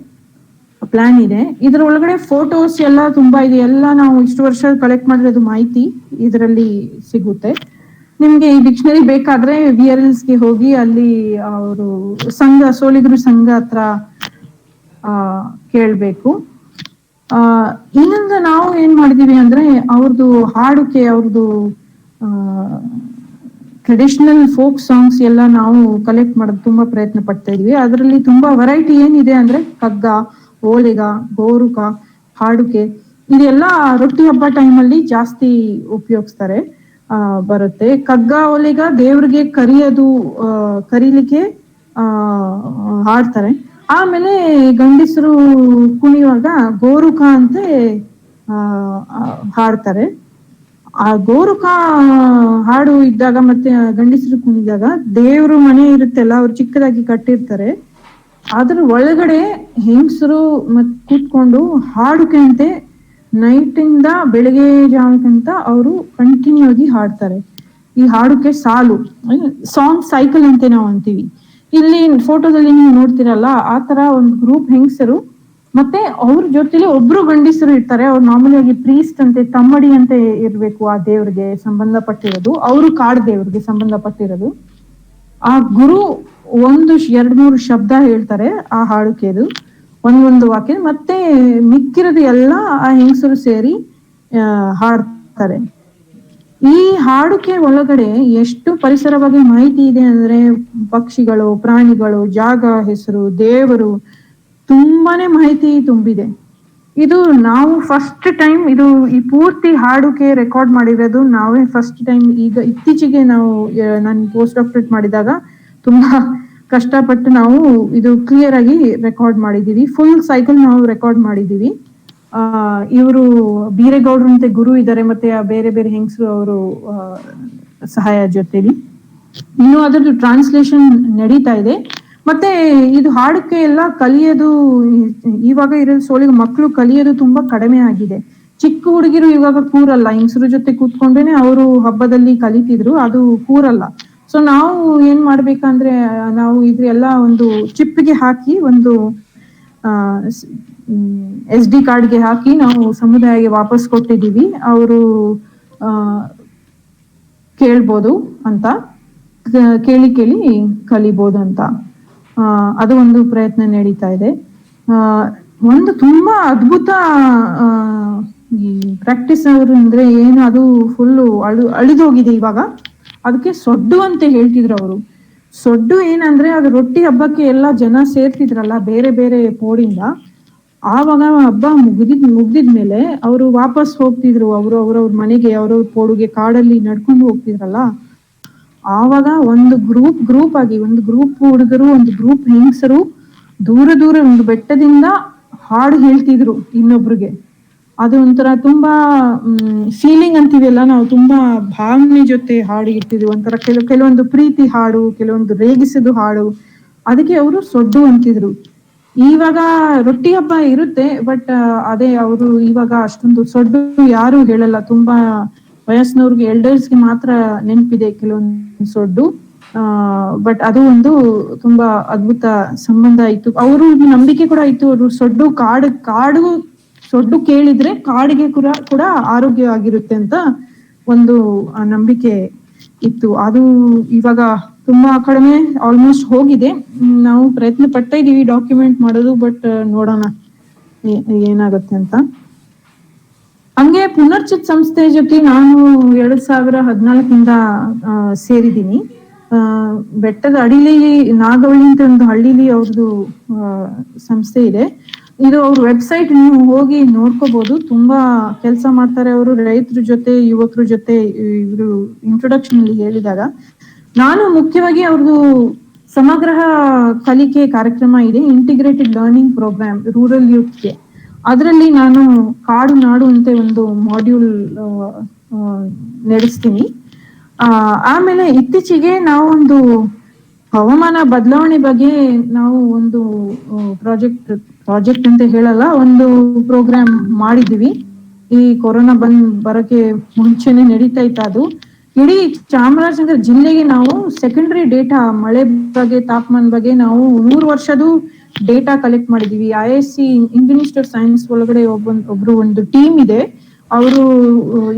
ಪ್ಲಾನ್ ಇದೆ. ಇದ್ರ ಒಳಗಡೆ ಫೋಟೋಸ್ ಎಲ್ಲ ತುಂಬಾ ಇದೆ, ಎಲ್ಲ ನಾವು ಇಷ್ಟು ವರ್ಷ ಕಲೆಕ್ಟ್ ಮಾಡಿರೋದು ಮಾಹಿತಿ ಇದರಲ್ಲಿ ಸಿಗುತ್ತೆ ನಿಮ್ಗೆ. ಈ ಡಿಕ್ಷನರಿ ಬೇಕಾದ್ರೆ BRLs ಗೆ ಹೋಗಿ ಅಲ್ಲಿ ಅವರು ಸಂಘ, ಸೋಲಿಗರು ಸಂಘ ಹತ್ರ ಕೇಳ್ಬೇಕು. ಇನ್ನೊಂದು ನಾವು ಏನ್ ಮಾಡಿದೀವಿ ಅಂದ್ರೆ, ಅವ್ರದ್ದು ಹಾಡುಕೆ, ಅವ್ರದ್ದು ಟ್ರೆಡಿಷನಲ್ ಫೋಕ್ ಸಾಂಗ್ಸ್ ಎಲ್ಲ ನಾವು ಕಲೆಕ್ಟ್ ಮಾಡೋದು ತುಂಬಾ ಪ್ರಯತ್ನ ಪಡ್ತಾ ಇದೀವಿ. ಅದರಲ್ಲಿ ತುಂಬಾ ವೆರೈಟಿ ಏನಿದೆ ಅಂದ್ರೆ, ಕಗ್ಗ, ಓಲಿಗ, ಗೋರುಕ, ಹಾಡುಕೆ, ಇದೆಲ್ಲ ರೊಟ್ಟಿ ಹಬ್ಬ ಟೈಮಲ್ಲಿ ಜಾಸ್ತಿ ಉಪಯೋಗಿಸ್ತಾರೆ ಬರುತ್ತೆ. ಕಗ್ಗ, ಓಲಿಗ ದೇವ್ರಿಗೆ ಕರೀಲಿಕ್ಕೆ ಹಾಡ್ತಾರೆ. ಆಮೇಲೆ ಗಂಡಸರು ಕುಣಿಯುವಾಗ ಗೋರುಕ ಅಂತ ಹಾಡ್ತಾರೆ. ಆ ಗೋರುಕ ಹಾಡು ಇದ್ದಾಗ ಮತ್ತೆ ಗಂಡಸರು ಕುಣಿದಾಗ, ದೇವ್ರು ಮನೆ ಇರುತ್ತೆಲ್ಲ, ಅವ್ರು ಚಿಕ್ಕದಾಗಿ ಕಟ್ಟಿರ್ತಾರೆ, ಅದ್ರ ಒಳಗಡೆ ಹೆಂಗಸರು ಕೂತ್ಕೊಂಡು ಹಾಡುಕೆ ಅಂತೆ ನೈಟಿಂದ ಬೆಳಗ್ಗೆ ಜಾವಕ್ಕಂತ ಅವರು ಕಂಟಿನ್ಯೂ ಆಗಿ ಹಾಡ್ತಾರೆ. ಈ ಹಾಡುಕೆ ಸಾಲು ಸಾಂಗ್ ಸೈಕಲ್ ಅಂತೆ ನಾವು ಅಂತೀವಿ. ಇಲ್ಲಿ ಫೋಟೋದಲ್ಲಿ ನೀವು ನೋಡ್ತಿರಲ್ಲ, ಆ ತರ ಒಂದು ಗ್ರೂಪ್ ಹೆಂಗಸರು ಮತ್ತೆ ಅವ್ರ ಜೊತೆಲಿ ಒಬ್ರು ಗಂಡಸರು ಇರ್ತಾರೆ. ಅವ್ರು ಮಾಮೂಲಿ ಆಗಿ ಪ್ರೀಸ್ಟ್ ಅಂತೆ, ತಮ್ಮಡಿ ಅಂತ ಇರ್ಬೇಕು ಆ ದೇವ್ರಿಗೆ ಸಂಬಂಧಪಟ್ಟಿರೋದು, ಅವರು ಕಾಡ್ ದೇವ್ರಿಗೆ ಸಂಬಂಧಪಟ್ಟಿರೋದು. ಆ ಗುರು ಒಂದು 2-3 ಶಬ್ದ ಹೇಳ್ತಾರೆ ಆ ಹಾಡುಕೆದು, ಒಂದೊಂದು ವಾಕ್ಯ, ಮತ್ತೆ ಮಿಕ್ಕಿರೋದು ಎಲ್ಲ ಆ ಹೆಂಗಸರು ಸೇರಿ ಹಾಡ್ತಾರೆ. ಈ ಹಾಡುಕೆ ಒಳಗಡೆ ಎಷ್ಟು ಪರಿಸರ ಬಗ್ಗೆ ಮಾಹಿತಿ ಇದೆ ಅಂದ್ರೆ, ಪಕ್ಷಿಗಳು, ಪ್ರಾಣಿಗಳು, ಜಾಗ ಹೆಸರು, ದೇವರು, ತುಂಬಾನೇ ಮಾಹಿತಿ ತುಂಬಿದೆ. ಇದು ನಾವು ಫಸ್ಟ್ ಟೈಮ್ ಇದು ಈ ಪೂರ್ತಿ ಹಾಡುಕೆ ರೆಕಾರ್ಡ್ ಮಾಡಿರೋದು ನಾವೇ ಫಸ್ಟ್ ಟೈಮ್. ಈಗ ಇತ್ತೀಚೆಗೆ ನಾವು ನಾನು ಪೋಸ್ಟ್ ಡಾಕ್ಟರೇಟ್ ಮಾಡಿದಾಗ ತುಂಬಾ ಕಷ್ಟಪಟ್ಟು ನಾವು ಇದು ಕ್ಲಿಯರ್ ಆಗಿ ರೆಕಾರ್ಡ್ ಮಾಡಿದೀವಿ. ಫುಲ್ ಸೈಕಲ್ ನಾವು ರೆಕಾರ್ಡ್ ಮಾಡಿದೀವಿ. ಇವರು ಬೀರೇಗೌಡರು ಅಂತ ಗುರು ಇದ್ದಾರೆ, ಮತ್ತೆ ಬೇರೆ ಬೇರೆ ಹೆಂಗಸರು ಅವರು ಸಹಾಯ ಜೊತೆಲಿ. ಇನ್ನು ಅದರದ್ದು ಟ್ರಾನ್ಸ್ಲೇಷನ್ ನಡೀತಾ ಇದೆ. ಮತ್ತೆ ಇದು ಹಾಡುಕೆ ಎಲ್ಲ ಕಲಿಯೋದು ಇವಾಗ ಇರೋದು ಸೋಲಿಗೆ ಮಕ್ಕಳು ಕಲಿಯೋದು ತುಂಬಾ ಕಡಿಮೆ ಆಗಿದೆ. ಚಿಕ್ಕ ಹುಡುಗಿರು ಇವಾಗ ಕೂರಲ್ಲ, ಹೆಂಗಸರ ಜೊತೆ ಕೂತ್ಕೊಂಡೇನೆ ಅವರು ಹಬ್ಬದಲ್ಲಿ ಕಲಿತಿದ್ರು, ಅದು ಕೂರಲ್ಲ. ಸೊ ನಾವು ಏನ್ ಮಾಡ್ಬೇಕಂದ್ರೆ, ನಾವು ಇದ್ರೆಲ್ಲ ಒಂದು ಚಿಪ್ಗೆ ಹಾಕಿ, ಒಂದು SD ಕಾರ್ಡ್ಗೆ ಹಾಕಿ ನಾವು ಸಮುದಾಯಕ್ಕೆ ವಾಪಸ್ ಕೊಟ್ಟಿದೀವಿ. ಅವರು ಕೇಳ್ಬೋದು ಅಂತ, ಕೇಳಿ ಕಲಿಬೋದು ಅಂತ. ಅದು ಒಂದು ಪ್ರಯತ್ನ ನಡೀತಾ ಇದೆ. ಒಂದು ತುಂಬಾ ಅದ್ಭುತ ಈ ಪ್ರಾಕ್ಟೀಸ್ ಅವರು ಅಂದ್ರೆ ಏನು, ಅದು ಫುಲ್ಲು ಅಳಿದೋಗಿದೆ ಇವಾಗ. ಅದಕ್ಕೆ ಸೊಡ್ಡು ಅಂತ ಹೇಳ್ತಿದ್ರು ಅವರು. ಸೊಡ್ಡು ಏನಂದ್ರೆ, ಅದು ರೊಟ್ಟಿ ಹಬ್ಬಕ್ಕೆ ಎಲ್ಲ ಜನ ಸೇರ್ತಿದ್ರಲ್ಲ ಬೇರೆ ಬೇರೆ ಪೋಡಿಂದ. ಆವಾಗ ಹಬ್ಬ ಮುಗ್ದಿದ್ಮೇಲೆ ಅವರು ವಾಪಸ್ ಹೋಗ್ತಿದ್ರು, ಅವ್ರವ್ರ ಮನೆಗೆ, ಅವ್ರವ್ರ ಪೋಡುಗೆ ಕಾಡಲ್ಲಿ ನಡ್ಕೊಂಡು ಹೋಗ್ತಿದ್ರಲ್ಲ. ಆವಾಗ ಒಂದು ಗ್ರೂಪ್ ಆಗಿ, ಒಂದು ಗ್ರೂಪ್ ಹುಡುಗರು, ಒಂದು ಗ್ರೂಪ್ ಹೆಂಗಸರು ದೂರ ಒಂದು ಬೆಟ್ಟದಿಂದ ಹಾಡು ಹೇಳ್ತಿದ್ರು ಇನ್ನೊಬ್ರಿಗೆ. ಅದು ಒಂಥರ ತುಂಬಾ ಫೀಲಿಂಗ್ ಅಂತೀವಲ್ಲ ನಾವು, ತುಂಬಾ ಭಾವನೆ ಜೊತೆ ಹಾಡು ಇರ್ತಿದ್ವಿ. ಒಂಥರ ಕೆಲವೊಂದು ಪ್ರೀತಿ ಹಾಡು, ಕೆಲವೊಂದು ರೇಗಿಸಿದ ಹಾಡು, ಅದಕ್ಕೆ ಅವರು ಸೊಡ್ಡು ಅಂತಿದ್ರು. ಇವಾಗ ರೊಟ್ಟಿ ಹಬ್ಬ ಇರುತ್ತೆ, ಬಟ್ ಅದೇ ಅವರು ಇವಾಗ ಅಷ್ಟೊಂದು ಸೊಡ್ಡು ಯಾರು ಹೇಳಲ್ಲ. ತುಂಬಾ ವಯಸ್ಸಿನವ್ರಿಗೆ, ಎಲ್ಡರ್ಸ್ಗೆ ಮಾತ್ರ ನೆನಪಿದೆ ಕೆಲವೊಂದು ಸೊಡ್ಡು. ಬಟ್ ಅದು ಒಂದು ತುಂಬಾ ಅದ್ಭುತ ಸಂಬಂಧ ಇತ್ತು. ಅವರು ನಂಬಿಕೆ ಕೂಡ ಇತ್ತು, ಅವರು ಸೊಡ್ಡು ಕಾಡು ಸೊಡ್ಡು ಕೇಳಿದ್ರೆ ಕಾಡಿಗೆ ಕೂಡ ಆರೋಗ್ಯವಾಗಿರುತ್ತೆ ಅಂತ ಒಂದು ನಂಬಿಕೆ ಇತ್ತು. ಅದು ಇವಾಗ ತುಂಬಾ ಕಡಿಮೆ, ಆಲ್ಮೋಸ್ಟ್ ಹೋಗಿದೆ. ನಾವು ಪ್ರಯತ್ನ ಪಡ್ತಾ ಇದೀವಿ ಡಾಕ್ಯುಮೆಂಟ್ ಮಾಡೋದು, ಬಟ್ ನೋಡೋಣ ಏನಾಗುತ್ತೆ ಅಂತ. ಹಂಗೆ ಪುನರ್ಚಿತ್ ಸಂಸ್ಥೆ ಜೊತೆ ನಾನು 2014 ಸೇರಿದ್ದೀನಿ. ಬೆಟ್ಟದ ಅಡಿಲಿ ನಾಗವಳ್ಳಿ ಅಂತ ಒಂದು ಹಳ್ಳಿಲಿ ಅವ್ರದ್ದು ಸಂಸ್ಥೆ ಇದೆ. ಇದು ಅವ್ರ ವೆಬ್ಸೈಟ್ ನೀವು ಹೋಗಿ ನೋಡ್ಕೋಬಹುದು. ತುಂಬಾ ಕೆಲಸ ಮಾಡ್ತಾರೆ ಅವರು, ರೈತರ ಜೊತೆ, ಯುವಕರ ಜೊತೆ. ಇವರು ಇಂಟ್ರೊಡಕ್ಷನ್ ಅಲ್ಲಿ ಹೇಳಿದಾಗ ನಾನು ಮುಖ್ಯವಾಗಿ ಅವ್ರದ್ದು ಸಮಗ್ರ ಕಲಿಕೆ ಕಾರ್ಯಕ್ರಮ ಇದೆ, ಇಂಟಿಗ್ರೇಟೆಡ್ ಲರ್ನಿಂಗ್ ಪ್ರೋಗ್ರಾಮ್ ರೂರಲ್ ಯೂತ್ಗೆ. ಅದರಲ್ಲಿ ನಾನು ಕಾಡು ನಾಡು ಅಂತ ಒಂದು ಮಾಡ್ಯೂಲ್ ನಡೆಸ್ತೀನಿ. ಆಮೇಲೆ ಇತ್ತೀಚೆಗೆ ನಾವು ಒಂದು ಹವಾಮಾನ ಬದಲಾವಣೆ ಬಗ್ಗೆ ನಾವು ಒಂದು ಪ್ರಾಜೆಕ್ಟ್ ಅಂತ ಹೇಳಲ್ಲ, ಒಂದು ಪ್ರೋಗ್ರಾಮ್ ಮಾಡಿದೀವಿ. ಈ ಕೊರೋನಾ ಬರಕ್ಕೆ ಮುಂಚೆನೆ ನಡೀತಾ ಇತ್ತು ಅದು. ಇಡೀ ಚಾಮರಾಜನಗರ ಜಿಲ್ಲೆಗೆ ನಾವು ಸೆಕೆಂಡರಿ ಡೇಟಾ, ಮಳೆ ಬಗ್ಗೆ, ತಾಪಮಾನ ಬಗ್ಗೆ ನಾವು 100 ವರ್ಷದ ಡೇಟಾ ಕಲೆಕ್ಟ್ ಮಾಡಿದೀವಿ. IISc Indian institute of science ಒಳಗಡೆ ಒಬ್ರು ಒಂದು ಟೀಮ್ ಇದೆ, ಅವರು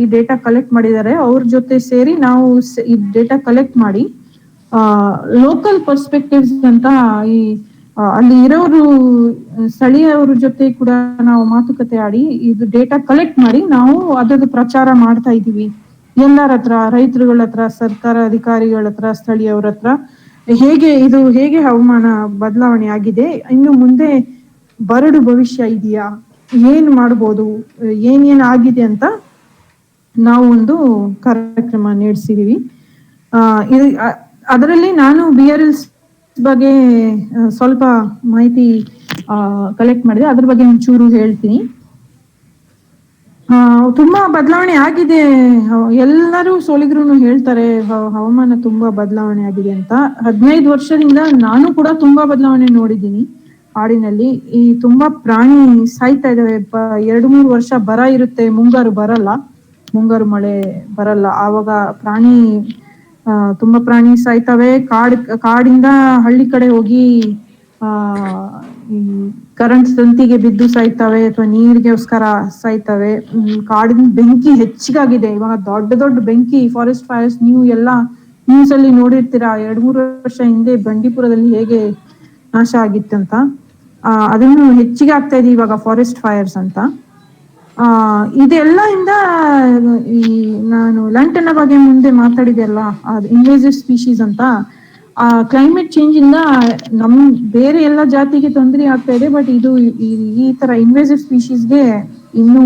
ಈ ಡೇಟಾ ಕಲೆಕ್ಟ್ ಮಾಡಿದ್ದಾರೆ. ಅವ್ರ ಜೊತೆ ಸೇರಿ ನಾವು ಈ ಡೇಟಾ ಕಲೆಕ್ಟ್ ಮಾಡಿ ಲೋಕಲ್ ಪರ್ಸ್ಪೆಕ್ಟಿವ್ಸ್ ಅಂತ ಈ ಅಲ್ಲಿ ಇರೋರು ಸ್ಥಳೀಯವ್ರ ಜೊತೆ ಕೂಡ ನಾವು ಮಾತುಕತೆ ಆಡಿ ಇದು ಡೇಟಾ ಕಲೆಕ್ಟ್ ಮಾಡಿ ನಾವು ಅದರದ್ದು ಪ್ರಚಾರ ಮಾಡ್ತಾ ಇದೀವಿ. ಎಲ್ಲರ ಹತ್ರ, ರೈತರುಗಳ ಹತ್ರ, ಸರ್ಕಾರ ಅಧಿಕಾರಿಗಳ ಹತ್ರ, ಸ್ಥಳೀಯವ್ರ ಹತ್ರ, ಹೇಗೆ ಹವಾಮಾನ ಬದಲಾವಣೆ ಆಗಿದೆ, ಇನ್ನು ಮುಂದೆ ಬರಡು ಭವಿಷ್ಯ ಇದೆಯಾ, ಏನ್ ಮಾಡ್ಬೋದು, ಏನೇನ್ ಆಗಿದೆ ಅಂತ ನಾವು ಒಂದು ಕಾರ್ಯಕ್ರಮ ನಡೆಸಿದೀವಿ. ಅದರಲ್ಲಿ ನಾನು BRLs ಬಗ್ಗೆ ಸ್ವಲ್ಪ ಮಾಹಿತಿ ಕಲೆಕ್ಟ್ ಮಾಡಿದೆ, ಅದ್ರ ಬಗ್ಗೆ ಒಂಚೂರು ಹೇಳ್ತೀನಿ. ತುಂಬಾ ಬದಲಾವಣೆ ಆಗಿದೆ. ಎಲ್ಲರೂ ಸೋಲಿಗರು ಹೇಳ್ತಾರೆ ಹವಾಮಾನ ತುಂಬಾ ಬದಲಾವಣೆ ಆಗಿದೆ ಅಂತ. 15 ವರ್ಷದಿಂದ ನಾನು ಕೂಡ ತುಂಬಾ ಬದಲಾವಣೆ ನೋಡಿದ್ದೀನಿ. ಕಾಡಿನಲ್ಲಿ. ಈ ತುಂಬಾ ಪ್ರಾಣಿ ಸಾಯ್ತಾ ಇದಾವೆ. 2-3 ವರ್ಷ ಬರ ಇರುತ್ತೆ, ಮುಂಗಾರು ಬರಲ್ಲ, ಮುಂಗಾರು ಮಳೆ ಬರಲ್ಲ. ಆವಾಗ ಪ್ರಾಣಿ ತುಂಬಾ ಪ್ರಾಣಿ ಸಾಯ್ತವೆ. ಕಾಡಿಂದ ಹಳ್ಳಿ ಕಡೆ ಹೋಗಿ ಆ ಈ ಕರೆಂಟ್ ತಂತಿಗೆ ಬಿದ್ದು ಸಾಯ್ತವೆ ಅಥವಾ ನೀರಿಗೋಸ್ಕರ ಸಾಯ್ತವೆ. ಕಾಡಿನ ಬೆಂಕಿ ಹೆಚ್ಚಿಗಾಗಿದೆ ಇವಾಗ, ದೊಡ್ಡ ದೊಡ್ಡ ಬೆಂಕಿ, ಫಾರೆಸ್ಟ್ ಫೈರ್ಸ್. ನೀವು ಎಲ್ಲ ನ್ಯೂಸ್ ಅಲ್ಲಿ ನೋಡಿರ್ತೀರಾ, 2-3 ವರ್ಷ ಹಿಂದೆ ಬಂಡೀಪುರದಲ್ಲಿ ಹೇಗೆ ನಾಶ ಆಗಿತ್ತಂತ. ಅದನ್ನು ಹೆಚ್ಚಿಗೆ ಆಗ್ತಾ ಇದೆ ಇವಾಗ, ಫಾರೆಸ್ಟ್ ಫೈರ್ಸ್ ಅಂತ. ಇದೆಲ್ಲ ಇಂದ ಈ ನಾನು ಲಂಟನ ಬಗ್ಗೆ ಮುಂದೆ ಮಾತಾಡಿದೆ ಅಲ್ಲ, ಇನ್ವೇಸಿವ್ ಸ್ಪೀಶೀಸ್ ಅಂತ. ಕ್ಲೈಮೇಟ್ ಚೇಂಜ್ ಇಂದ ಬೇರೆ ಎಲ್ಲ ಜಾತಿಗೆ ತೊಂದರೆ ಆಗ್ತಾ ಇದೆ, ಬಟ್ ಇದು ಈ ತರ ಇನ್ವೇಸಿವ್ ಸ್ಪೀಶೀಸ್ಗೆ ಇನ್ನೂ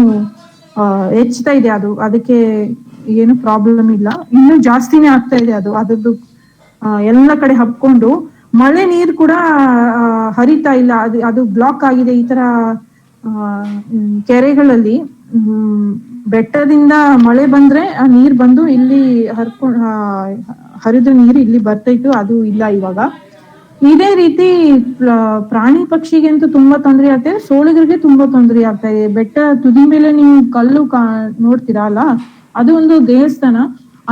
ಹೆಚ್ಚುತ್ತಾ ಇದೆ. ಅದಕ್ಕೆ ಏನು ಪ್ರಾಬ್ಲಮ್ ಇಲ್ಲ, ಇನ್ನೂ ಜಾಸ್ತಿನೇ ಆಗ್ತಾ ಇದೆ. ಅದರದ್ದು ಎಲ್ಲ ಕಡೆ ಹಬ್ಕೊಂಡು ಮಳೆ ನೀರು ಕೂಡ ಹರಿತಾ ಇಲ್ಲ. ಅದು ಬ್ಲಾಕ್ ಆಗಿದೆ. ಈ ತರ ಕೆರೆಗಳಲ್ಲಿ ಬೆಟ್ಟದಿಂದ ಮಳೆ ಬಂದ್ರೆ ಆ ನೀರ್ ಬಂದು ಇಲ್ಲಿ ಹರಿದ ನೀರು ಇಲ್ಲಿ ಬರ್ತಾ ಅದು ಇಲ್ಲ ಇವಾಗ. ಇದೇ ರೀತಿ ಪ್ರಾಣಿ ಪಕ್ಷಿಗೆ ಅಂತೂ ತುಂಬಾ ತೊಂದರೆ ಆಗ್ತಾ ಇದೆ, ಸೋಳಿಗರಿಗೆ ತುಂಬಾ ತೊಂದರೆ ಆಗ್ತಾ ಇದೆ. ಬೆಟ್ಟ ತುದಿ ಮೇಲೆ ನೀವು ಕಲ್ಲು ನೋಡ್ತೀರಾ ಅಲ್ಲ, ಅದು ಒಂದು ದೇವಸ್ಥಾನ.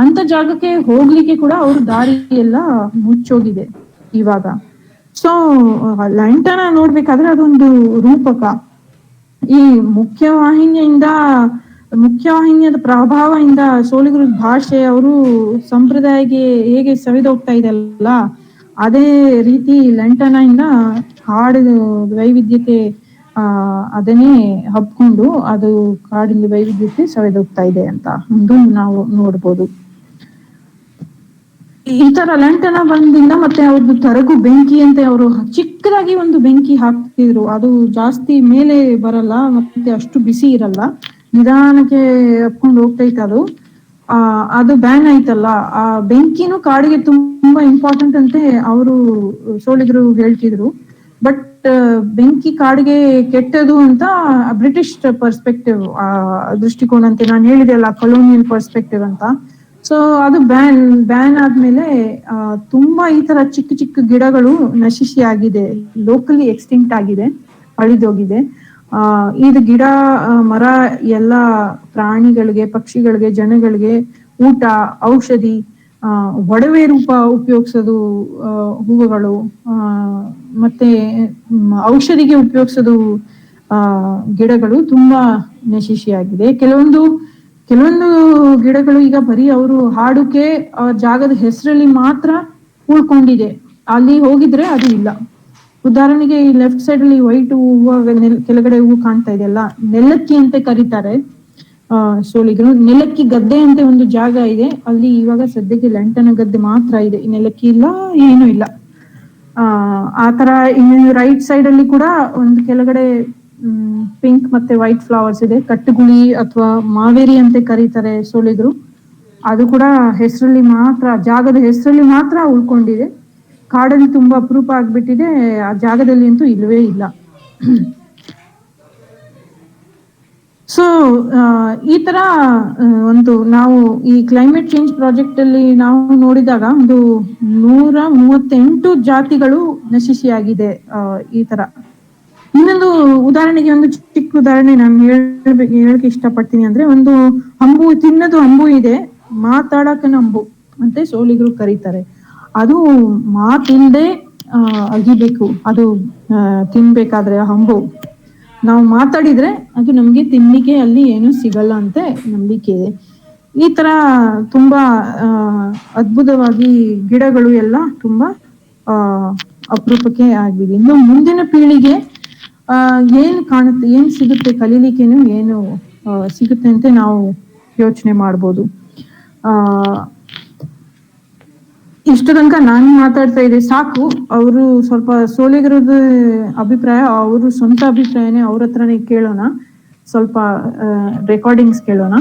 ಅಂತ ಜಾಗಕ್ಕೆ ಹೋಗ್ಲಿಕ್ಕೆ ಕೂಡ ಅವ್ರ ದಾರಿ ಎಲ್ಲ ಮುಚ್ಚೋಗಿದೆ ಇವಾಗ. ಸೊ ಲಂಟನ ನೋಡ್ಬೇಕಾದ್ರೆ ಅದೊಂದು ರೂಪಕ. ಈ ಮುಖ್ಯವಾಹಿನಿಯದ ಪ್ರಭಾವದಿಂದ ಸೋಲಿಗರ ಭಾಷೆ, ಅವರು ಸಂಪ್ರದಾಯಕ್ಕೆ ಹೇಗೆ ಸವಿದೋಗ್ತಾ ಇದೆ ಅಲ್ಲ, ಅದೇ ರೀತಿ ಲಂಟನ ಇಂದ ಹಾಡು ವೈವಿಧ್ಯತೆ ಅದನ್ನೇ ಹಬ್ಕೊಂಡು ಅದು ಕಾಡಿನ ವೈವಿಧ್ಯತೆ ಸವೆದೋಗ್ತಾ ಇದೆ ಅಂತ ಒಂದು ನಾವು ನೋಡ್ಬೋದು. ಈ ತರ ಲಂಟನ ಬಂದಿಂದ ಮತ್ತೆ ಅವ್ರದ್ದು ತರಗು ಬೆಂಕಿ ಅಂತ ಅವರು ಚಿಕ್ಕದಾಗಿ ಒಂದು ಬೆಂಕಿ ಹಾಕ್ತಿದ್ರು. ಅದು ಜಾಸ್ತಿ ಮೇಲೆ ಬರಲ್ಲ ಮತ್ತೆ ಅಷ್ಟು ಬಿಸಿ ಇರಲ್ಲ, ನಿಧಾನಕ್ಕೆ ಹಬ್ಕೊಂಡು ಹೋಗ್ತೈತೆ ಅದು. ಅದು ಬ್ಯಾನ್ ಆಯ್ತಲ್ಲ, ಆ ಬೆಂಕಿನೂ ಕಾಡಿಗೆ ತುಂಬಾ ಇಂಪಾರ್ಟೆಂಟ್ ಅಂತೆ ಅವರು ಸೋಳಿಗರು ಹೇಳ್ತಿದ್ರು. ಬಟ್ ಬೆಂಕಿ ಕಾಡಿಗೆ ಕೆಟ್ಟದು ಅಂತ ಬ್ರಿಟಿಷ್ ಪರ್ಸ್ಪೆಕ್ಟಿವ್, ದೃಷ್ಟಿಕೋನ ಅಂತೆ. ನಾನು ಹೇಳಿದೆ ಅಲ್ಲ, ಕೊಲೋನಿಯಲ್ ಪರ್ಸ್ಪೆಕ್ಟಿವ್ ಅಂತ. ಸೊ ಅದು ಬ್ಯಾನ್ ಆದ್ಮೇಲೆ ತುಂಬಾ ಈ ತರ ಚಿಕ್ಕ ಚಿಕ್ಕ ಗಿಡಗಳು ನಶಿಸಿ ಆಗಿದೆ, ಲೋಕಲಿ ಎಕ್ಸ್ಟಿಂಕ್ಟ್ ಆಗಿದೆ, ಅಳಿದೋಗಿದೆ. ಇದು ಗಿಡ ಮರ ಎಲ್ಲ ಪ್ರಾಣಿಗಳಿಗೆ, ಪಕ್ಷಿಗಳಿಗೆ, ಜನಗಳಿಗೆ ಊಟ, ಔಷಧಿ, ಒಡವೆ ರೂಪ ಉಪಯೋಗಿಸೋದು ಹೂವುಗಳು, ಮತ್ತೆ ಔಷಧಿಗೆ ಉಪಯೋಗಿಸೋದು ಗಿಡಗಳು ತುಂಬಾ ನಶಿಸಿಯಾಗಿದೆ. ಕೆಲವೊಂದು ಗಿಡಗಳು ಈಗ ಬರೀ ಅವರು ಹಾಡುಕೆ ಜಾಗದ ಹೆಸರಲ್ಲಿ ಮಾತ್ರ ಉಳ್ಕೊಂಡಿದೆ, ಅಲ್ಲಿ ಹೋಗಿದ್ರೆ ಅದು ಇಲ್ಲ. ಉದಾಹರಣೆಗೆ ಈ ಲೆಫ್ಟ್ ಸೈಡ್ ಅಲ್ಲಿ ವೈಟ್ ಹೂವು, ಕೆಳಗಡೆ ಹೂವು ಕಾಣ್ತಾ ಇದೆಯಲ್ಲ, ನೆಲಕ್ಕಿ ಅಂತ ಕರೀತಾರೆ ಸೋಲಿಗರು. ನೆಲಕ್ಕಿ ಗದ್ದೆ ಅಂತ ಒಂದು ಜಾಗ ಇದೆ, ಅಲ್ಲಿ ಇವಾಗ ಸದ್ಯಕ್ಕೆ ಲಂಟನ ಗದ್ದೆ ಮಾತ್ರ ಇದೆ, ನೆಲಕ್ಕಿ ಇಲ್ಲ, ಏನು ಇಲ್ಲ. ಆತರ ಇನ್ನು ರೈಟ್ ಸೈಡ್ ಅಲ್ಲಿ ಕೂಡ ಒಂದು ಕೆಳಗಡೆ ಪಿಂಕ್ ಮತ್ತೆ ವೈಟ್ ಫ್ಲವರ್ಸ್ ಇದೆ, ಕಟ್ಟುಗುಳಿ ಅಥವಾ ಮಾವೇರಿ ಅಂತ ಕರೀತಾರೆ ಸೋಲಿಗರು. ಅದು ಕೂಡ ಹೆಸರಲ್ಲಿ ಮಾತ್ರ, ಜಾಗದ ಹೆಸರಲ್ಲಿ ಮಾತ್ರ ಉಳ್ಕೊಂಡಿದೆ. ಕಾಡಲ್ಲಿ ತುಂಬಾ ಅಪರೂಪ ಆಗ್ಬಿಟ್ಟಿದೆ, ಆ ಜಾಗದಲ್ಲಿ ಅಂತೂ ಇಲ್ಲವೇ ಇಲ್ಲ. ಸೊ ಈ ತರ ಒಂದು ನಾವು ಈ ಕ್ಲೈಮೇಟ್ ಚೇಂಜ್ ಪ್ರಾಜೆಕ್ಟ್ ಅಲ್ಲಿ ನಾವು ನೋಡಿದಾಗ ಒಂದು 138 ಜಾತಿಗಳು ನಶಿಸಿಯಾಗಿದೆ. ಈ ತರ ಇನ್ನೊಂದು ಉದಾಹರಣೆಗೆ, ಒಂದು ಚಿಕ್ಕ ಉದಾಹರಣೆ ನಾನು ಹೇಳಕ್ಕೆ ಇಷ್ಟಪಡ್ತೀನಿ. ಅಂದ್ರೆ ಒಂದು ಹಂಬು, ತಿನ್ನೋದು ಹಂಬು ಇದೆ, ಮಾತಾಡಕನ ಹಂಬು ಅಂತ ಸೋಲಿಗರು ಕರೀತಾರೆ. ಅದು ಮಾತಿಲ್ದೆ ಅಗಿಬೇಕು, ಅದು ತಿನ್ಬೇಕಾದ್ರೆ ಹಂಬು. ನಾವು ಮಾತಾಡಿದ್ರೆ ಅದು ನಮ್ಗೆ ತಿನ್ಲಿಕ್ಕೆ ಅಲ್ಲಿ ಏನು ಸಿಗಲ್ಲ ಅಂತ ನಂಬಿಕೆ ಇದೆ. ಈ ತರ ತುಂಬಾ ಅದ್ಭುತವಾಗಿ ಗಿಡಗಳು ಎಲ್ಲ ತುಂಬಾ ಅಪರೂಪಕ್ಕೆ ಆಗಿದೆ. ಇನ್ನು ಮುಂದಿನ ಪೀಳಿಗೆ ಏನ್ ಕಾಣುತ್ತೆ, ಏನ್ ಸಿಗುತ್ತೆ ಕಲೀಲಿಕ್ಕೇನು, ಏನು ಸಿಗುತ್ತೆ ಅಂತ ನಾವು ಯೋಚನೆ ಮಾಡ್ಬೋದು. ಇಷ್ಟು ತನಕ ನಾನು ಮಾತಾಡ್ತಾ ಇದ್ದೆ ಸಾಕು. ಅವರು ಸ್ವಲ್ಪ ಸೋಲಿಗರದ ಅಭಿಪ್ರಾಯ, ಅವರು ಸ್ವಂತ ಅಭಿಪ್ರಾಯನೇ, ಅವ್ರ ಹತ್ರನೇ ಕೇಳೋಣ. ಸ್ವಲ್ಪ ರೆಕಾರ್ಡಿಂಗ್ಸ್ ಕೇಳೋಣ.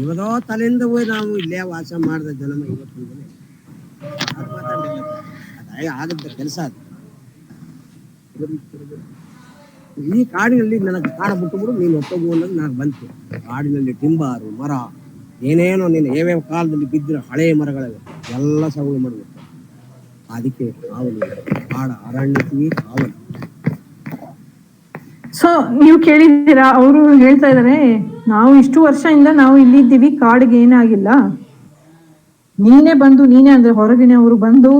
ಇವದೋ ತಲೆಯಿಂದ ಹೋಗಿ ನಾವು ಇಲ್ಲೇ ವಾಸ ಮಾಡಿದ ಜನ್ಮ ಇವತ್ತು ಆಗದ ಕೆಲಸ ಅದು. ಈ ಕಾಡಿನಲ್ಲಿ ನನಗೆ ಕಾಡ ಬಿಟ್ಟು ನೀನು ಒಪ್ಪೋಗು ಅನ್ನೋದು ನನಗೆ ಬಂತು. ಕಾಡಿನಲ್ಲಿ ಟಿಂಬಾರು, ಮರ, ಏನೇನೋ ನೀನು ಯಾವ್ಯಾವ ಕಾಲದಲ್ಲಿ ಬಿದ್ದಿರೋ ಹಳೆಯ ಮರಗಳಿವೆ ಎಲ್ಲ ಸಗುಳು ಮಾಡಬೇಕು. ಅದಕ್ಕೆ ನಾವು ಕಾಡು ಅರಣ್ಯಕ್ಕೆ ಕಾವಲು. ಸೊ ನೀವು ಕೇಳಿದ್ದೀರಾ, ಅವರು ಹೇಳ್ತಾ ಇದಾರೆ ನಾವು ಇಷ್ಟು ವರ್ಷದಿಂದ ನಾವು ಇಲ್ಲಿದ್ದೀವಿ, ಕಾಡಿಗೆ ಏನಾಗಿಲ್ಲ, ನೀನೇ ಅಂದ್ರೆ ಹೊರಗಿನ ಅವರು ಬಂದು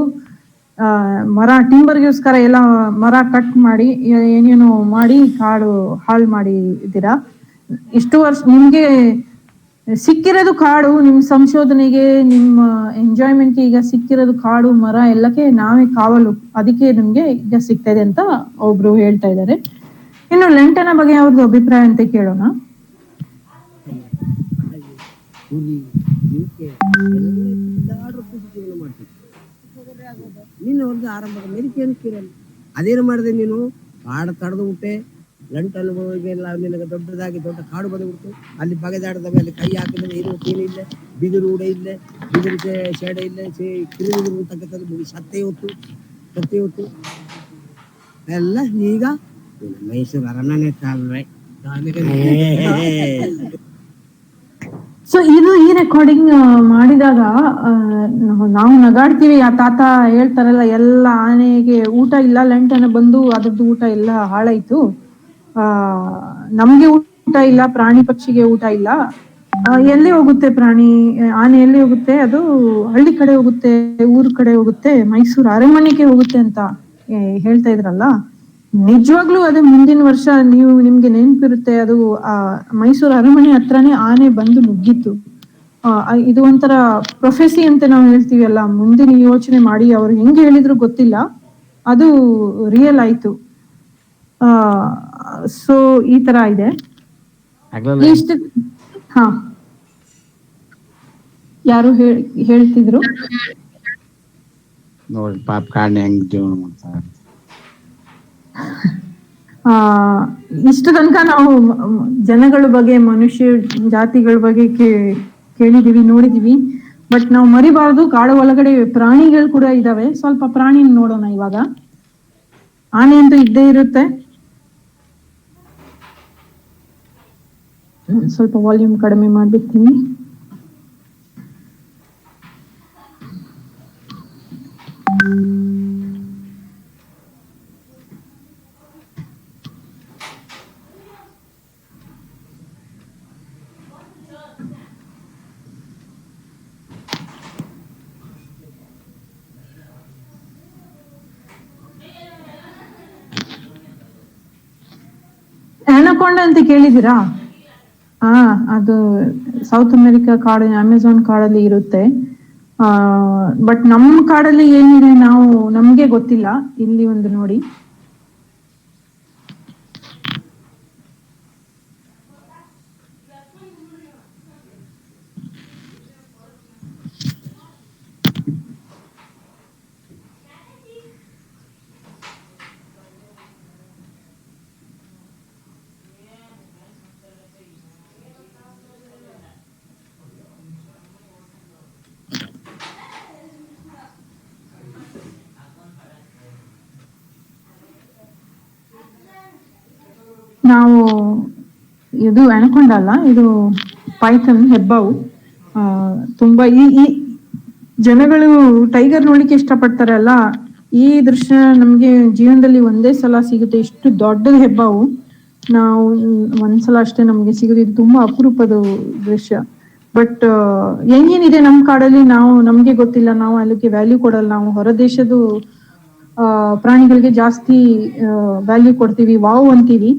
ಮರ ಟಿಂಬರ್ಗೋಸ್ಕರ ಎಲ್ಲ ಮರ ಕಟ್ ಮಾಡಿ ಏನೇನೋ ಮಾಡಿ ಕಾಡು ಹಾಳು ಮಾಡಿದ್ದೀರಾ. ಇಷ್ಟು ವರ್ಷ ನಿಮ್ಗೆ ಸಿಕ್ಕಿರೋದು ಕಾಡು, ನಿಮ್ ಸಂಶೋಧನೆಗೆ ನಿಮ್ಮ ಎಂಜಾಯ್ಮೆಂಟ್ ಈಗ ಸಿಕ್ಕಿರೋದು ಕಾಡು ಮರ ಎಲ್ಲಕ್ಕೆ ನಾವೇ ಕಾವಲು, ಅದಕ್ಕೆ ನಮ್ಗೆ ಈಗ ಸಿಗ್ತಾ ಇದೆ ಅಂತ ಒಬ್ರು ಹೇಳ್ತಾ ಇದ್ದಾರೆ. ಇನ್ನು ಲೆಂಟನ ಬಗ್ಗೆ ಅವ್ರದ್ದು ಅಭಿಪ್ರಾಯ ಅಂತ ಕೇಳೋಣ. ಹುಲಿ ಜಿಂಕೆ ಜೀವನ ಮಾಡ್ತೀವಿ. ನೀನು ಒಂದು ಆರಂಭದ ಮೆರಿಕೆಯನ್ನು ಕಿರಲ್ಲ, ಅದೇನು ಮಾಡಿದೆ ನೀನು, ಕಾಡು ಕಡ್ದು ಬಿಟ್ಟೆ, ಲಂಟಲ್ಲಿ ಹೋಗಿಲ್ಲ, ನಿನಗೆ ದೊಡ್ಡದಾಗಿ ದೊಡ್ಡ ಕಾಡು ಬಂದುಬಿಡ್ತು, ಅಲ್ಲಿ ಬಗೆದಾಡದವೆ, ಅಲ್ಲಿ ಕೈ ಹಾಕಿದ್ರೆ ಏನು ತೀನು ಇಲ್ಲೇ, ಬಿದಿರು ಉಡೆ ಇಲ್ಲೇ, ಬಿದಿರು ಶೇಡೆ ಇಲ್ಲೇ, ಕಿರಿಬಿದಿರು ತಕ್ಕಂಥದ್ದು ಮುಗಿ ಸತ್ತೇ ಹೊತ್ತು ಎಲ್ಲ ಈಗ ಮೈಸೂರು ಅರಮನೆ ಕಾಲುವೆ. ಸೊ ಇದು ಈ ರೆಕಾರ್ಡಿಂಗ್ ಮಾಡಿದಾಗ ನಾವು ನಗಾಡ್ತೀವಿ, ಆ ತಾತ ಹೇಳ್ತಾರಲ್ಲ ಎಲ್ಲ ಆನೆಗೆ ಊಟ ಇಲ್ಲ, ಲಂಟನ ಬಂದು ಅದ್ರದ್ದು ಊಟ ಎಲ್ಲ ಹಾಳಾಯ್ತು, ನಮ್ಗೆ ಊಟ ಇಲ್ಲ, ಪ್ರಾಣಿ ಪಕ್ಷಿಗೆ ಊಟ ಇಲ್ಲ, ಎಲ್ಲಿ ಹೋಗುತ್ತೆ ಪ್ರಾಣಿ ಆನೆ, ಎಲ್ಲಿ ಹೋಗುತ್ತೆ, ಅದು ಹಳ್ಳಿ ಕಡೆ ಹೋಗುತ್ತೆ, ಊರ್ ಕಡೆ ಹೋಗುತ್ತೆ, ಮೈಸೂರು ಅರಮನೆಗೆ ಹೋಗುತ್ತೆ ಅಂತ ಹೇಳ್ತಾ ಇದ್ರಲ್ಲ. ನಿಜವಾಗ್ಲೂ ಅದೇ ಮುಂದಿನ ವರ್ಷ ನಿಮ್ಗೆ ನೆನಪಿರುತ್ತೆ, ಅದು ಮೈಸೂರು ಅರಮನೆ ಹತ್ರನೇ ಆನೆ ಬಂದು ನುಗ್ಗಿತ್ತು. ಇದು ಒಂಥರ ಪ್ರೊಫೆಸಿ ಅಂತ ನಾವು ಹೇಳ್ತೀವಲ್ಲ, ಮುಂದಿನ ಯೋಚನೆ ಮಾಡಿ ಅವ್ರು ಹೆಂಗೆ ಹೇಳಿದ್ರು ಗೊತ್ತಿಲ್ಲ, ಅದು ರಿಯಲ್ ಆಯ್ತು. ಸೊ ಈ ತರ ಇದೆ. ಹಾ, ಯಾರು ಹೇಳ್ತಿದ್ರು ನೋಡಿ ಪಾಪ ಕಾರಣ ಹೆಂಗ್ ಜೀವನ ಮಾಡ್ತಾರೆ. ಇಷ್ಟು ತನಕ ನಾವು ಜನಗಳ ಬಗ್ಗೆ, ಮನುಷ್ಯ ಜಾತಿಗಳ ಬಗ್ಗೆ ಕೇಳಿದೀವಿ, ನೋಡಿದೀವಿ. ಬಟ್ ನಾವು ಮರಿಬಾರ್ದು, ಕಾಡು ಒಳಗಡೆ ಪ್ರಾಣಿಗಳು ಕೂಡ ಇದಾವೆ. ಸ್ವಲ್ಪ ಪ್ರಾಣಿ ನೋಡೋಣ ಇವಾಗ. ಆನೆ ಅಂತೂ ಇದ್ದೇ ಇರುತ್ತೆ. ಸ್ವಲ್ಪ ವಾಲ್ಯೂಮ್ ಕಡಿಮೆ ಮಾಡ್ಬಿಡ್ತೀನಿ. ಅನಕೊಂಡ ಅಂತ ಕೇಳಿದಿರಾ? ಅದು ಸೌತ್ ಅಮೆರಿಕಾ ಕಾಡು, ಅಮೆಝಾನ್ ಕಾಡಲ್ಲಿ ಇರುತ್ತೆ. ಬಟ್ ನಮ್ಮ ಕಾಡಲ್ಲಿ ಏನಿದೆ ನಮ್ಗೆ ಗೊತ್ತಿಲ್ಲ. ಇಲ್ಲಿ ಒಂದು ನೋಡಿ, ನಾವು ಇದು ಅನಕೊಂಡ ಅಲ್ಲ, ಇದು ಪೈಥನ್, ಹೆಬ್ಬಾವು. ತುಂಬಾ ಈ ಜನಗಳು ಟೈಗರ್ ನೋಡ್ಲಿಕ್ಕೆ ಇಷ್ಟಪಡ್ತಾರೆ ಅಲ್ಲ. ಈ ದೃಶ್ಯ ನಮ್ಗೆ ಜೀವನದಲ್ಲಿ ಒಂದೇ ಸಲ ಸಿಗುತ್ತೆ, ಇಷ್ಟು ದೊಡ್ಡದ ಹೆಬ್ಬಾವು. ನಾವು ಒಂದ್ಸಲ ಅಷ್ಟೇ ನಮ್ಗೆ ಸಿಗುತ್ತೆ, ಇದು ತುಂಬಾ ಅಪರೂಪದ ದೃಶ್ಯ. ಬಟ್ ಏನೇನಿದೆ ನಮ್ ಕಾಡಲ್ಲಿ ನಮ್ಗೆ ಗೊತ್ತಿಲ್ಲ, ನಾವು ಅದಕ್ಕೆ ವ್ಯಾಲ್ಯೂ ಕೊಡಲ್ಲ. ನಾವು ಹೊರ ದೇಶದ ಪ್ರಾಣಿಗಳಿಗೆ ಜಾಸ್ತಿ ವ್ಯಾಲ್ಯೂ ಕೊಡ್ತೀವಿ, ವಾವ್ ಅಂತೀವಿ.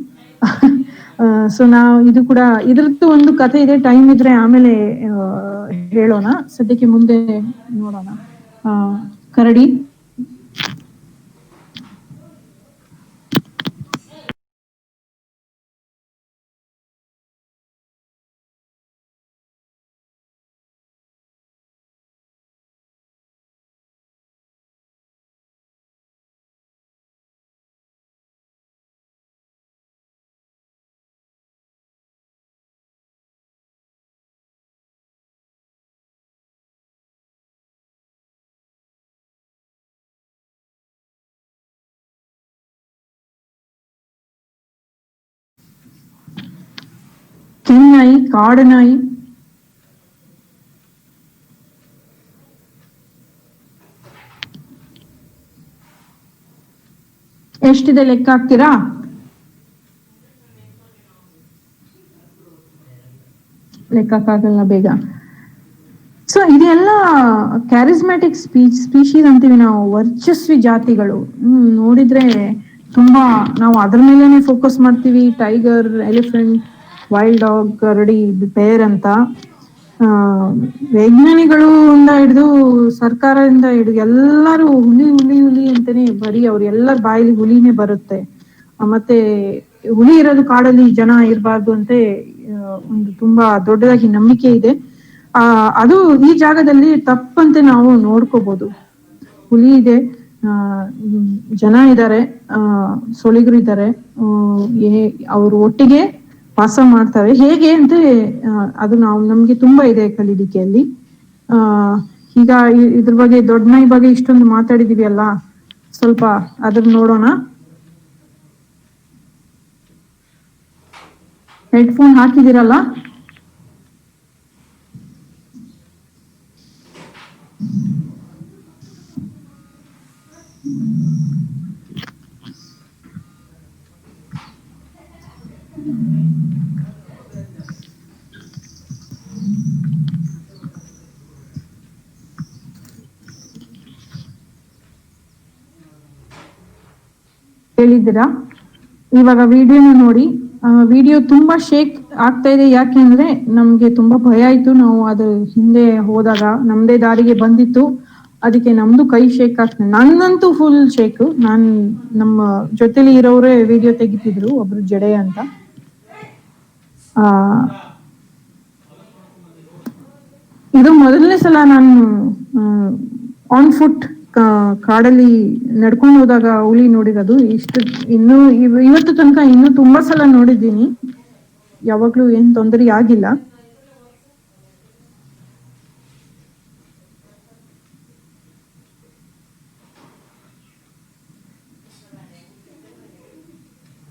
ಸೊ ಇದು ಕೂಡ ಇದ್ರದ್ದು ಒಂದು ಕಥೆ ಇದೆ, ಟೈಮ್ ಇದ್ರೆ ಆಮೇಲೆ ಹೇಳೋಣ. ಸದ್ಯಕ್ಕೆ ಮುಂದೆ ನೋಡೋಣ. ಕರಡಿ. ಕೆನ್ನಾಯಿ, ಕಾಡನಾಯಿ. ಎಷ್ಟಿದೆ ಲೆಕ್ಕ ಹಾಕ್ತೀರಾ? ಲೆಕ್ಕಕ್ಕಾಗಲ್ಲ ಬೇಗ. ಸೊ ಇದೆಲ್ಲ ಕ್ಯಾರಿಸ್ಮ್ಯಾಟಿಕ್ ಸ್ಪೀಶೀಸ್ ಅಂತೀವಿ ನಾವು, ವರ್ಚಸ್ವಿ ಜಾತಿಗಳು. ನೋಡಿದ್ರೆ ತುಂಬಾ ನಾವು ಅದ್ರ ಮೇಲೆನೆ ಫೋಕಸ್ ಮಾಡ್ತೀವಿ. ಟೈಗರ್, ಎಲಿಫೆಂಟ್, ವೈಲ್ಡ್ ಡಾಗ್, ಕರಡಿ, ಬೇರ್ ಅಂತ. ವೈಜ್ಞಾನಿಗಳು ಇಂದ ಹಿಡಿದು ಸರ್ಕಾರದಿಂದ ಹಿಡಿದು ಎಲ್ಲರೂ ಹುಲಿ ಹುಲಿ ಹುಲಿ ಅಂತಾನೆ ಬರೀ ಅವ್ರ ಎಲ್ಲರ ಬಾಯಲ್ಲಿ ಹುಲಿನೇ ಬರುತ್ತೆ. ಮತ್ತೆ ಹುಲಿ ಇರೋದು ಕಾಡಲ್ಲಿ ಜನ ಇರಬಾರ್ದು ಅಂತ ಒಂದು ತುಂಬಾ ದೊಡ್ಡದಾಗಿ ನಂಬಿಕೆ ಇದೆ. ಅದು ಈ ಜಾಗದಲ್ಲಿ ತಪ್ಪಂತೆ ನಾವು ನೋಡ್ಕೋಬಹುದು. ಹುಲಿ ಇದೆ, ಜನ ಇದ್ದಾರೆ, ಸೊಳಿಗರು ಇದ್ದಾರೆ, ಅವರು ಒಟ್ಟಿಗೆ ವಾಸ ಮಾಡ್ತವೆ. ಹೇಗೆ ಅಂತ ಅದು ನಮ್ಗೆ ತುಂಬಾ ಇದೆ ಕಲೀಲಿಕ್ಕೆ ಅಲ್ಲಿ. ಈಗ ಇದ್ರ ಬಗ್ಗೆ, ದೊಡ್ಡ ನಾಯಿ ಬಗ್ಗೆ ಇಷ್ಟೊಂದು ಮಾತಾಡಿದೀವಿ ಅಲ್ಲ, ಸ್ವಲ್ಪ ಅದನ್ನ ನೋಡೋಣ. ಹೆಡ್ಫೋನ್ ಹಾಕಿದಿರಲ್ಲ? ಹೇಳಿದ್ದೀರಾ? ಇವಾಗ ವಿಡಿಯೋನ ನೋಡಿ. ವಿಡಿಯೋ ತುಂಬಾ ಶೇಕ್ ಆಗ್ತಾ ಇದೆ. ಯಾಕೆಂದ್ರೆ ನಮ್ಗೆ ತುಂಬಾ ಭಯ ಆಯ್ತು. ನಾವು ಅದು ಹಿಂದೆ ಹೋದಾಗ ನಮ್ದೇ ದಾರಿಗೆ ಬಂದಿತ್ತು, ಅದಕ್ಕೆ ನಮ್ದು ಕೈ ಶೇಕ್ ಆಗ್ತದೆ. ನನ್ನಂತೂ ಫುಲ್ ಶೇಕ್. ನಮ್ಮ ಜೊತೆಲಿ ಇರೋರೇ ವಿಡಿಯೋ ತೆಗಿತಿದ್ರು, ಒಬ್ರು ಜಡೆ ಅಂತ. ಇದು ಮೊದಲನೇ ಸಲ ನಾನು ಆನ್ ಫುಟ್ ಕಾಡಲ್ಲಿ ನಡ್ಕೊಂಡು ಹೋದಾಗ ಹುಲಿ ನೋಡಿರೋದು. ಇನ್ನು ಇವತ್ತು ತನಕ ಇನ್ನೂ ತುಂಬಾ ಸಲ ನೋಡಿದ್ದೀನಿ, ಯಾವಾಗ್ಲೂ ಏನ್ ತೊಂದರೆ ಆಗಿಲ್ಲ.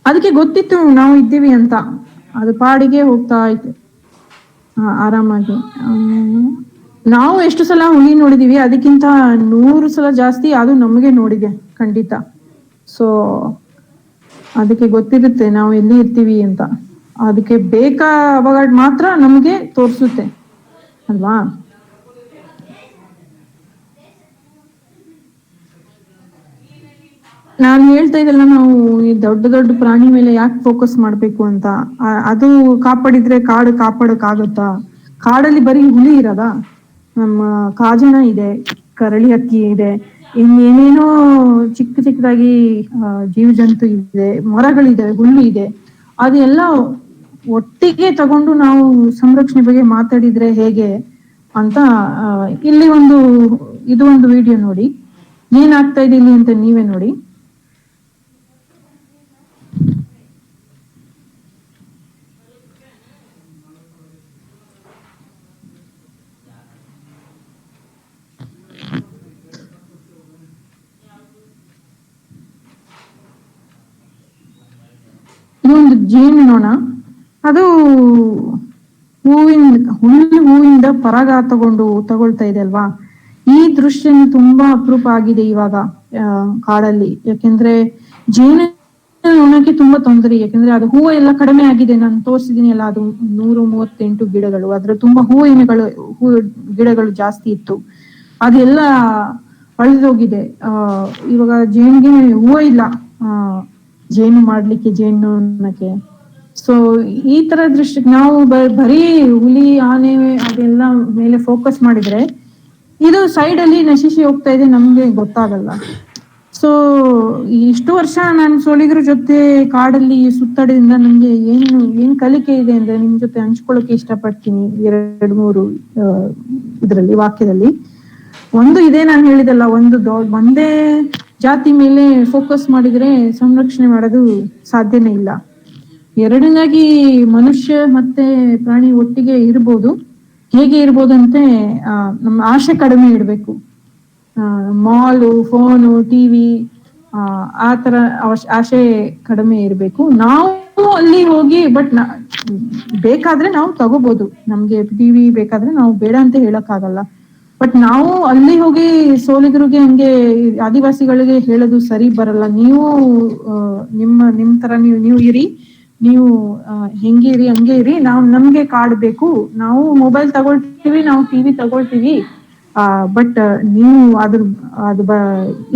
ಅದಕ್ಕೆ ಗೊತ್ತಿತ್ತು ನಾವು ಇದ್ದೀವಿ ಅಂತ, ಅದು ಪಾಡಿಗೆ ಹೋಗ್ತಾ ಇತ್ತು ಆರಾಮಾಗಿ. ನಾವು ಎಷ್ಟು ಸಲ ಹುಲಿ ನೋಡಿದೀವಿ, ಅದಕ್ಕಿಂತ 100 ಸಲ ಜಾಸ್ತಿ ಅದು ನಮಗೆ ನೋಡಿದೆ ಖಂಡಿತ. ಸೊ ಅದಕ್ಕೆ ಗೊತ್ತಿರುತ್ತೆ ನಾವು ಎಲ್ಲಿ ಇರ್ತೀವಿ ಅಂತ. ಅದಕ್ಕೆ ಬೇಕಾವಾಗ ಮಾತ್ರ ನಮಗೆ ತೋರಿಸುತ್ತೆ ಅಲ್ವಾ? ನಾನು ಹೇಳ್ತಾ ಇದ್ದಲ್ಲ, ನಾವು ಈ ದೊಡ್ಡ ದೊಡ್ಡ ಪ್ರಾಣಿ ಮೇಲೆ ಯಾಕೆ ಫೋಕಸ್ ಮಾಡ್ಬೇಕು ಅಂತ. ಅದು ಕಾಪಾಡಿದ್ರೆ ಕಾಡು ಕಾಪಾಡಕ್ಕಾಗತ್ತಾ? ಕಾಡಲ್ಲಿ ಬರೀ ಹುಲಿ ಇರೋದಾ? ನಮ್ಮ ಕಾಜಣ ಇದೆ, ಕರಳಿ ಹಕ್ಕಿ ಇದೆ, ಇನ್ನೇನೇನೋ ಚಿಕ್ಕ ಚಿಕ್ಕದಾಗಿ ಜೀವ ಜಂತು ಇದೆ, ಮರಗಳಿದೆ, ಹುಲ್ಲು ಇದೆ. ಅದೆಲ್ಲ ಒಟ್ಟಿಗೆ ತಗೊಂಡು ನಾವು ಸಂರಕ್ಷಣೆ ಬಗ್ಗೆ ಮಾತಾಡಿದ್ರೆ ಹೇಗೆ ಅಂತ ಇಲ್ಲಿ ಇದು ಒಂದು ವಿಡಿಯೋ ನೋಡಿ. ಏನಾಗ್ತಾ ಇದೆ ಇಲ್ಲಿ ಅಂತ ನೀವೇ ನೋಡಿ. ಇದೊಂದು ಜೇನುನೊಣ. ಅದು ಹೂವಿಂದ ಪರಾಗ ತಗೊಳ್ತಾ ಇದೆ ಅಲ್ವಾ? ಈ ದೃಶ್ಯ ತುಂಬಾ ಅಪರೂಪ ಆಗಿದೆ ಇವಾಗ ಕಾಡಲ್ಲಿ. ಯಾಕೆಂದ್ರೆ ಜೇನುನೊಣಕ್ಕೆ ತುಂಬಾ ತೊಂದರೆ. ಯಾಕೆಂದ್ರೆ ಅದು ಹೂವು ಎಲ್ಲ ಕಡಿಮೆ ಆಗಿದೆ. ನಾನು ತೋರಿಸಿದೀನಿ ಅಲ್ಲ, ಅದು 138 ಗಿಡಗಳು, ಅದ್ರ ತುಂಬಾ ಹೂ ಗಿಡಗಳು ಜಾಸ್ತಿ ಇತ್ತು, ಅದೆಲ್ಲ ಅಳಿದೋಗಿದೆ. ಇವಾಗ ಜೇನಿಗೆ ಹೂವು ಇಲ್ಲ ಜೇನು ಮಾಡ್ಲಿಕ್ಕೆ, ಜೇನುನೊಣಕ್ಕೆ. ಸೊ ಈ ತರ ದೃಶ್ಯ ನಾವು ಬರೀ ಹುಲಿ, ಆನೆ ಅದೆಲ್ಲ ಮೇಲೆ ಫೋಕಸ್ ಮಾಡಿದ್ರೆ ಇದು ಸೈಡ್ ಅಲ್ಲಿ ನಶಿಸಿ ಹೋಗ್ತಾ ಇದೆ, ನಮ್ಗೆ ಗೊತ್ತಾಗಲ್ಲ. ಸೊ ಇಷ್ಟು ವರ್ಷ ನಾನು ಸೋಲಿಗರ ಜೊತೆ ಕಾಡಲ್ಲಿ ಸುತ್ತಾಡಿದ್ರಿಂದ ನಮ್ಗೆ ಏನ್ ಕಲಿಕೆ ಇದೆ ಅಂದ್ರೆ ನಿಮ್ ಜೊತೆ ಹಂಚ್ಕೊಳ್ಳೋಕೆ ಇಷ್ಟಪಡ್ತೀನಿ. 2-3 ಇದರಲ್ಲಿ ವಾಕ್ಯದಲ್ಲಿ. ಒಂದು ಇದೇ ನಾನು ಹೇಳಿದಲ್ಲ, ಒಂದೇ ಜಾತಿ ಮೇಲೆ ಫೋಕಸ್ ಮಾಡಿದ್ರೆ ಸಂರಕ್ಷಣೆ ಮಾಡೋದು ಸಾಧ್ಯನೇ ಇಲ್ಲ. ಎರಡನೇದಾಗಿ ಮನುಷ್ಯ ಮತ್ತೆ ಪ್ರಾಣಿ ಒಟ್ಟಿಗೆ ಇರ್ಬೋದು. ಹೇಗೆ ಇರ್ಬೋದು ಅಂತೆ, ನಮ್ಮ ಆಸೆ ಕಡಿಮೆ ಇಡ್ಬೇಕು. ಮಾಲು, ಫೋನು, ಟಿವಿ ಆ ತರ ಆಸೆ ಕಡಿಮೆ ಇರ್ಬೇಕು. ನಾವು ಅಲ್ಲಿ ಹೋಗಿ ಬೇಕಾದ್ರೆ ನಾವು ತಗೋಬಹುದು. ನಮ್ಗೆ ಟಿವಿ ಬೇಕಾದ್ರೆ ನಾವು ಬೇಡ ಅಂತ ಹೇಳಕ್ ಆಗಲ್ಲ. ಬಟ್ ನಾವು ಅಲ್ಲಿ ಹೋಗಿ ಸೋಲಿಗರಿಗೆ ಹಂಗೆ ಆದಿವಾಸಿಗಳಿಗೆ ಹೇಳೋದು ಸರಿ ಬರಲ್ಲ. ನೀವು ನಿಮ್ ತರ ನೀವು ಇರಿ, ನೀವು ಹೆಂಗೆ ಇರಿ ಹಂಗೆ ಇರಿ, ನಮ್ಗೆ ಕಾರ್ಡ್ ಬೇಕು, ನಾವು ಮೊಬೈಲ್ ತಗೊಳ್ತೀವಿ, ನಾವು ಟಿವಿ ತಗೊಳ್ತೀವಿ, ಬಟ್ ನೀವು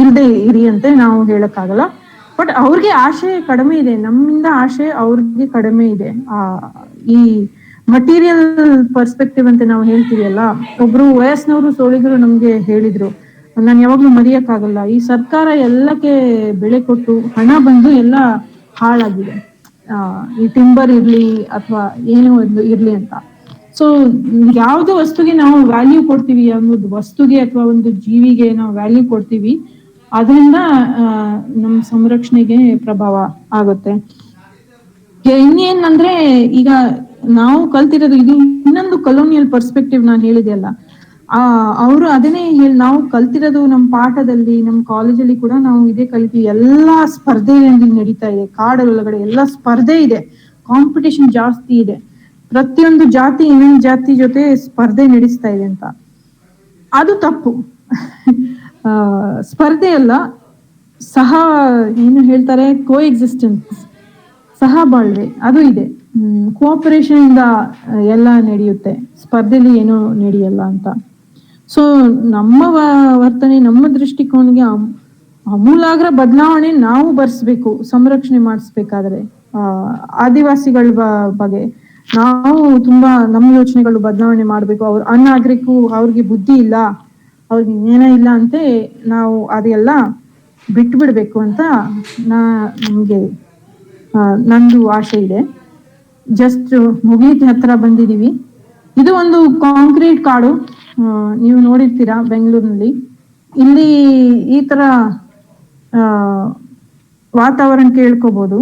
ಇಲ್ದೆ ಇರಿ ಅಂತ ನಾವು ಹೇಳಕ್ಕಾಗಲ್ಲ. ಬಟ್ ಅವ್ರಿಗೆ ಆಶೆ ಕಡಿಮೆ ಇದೆ, ನಮ್ಮಿಂದ ಆಶೆ ಅವ್ರಿಗೆ ಕಡಿಮೆ ಇದೆ. ಈ ಮಟೀರಿಯಲ್ ಪರ್ಸ್ಪೆಕ್ಟಿವ್ ಅಂತ ನಾವು ಹೇಳ್ತೀವಲ್ಲ, ಒಬ್ರು ವಯಸ್ಸಿನವರು ಸೋಳಿಗರು ನಮ್ಗೆ ಹೇಳಿದ್ರು, ನಾನು ಯಾವಾಗ್ಲೂ ಮರೆಯಕ್ಕಾಗಲ್ಲ, ಈ ಸರ್ಕಾರ ಎಲ್ಲಕ್ಕೆ ಬೆಲೆ ಕೊಟ್ಟು ಹಣ ಬಂದು ಎಲ್ಲ ಹಾಳಾಗಿದೆ, ಈ ಟಿಂಬರ್ ಇರ್ಲಿ ಅಥವಾ ಏನೋ ಒಂದು ಇರ್ಲಿ ಅಂತ. ಸೊ ಯಾವ್ದು ವಸ್ತುಗೆ ನಾವು ವ್ಯಾಲ್ಯೂ ಕೊಡ್ತೀವಿ, ಒಂದು ವಸ್ತುಗೆ ಅಥವಾ ಒಂದು ಜೀವಿಗೆ ನಾವು ವ್ಯಾಲ್ಯೂ ಕೊಡ್ತೀವಿ, ಅದರಿಂದ ನಮ್ಮ ಸಂರಕ್ಷಣೆಗೆ ಪ್ರಭಾವ ಆಗುತ್ತೆ. ಇನ್ನೇನಂದ್ರೆ ಈಗ ನಾವು ಕಲ್ತಿರೋದು ಇದು ಇನ್ನೊಂದು ಕೊಲೋನಿಯಲ್ ಪರ್ಸ್ಪೆಕ್ಟಿವ್ ನಾನು ಹೇಳಿದೆಯಲ್ಲ, ಅವರು ಅದನ್ನೇ ನಾವು ಕಲ್ತಿರೋದು ನಮ್ಮ ಪಾಠದಲ್ಲಿ, ನಮ್ಮ ಕಾಲೇಜಲ್ಲಿ ಕೂಡ ನಾವು ಇದೇ ಕಲಿತೀವಿ. ಎಲ್ಲಾ ಸ್ಪರ್ಧೆ ನಡೀತಾ ಇದೆ, ಕಾಡೊಳಗಡೆ ಎಲ್ಲ ಸ್ಪರ್ಧೆ ಇದೆ, ಕಾಂಪಿಟೇಷನ್ ಜಾಸ್ತಿ ಇದೆ, ಪ್ರತಿಯೊಂದು ಜಾತಿ ಇನ್ನೊಂದು ಜಾತಿ ಜೊತೆ ಸ್ಪರ್ಧೆ ನಡೆಸ್ತಾ ಇದೆ ಅಂತ. ಅದು ತಪ್ಪು. ಸ್ಪರ್ಧೆ ಅಲ್ಲ, ಏನು ಹೇಳ್ತಾರೆ, ಕೋ ಎಕ್ಸಿಸ್ಟೆನ್ಸ್, ಸಹ ಬಾಳ್ವೆ, ಅದು ಇದೆ. ಕೋಆಪರೇಷನ್ ಇಂದ ಎಲ್ಲ ನಡೆಯುತ್ತೆ, ಸ್ಪರ್ಧೆಲಿ ಏನೋ ನಡೆಯಲ್ಲ ಅಂತ. ಸೊ ನಮ್ಮ ವರ್ತನೆ, ನಮ್ಮ ದೃಷ್ಟಿಕೋನಿಗೆ ಅಮೂಲಾಗ್ರ ಬದಲಾವಣೆ ನಾವು ಬರ್ಸ್ಬೇಕು ಸಂರಕ್ಷಣೆ ಮಾಡಿಸ್ಬೇಕಾದ್ರೆ. ಆದಿವಾಸಿಗಳ ಬಗ್ಗೆ ನಾವು ತುಂಬಾ ನಮ್ಮ ಯೋಚನೆಗಳು ಬದಲಾವಣೆ ಮಾಡ್ಬೇಕು. ಅವ್ರು ಅನಾಗರಿಕರು, ಅವ್ರಿಗೆ ಬುದ್ಧಿ ಇಲ್ಲ, ಅವ್ರಿಗೆ ಜ್ಞಾನ ಇಲ್ಲ ಅಂತ ನಾವು ಅದೆಲ್ಲ ಬಿಟ್ಟು ಬಿಡ್ಬೇಕು ಅಂತ ನಮ್ಗೆ ನಂದು ಆಸೆ ಇದೆ. ಜಸ್ಟ್ ಮುಗಿದ ಹತ್ರ ಬಂದಿದೀವಿ. ಇದು ಒಂದು ಕಾಂಕ್ರೀಟ್ ಕಾಡು, ನೀವು ನೋಡಿರ್ತೀರಾ ಬೆಂಗಳೂರಿನಲ್ಲಿ. ಇಲ್ಲಿ ಈ ತರ ವಾತಾವರಣ ಕೇಳ್ಕೋಬಹುದು.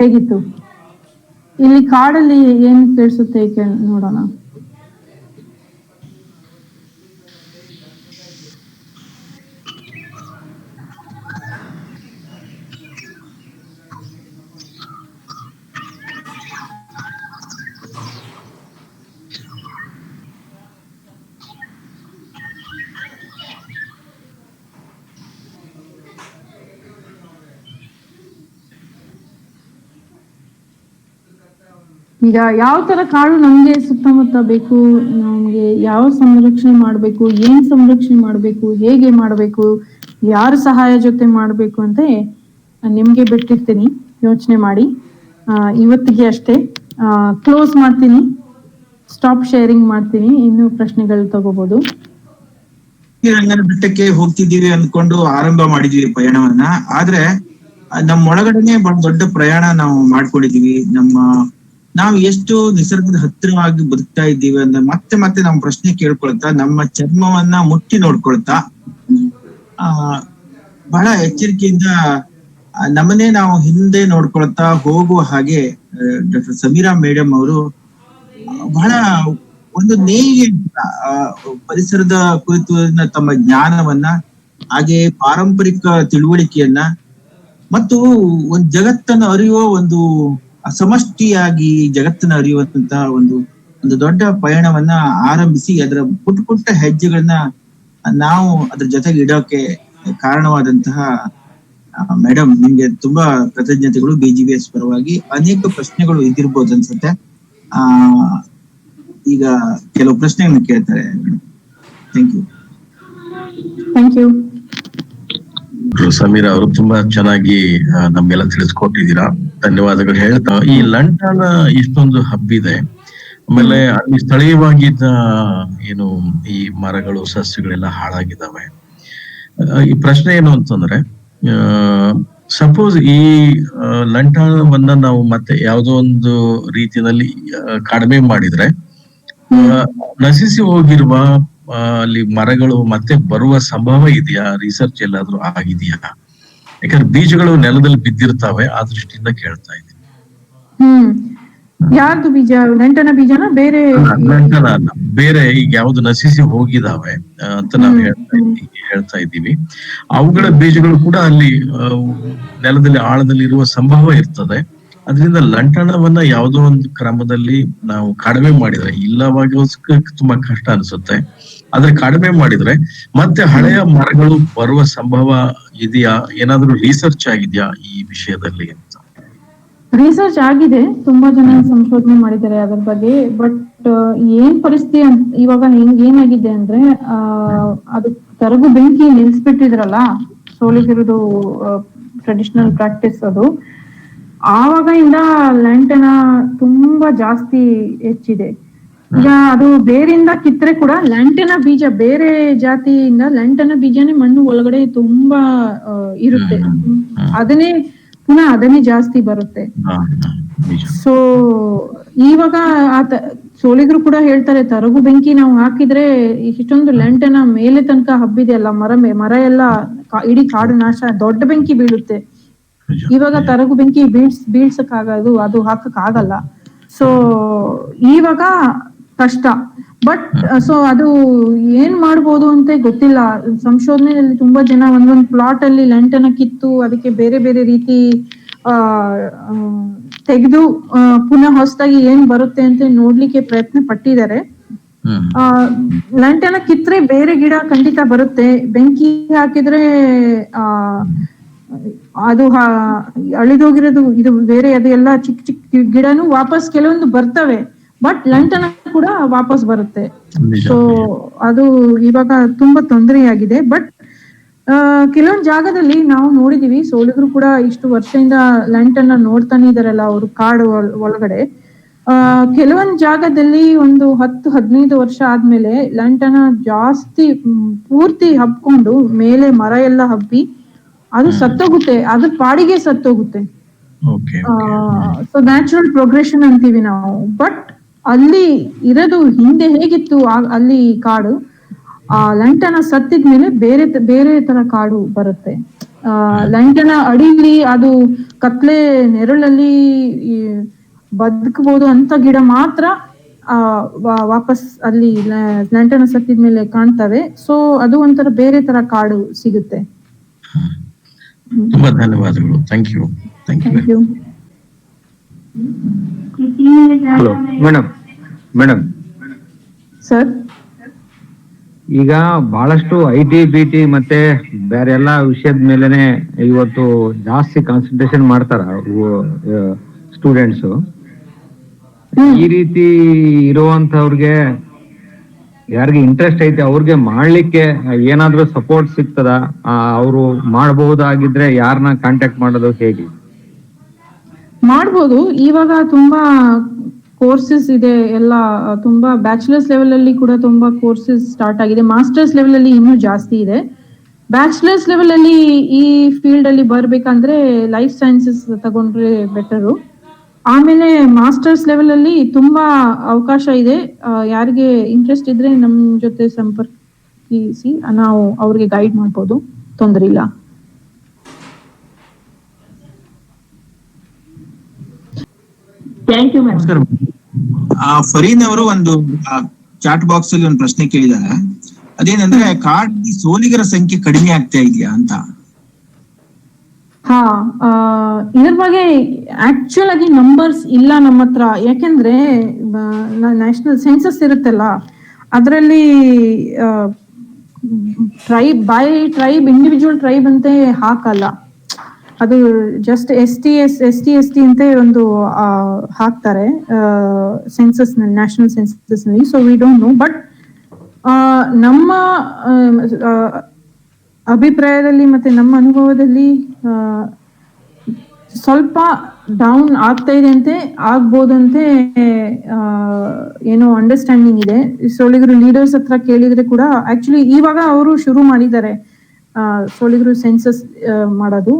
ಹೇಗಿತ್ತು ಇಲ್ಲಿ ಕಾಡಲ್ಲಿ ಏನ್ ಕೇಳಿಸುತ್ತೆ ನೋಡೋಣ. ಈಗ ಯಾವ ತರ ಕಾಡು ನಮ್ಗೆ ಸುತ್ತಮುತ್ತ ಬೇಕು, ನಮ್ಗೆ ಯಾವ ಸಂರಕ್ಷಣೆ ಮಾಡ್ಬೇಕು, ಏನ್ ಸಂರಕ್ಷಣೆ ಮಾಡ್ಬೇಕು, ಹೇಗೆ ಮಾಡ್ಬೇಕು, ಯಾರ ಸಹಾಯ ಜೊತೆ ಮಾಡ್ಬೇಕು ಅಂತ ನಿಮ್ಗೆ ಬಿಟ್ಟಿರ್ತೀನಿ, ಯೋಚನೆ ಮಾಡಿ. ಇವತ್ತಿಗೆ ಅಷ್ಟೇ, ಕ್ಲೋಸ್ ಮಾಡ್ತೀನಿ, ಸ್ಟಾಪ್ ಶೇರಿಂಗ್ ಮಾಡ್ತೀನಿ. ಇನ್ನು ಪ್ರಶ್ನೆಗಳು ತಗೋಬಹುದು. ಬೆಟ್ಟಕ್ಕೆ ಹೋಗ್ತಿದ್ದೀವಿ ಅಂದ್ಕೊಂಡು ಆರಂಭ ಮಾಡಿದೀವಿ ಪಯಣವನ್ನ. ಆದ್ರೆ ನಮ್ಮ ಒಳಗಡೆನೆ ಬಹಳ ದೊಡ್ಡ ಪ್ರಯಾಣ ನಾವು ಮಾಡ್ಕೊಂಡಿದೀವಿ. ನಾವು ಎಷ್ಟು ನಿಸರ್ಗದ ಹತ್ತಿರವಾಗಿ ಬದುಕ್ತಾ ಇದ್ದೀವಿ ಅಂದ್ರೆ ಮತ್ತೆ ಮತ್ತೆ ನಾವು ಪ್ರಶ್ನೆ ಕೇಳ್ಕೊಳ್ತಾ, ನಮ್ಮ ಚರ್ಮವನ್ನ ಮುಟ್ಟಿ ನೋಡ್ಕೊಳ್ತಾ, ಬಹಳ ಎಚ್ಚರಿಕೆಯಿಂದ ನಮ್ಮನ್ನೇ ನಾವು ಹಿಂದೆ ನೋಡ್ಕೊಳ್ತಾ ಹೋಗುವ ಹಾಗೆ ಡಾಕ್ಟರ್ ಸಮೀರಾ ಮೇಡಮ್ ಅವರು ಬಹಳ ಒಂದು ನೇಯ್ಗೆ ಪರಿಸರದ ಕುರಿತು ತಮ್ಮ ಜ್ಞಾನವನ್ನ, ಹಾಗೆ ಪಾರಂಪರಿಕ ತಿಳುವಳಿಕೆಯನ್ನ ಮತ್ತು ಒಂದು ಜಗತ್ತನ್ನು ಅರಿಯುವ ಒಂದು ಸಮಷ್ಟಿಯಾಗಿ ಜಗತ್ತನ್ನ ಅರಿಯುವಂತಹ ಒಂದು ದೊಡ್ಡ ಪಯಣವನ್ನ ಆರಂಭಿಸಿ ಅದರ ಪುಟ್ಟ ಪುಟ್ಟ ಹೆಜ್ಜೆಗಳನ್ನ ನಾವು ಅದ್ರ ಜೊತೆಗೆ ಇಡೋಕೆ ಕಾರಣವಾದಂತಹ ಮೇಡಮ್, ನಿಮ್ಗೆ ತುಂಬಾ ಕೃತಜ್ಞತೆಗಳು. BGBS ಪರವಾಗಿ ಅನೇಕ ಪ್ರಶ್ನೆಗಳು ಇದಿರ್ಬೋದು ಅನ್ಸುತ್ತೆ. ಈಗ ಕೆಲವು ಪ್ರಶ್ನೆಗಳನ್ನ ಕೇಳ್ತಾರೆ. Thank you. ಸಮೀರಾ ಅವರು ತುಂಬಾ ಚೆನ್ನಾಗಿ ನಮ್ಗೆಲ್ಲ ತಿಳಿಸ್ಕೊಟ್ಟಿದ್ದೀರಾ, ಧನ್ಯವಾದಗಳು ಹೇಳ್ತಾ. ಈ ಲಂಡನ್ ಇಷ್ಟೊಂದು ಹಬ್ಬಿದೆ, ಆಮೇಲೆ ಅಲ್ಲಿ ಸ್ಥಳೀಯವಾಗಿದ್ದ ಏನು ಈ ಮರಗಳು ಸಸ್ಯಗಳೆಲ್ಲ ಹಾಳಾಗಿದ್ದಾವೆ. ಈ ಪ್ರಶ್ನೆ ಏನು ಅಂತಂದ್ರೆ, ಸಪೋಸ್ ಈ ಲಂಟಾಣವನ್ನ ನಾವು ಮತ್ತೆ ಯಾವುದೋ ಒಂದು ರೀತಿಯಲ್ಲಿ ಕಡಿಮೆ ಮಾಡಿದ್ರೆ ನಶಿಸಿ ಹೋಗಿರುವ ಅಲ್ಲಿ ಮರಗಳು ಮತ್ತೆ ಬರುವ ಸಂಭವ ಇದೆಯಾ? ರಿಸರ್ಚ್ ಎಲ್ಲಾದ್ರೂ ಆಗಿದೆಯಾ? ಯಾಕಂದ್ರೆ ಬೀಜಗಳು ನೆಲದಲ್ಲಿ ಬಿದ್ದಿರ್ತಾವೆ, ಆ ದೃಷ್ಟಿಯಿಂದ ಕೇಳ್ತಾ ಇದ್ದೀನಿ. ಯಾರ್ದು ಬೀಜ? ಲಂಟನ ಬೀಜನ ಬೇರೆ? ಲಂಟನ ಅಲ್ಲ, ಬೇರೆ ಈಗ ಯಾವ್ದು ನಶಿಸಿ ಹೋಗಿದಾವೆ ಅಂತ ನಾವು ಹೇಳ್ತಾ ಇದ್ದೀವಿ. ಅವುಗಳ ಬೀಜಗಳು ಕೂಡ ಅಲ್ಲಿ ನೆಲದಲ್ಲಿ ಆಳದಲ್ಲಿ ಇರುವ ಸಂಭವ ಇರ್ತದೆ. ಅದರಿಂದ ಲಂಟನವನ್ನ ಯಾವುದೋ ಒಂದು ಕ್ರಮದಲ್ಲಿ ನಾವು ಕಡಿಮೆ ಮಾಡಿದ್ರೆ, ಇಲ್ಲವಾಗ ತುಂಬಾ ಕಷ್ಟ ಅನ್ಸುತ್ತೆ, ಆದ್ರೆ ಕಡಿಮೆ ಮಾಡಿದ್ರೆ ಮತ್ತೆ ಹಳೆಯ ಮರಗಳು ಬರುವ ಸಂಭವ ಇದೆಯಾ? ಏನಾದ್ರೂ ರಿಸರ್ಚ್ ಆಗಿದ್ಯಾ ಈ ವಿಷಯದಲ್ಲಿ ಅಂತ? ರಿಸರ್ಚ್ ಆಗಿದೆ, ತುಂಬಾ ಜನ ಸಂಶೋಧನೆ ಮಾಡಿದ್ದಾರೆ ಅದ್ರ ಬಗ್ಗೆ. ಬಟ್ ಏನ್ ಪರಿಸ್ಥಿತಿ ಇವಾಗ ಏನಾಗಿದೆ ಅಂದ್ರೆ, ಅದು ತರಗು ಬೆಂಕಿ ನಿಲ್ಸ್ಬಿಟ್ಟಿದ್ರಲ್ಲ, ಸೋಲಿಗಿರೋದು ಟ್ರೆಡಿಷನಲ್ ಪ್ರಾಕ್ಟೀಸ್ ಅದು, ಆವಾಗಿಂದ ಲಂಟನ ತುಂಬಾ ಜಾಸ್ತಿ ಹೆಚ್ಚಿದೆ. ಈಗ ಅದು ಬೇರಿಂದ ಕಿತ್ತರೆ ಕೂಡ ಲಂಟನ ಬೀಜ, ಬೇರೆ ಜಾತಿಯಿಂದ ಲಂಟನ ಬೀಜನೇ ಮಣ್ಣು ಒಳಗಡೆ ತುಂಬಾ ಇರುತ್ತೆ, ಅದನ್ನೇ ಜಾಸ್ತಿ ಬರುತ್ತೆ. ಸೊ ಇವಾಗ ಸೋಲಿಗರು ಕೂಡ ಹೇಳ್ತಾರೆ, ತರಗು ಬೆಂಕಿ ನಾವು ಹಾಕಿದ್ರೆ ಇಷ್ಟೊಂದು ಲಂಟನ ಮೇಲೆ ತನಕ ಹಬ್ಬಿದೆ ಅಲ್ಲ, ಮರ ಎಲ್ಲ ಇಡೀ ಕಾಡು ನಾಶ, ದೊಡ್ಡ ಬೆಂಕಿ ಬೀಳುತ್ತೆ. ಇವಾಗ ತರಗು ಬೆಂಕಿ ಬೀಳ್ಸಕ್ಕಾಗದು, ಅದು ಹಾಕಕ್ ಆಗಲ್ಲ. ಸೊ ಇವಾಗ ಕಷ್ಟ. ಬಟ್ ಸೊ ಅದು ಏನ್ ಮಾಡ್ಬೋದು ಅಂತ ಗೊತ್ತಿಲ್ಲ. ಸಂಶೋಧನೆಯಲ್ಲಿ ತುಂಬಾ ಜನ ಒಂದೊಂದ್ ಪ್ಲಾಟ್ ಅಲ್ಲಿ ಲಂಟನ ಕಿತ್ತು ಅದಕ್ಕೆ ಬೇರೆ ಬೇರೆ ರೀತಿ ತೆಗೆದು ಪುನಃ ಹೊಸದಾಗಿ ಏನ್ ಬರುತ್ತೆ ಅಂತ ನೋಡ್ಲಿಕ್ಕೆ ಪ್ರಯತ್ನ ಪಟ್ಟಿದ್ದಾರೆ. ಲಂಟನ ಕಿತ್ರೆ ಬೇರೆ ಗಿಡ ಖಂಡಿತ ಬರುತ್ತೆ, ಬೆಂಕಿ ಹಾಕಿದ್ರೆ ಅದು ಅಳಿದೋಗಿರೋದು ಇದು ಬೇರೆ, ಅದು ಎಲ್ಲ ಚಿಕ್ಕ ಚಿಕ್ಕ ಗಿಡನು ವಾಪಸ್ ಕೆಲವೊಂದು ಬರ್ತವೆ, ಬಟ್ ಲಂಟನ ಕೂಡ ವಾಪಸ್ ಬರುತ್ತೆ. ಸೊ ಅದು ಇವಾಗ ತುಂಬಾ ತೊಂದರೆಯಾಗಿದೆ. ಬಟ್ ಕೆಲವೊಂದು ಜಾಗದಲ್ಲಿ ನಾವು ನೋಡಿದೀವಿ, ಸೋಲಿಗರು ಕೂಡ ಇಷ್ಟು ವರ್ಷದಿಂದ ಲಂಟನ್ನ ನೋಡ್ತಾನೆ ಇದಾರಲ್ಲ ಅವರು ಕಾಡು ಒಳಗಡೆ. ಕೆಲವೊಂದು ಜಾಗದಲ್ಲಿ ಒಂದು 10-15 ವರ್ಷ ಆದ್ಮೇಲೆ ಲಂಟನ ಜಾಸ್ತಿ ಪೂರ್ತಿ ಹಬ್ಕೊಂಡು ಮೇಲೆ ಮರ ಎಲ್ಲ ಹಬ್ಬಿ ಅದು ಸತ್ತೋಗುತ್ತೆ, ಅದ್ರ ಪಾಡಿಗೆ ಸತ್ತೋಗುತ್ತೆ. ಸೊ ನ್ಯಾಚುರಲ್ ಪ್ರೋಗ್ರೆಷನ್ ಅಂತೀವಿ ನಾವು. ಬಟ್ ಅಲ್ಲಿ ಇರೋದು ಹಿಂದೆ ಹೇಗಿತ್ತು ಅಲ್ಲಿ ಕಾಡು, ಲಂಟನ ಸತ್ತಿದ್ಮೇಲೆ ಬೇರೆ ತರ ಕಾಡು ಬರುತ್ತೆ. ಲಂಟನ ಅಡಿಲಿ ಅದು ಕತ್ಲೆ ನೆರಳಲ್ಲಿ ಬದುಕಬಹುದು ಅಂತ ಗಿಡ ಮಾತ್ರ ವಾಪಸ್ ಅಲ್ಲಿ ಲಂಟನ ಸತ್ತಿದ್ಮೇಲೆ ಕಾಣ್ತವೆ. ಸೊ ಅದು ಒಂಥರ ಬೇರೆ ತರ ಕಾಡು ಸಿಗುತ್ತೆ. ತುಂಬಾ ಧನ್ಯವಾದಗಳು. Thank you. Hello madam sir, ಈಗ ಬಹಳಷ್ಟು IT-BT ಮತ್ತೆ ಬೇರೆ ಎಲ್ಲಾ ವಿಷಯದ ಮೇಲೆನೆ ಇವತ್ತು ಜಾಸ್ತಿ ಕಾನ್ಸಂಟ್ರೇಷನ್ ಮಾಡ್ತಾರ ಸ್ಟೂಡೆಂಟ್ಸ್. ಈ ರೀತಿ ಇರುವಂತವ್ರಿಗೆ ಯಾರಿಗೆ ಇಂಟ್ರೆಸ್ಟ್ ಐತೆ ಅವ್ರಿಗೆ ಮಾಡ್ಲಿಕ್ಕೆ ಏನಾದ್ರೂ ಸಪೋರ್ಟ್ ಸಿಗ್ತದ? ಅವರು ಮಾಡಬಹುದಾಗಿದ್ರೆ ಯಾರನ್ನ ಕಾಂಟ್ಯಾಕ್ಟ್ ಮಾಡೋದು ಹೇಗೆ? ಮಾಡ್ಬೋದು. ಇವಾಗ ತುಂಬಾ ಕೋರ್ಸಸ್ ಇದೆ ಎಲ್ಲ, ತುಂಬಾ ಬ್ಯಾಚುಲರ್ಸ್ ಲೆವೆಲ್ ಅಲ್ಲಿ ಕೂಡ ತುಂಬಾ ಕೋರ್ಸಸ್ ಸ್ಟಾರ್ಟ್ ಆಗಿದೆ. ಮಾಸ್ಟರ್ಸ್ ಲೆವೆಲ್ ಅಲ್ಲಿ ಇನ್ನೂ ಜಾಸ್ತಿ ಇದೆ. ಬ್ಯಾಚುಲರ್ಸ್ ಲೆವೆಲ್ ಅಲ್ಲಿ ಈ ಫೀಲ್ಡ್ ಅಲ್ಲಿ ಬರ್ಬೇಕಂದ್ರೆ ಲೈಫ್ ಸೈನ್ಸಸ್ ತಗೊಂಡ್ರೆ ಬೆಟರು. ಆಮೇಲೆ ಮಾಸ್ಟರ್ಸ್ ಲೆವೆಲ್ ಅಲ್ಲಿ ತುಂಬಾ ಅವಕಾಶ ಇದೆ. ಯಾರಿಗೆ ಇಂಟ್ರೆಸ್ಟ್ ಇದ್ರೆ ನಮ್ ಜೊತೆ ಸಂಪರ್ಕಿಸಿ, ನಾವು ಅವ್ರಿಗೆ ಗೈಡ್ ಮಾಡ್ಬೋದು, ತೊಂದರೆ ಇಲ್ಲ. Thank you ma'am. ಫರೀನ್ ಅವರು ಒಂದು ಚಾಟ್ ಬಾಕ್ಸ್ ಅಲ್ಲಿ ಒಂದು ಪ್ರಶ್ನೆ ಕೇಳಿದ್ದಾರೆ. ಅದೇನಂದ್ರೆ ಕಾಡಿನಲ್ಲಿ ಸೋಲಿಗರ ಸಂಖ್ಯೆ ಕಡಿಮೆ ಆಗ್ತಾ ಇದೆಯಾ ಅಂತ. ಹಾ, ಇದ್ರ ಬಗ್ಗೆ ಆಕ್ಚುಲ್ ಆಗಿ ನಂಬರ್ಸ್ ಇಲ್ಲ ನಮ್ಮ ಹತ್ರ. ಯಾಕೆಂದ್ರೆ ನ್ಯಾಷನಲ್ ಸೆನ್ಸಸ್ ಇರುತ್ತಲ್ಲ, ಅದರಲ್ಲಿ tribe by tribe, individual tribe ಅಂತ ಹಾಕಲ್ಲ. ಅದು ಜಸ್ಟ್ ST ಅಂತ ಒಂದು ಹಾಕ್ತಾರೆ ಸೆನ್ಸಸ್ ನಲ್ಲಿ, ನ್ಯಾಷನಲ್ ಸೆನ್ಸಸ್ ನಲ್ಲಿ. So we don't know. But ನಮ್ಮ ಅಭಿಪ್ರಾಯದಲ್ಲಿ ಮತ್ತೆ ನಮ್ಮ ಅನುಭವದಲ್ಲಿ ಸ್ವಲ್ಪ ಡೌನ್ ಆಗ್ತಾ ಇದೆ ಅಂತೆ, ಆಗ್ಬೋದಂತೆ ಏನೋ ಅಂಡರ್ಸ್ಟ್ಯಾಂಡಿಂಗ್ ಇದೆ. ಸೋಲಿಗರು ಲೀಡರ್ಸ್ ಹತ್ರ ಕೇಳಿದ್ರೆ ಕೂಡ ಆಕ್ಚುಲಿ ಇವಾಗ ಅವರು ಶುರು ಮಾಡಿದ್ದಾರೆ ಸೋಲಿಗರು ಸೆನ್ಸಸ್ ಮಾಡೋದು.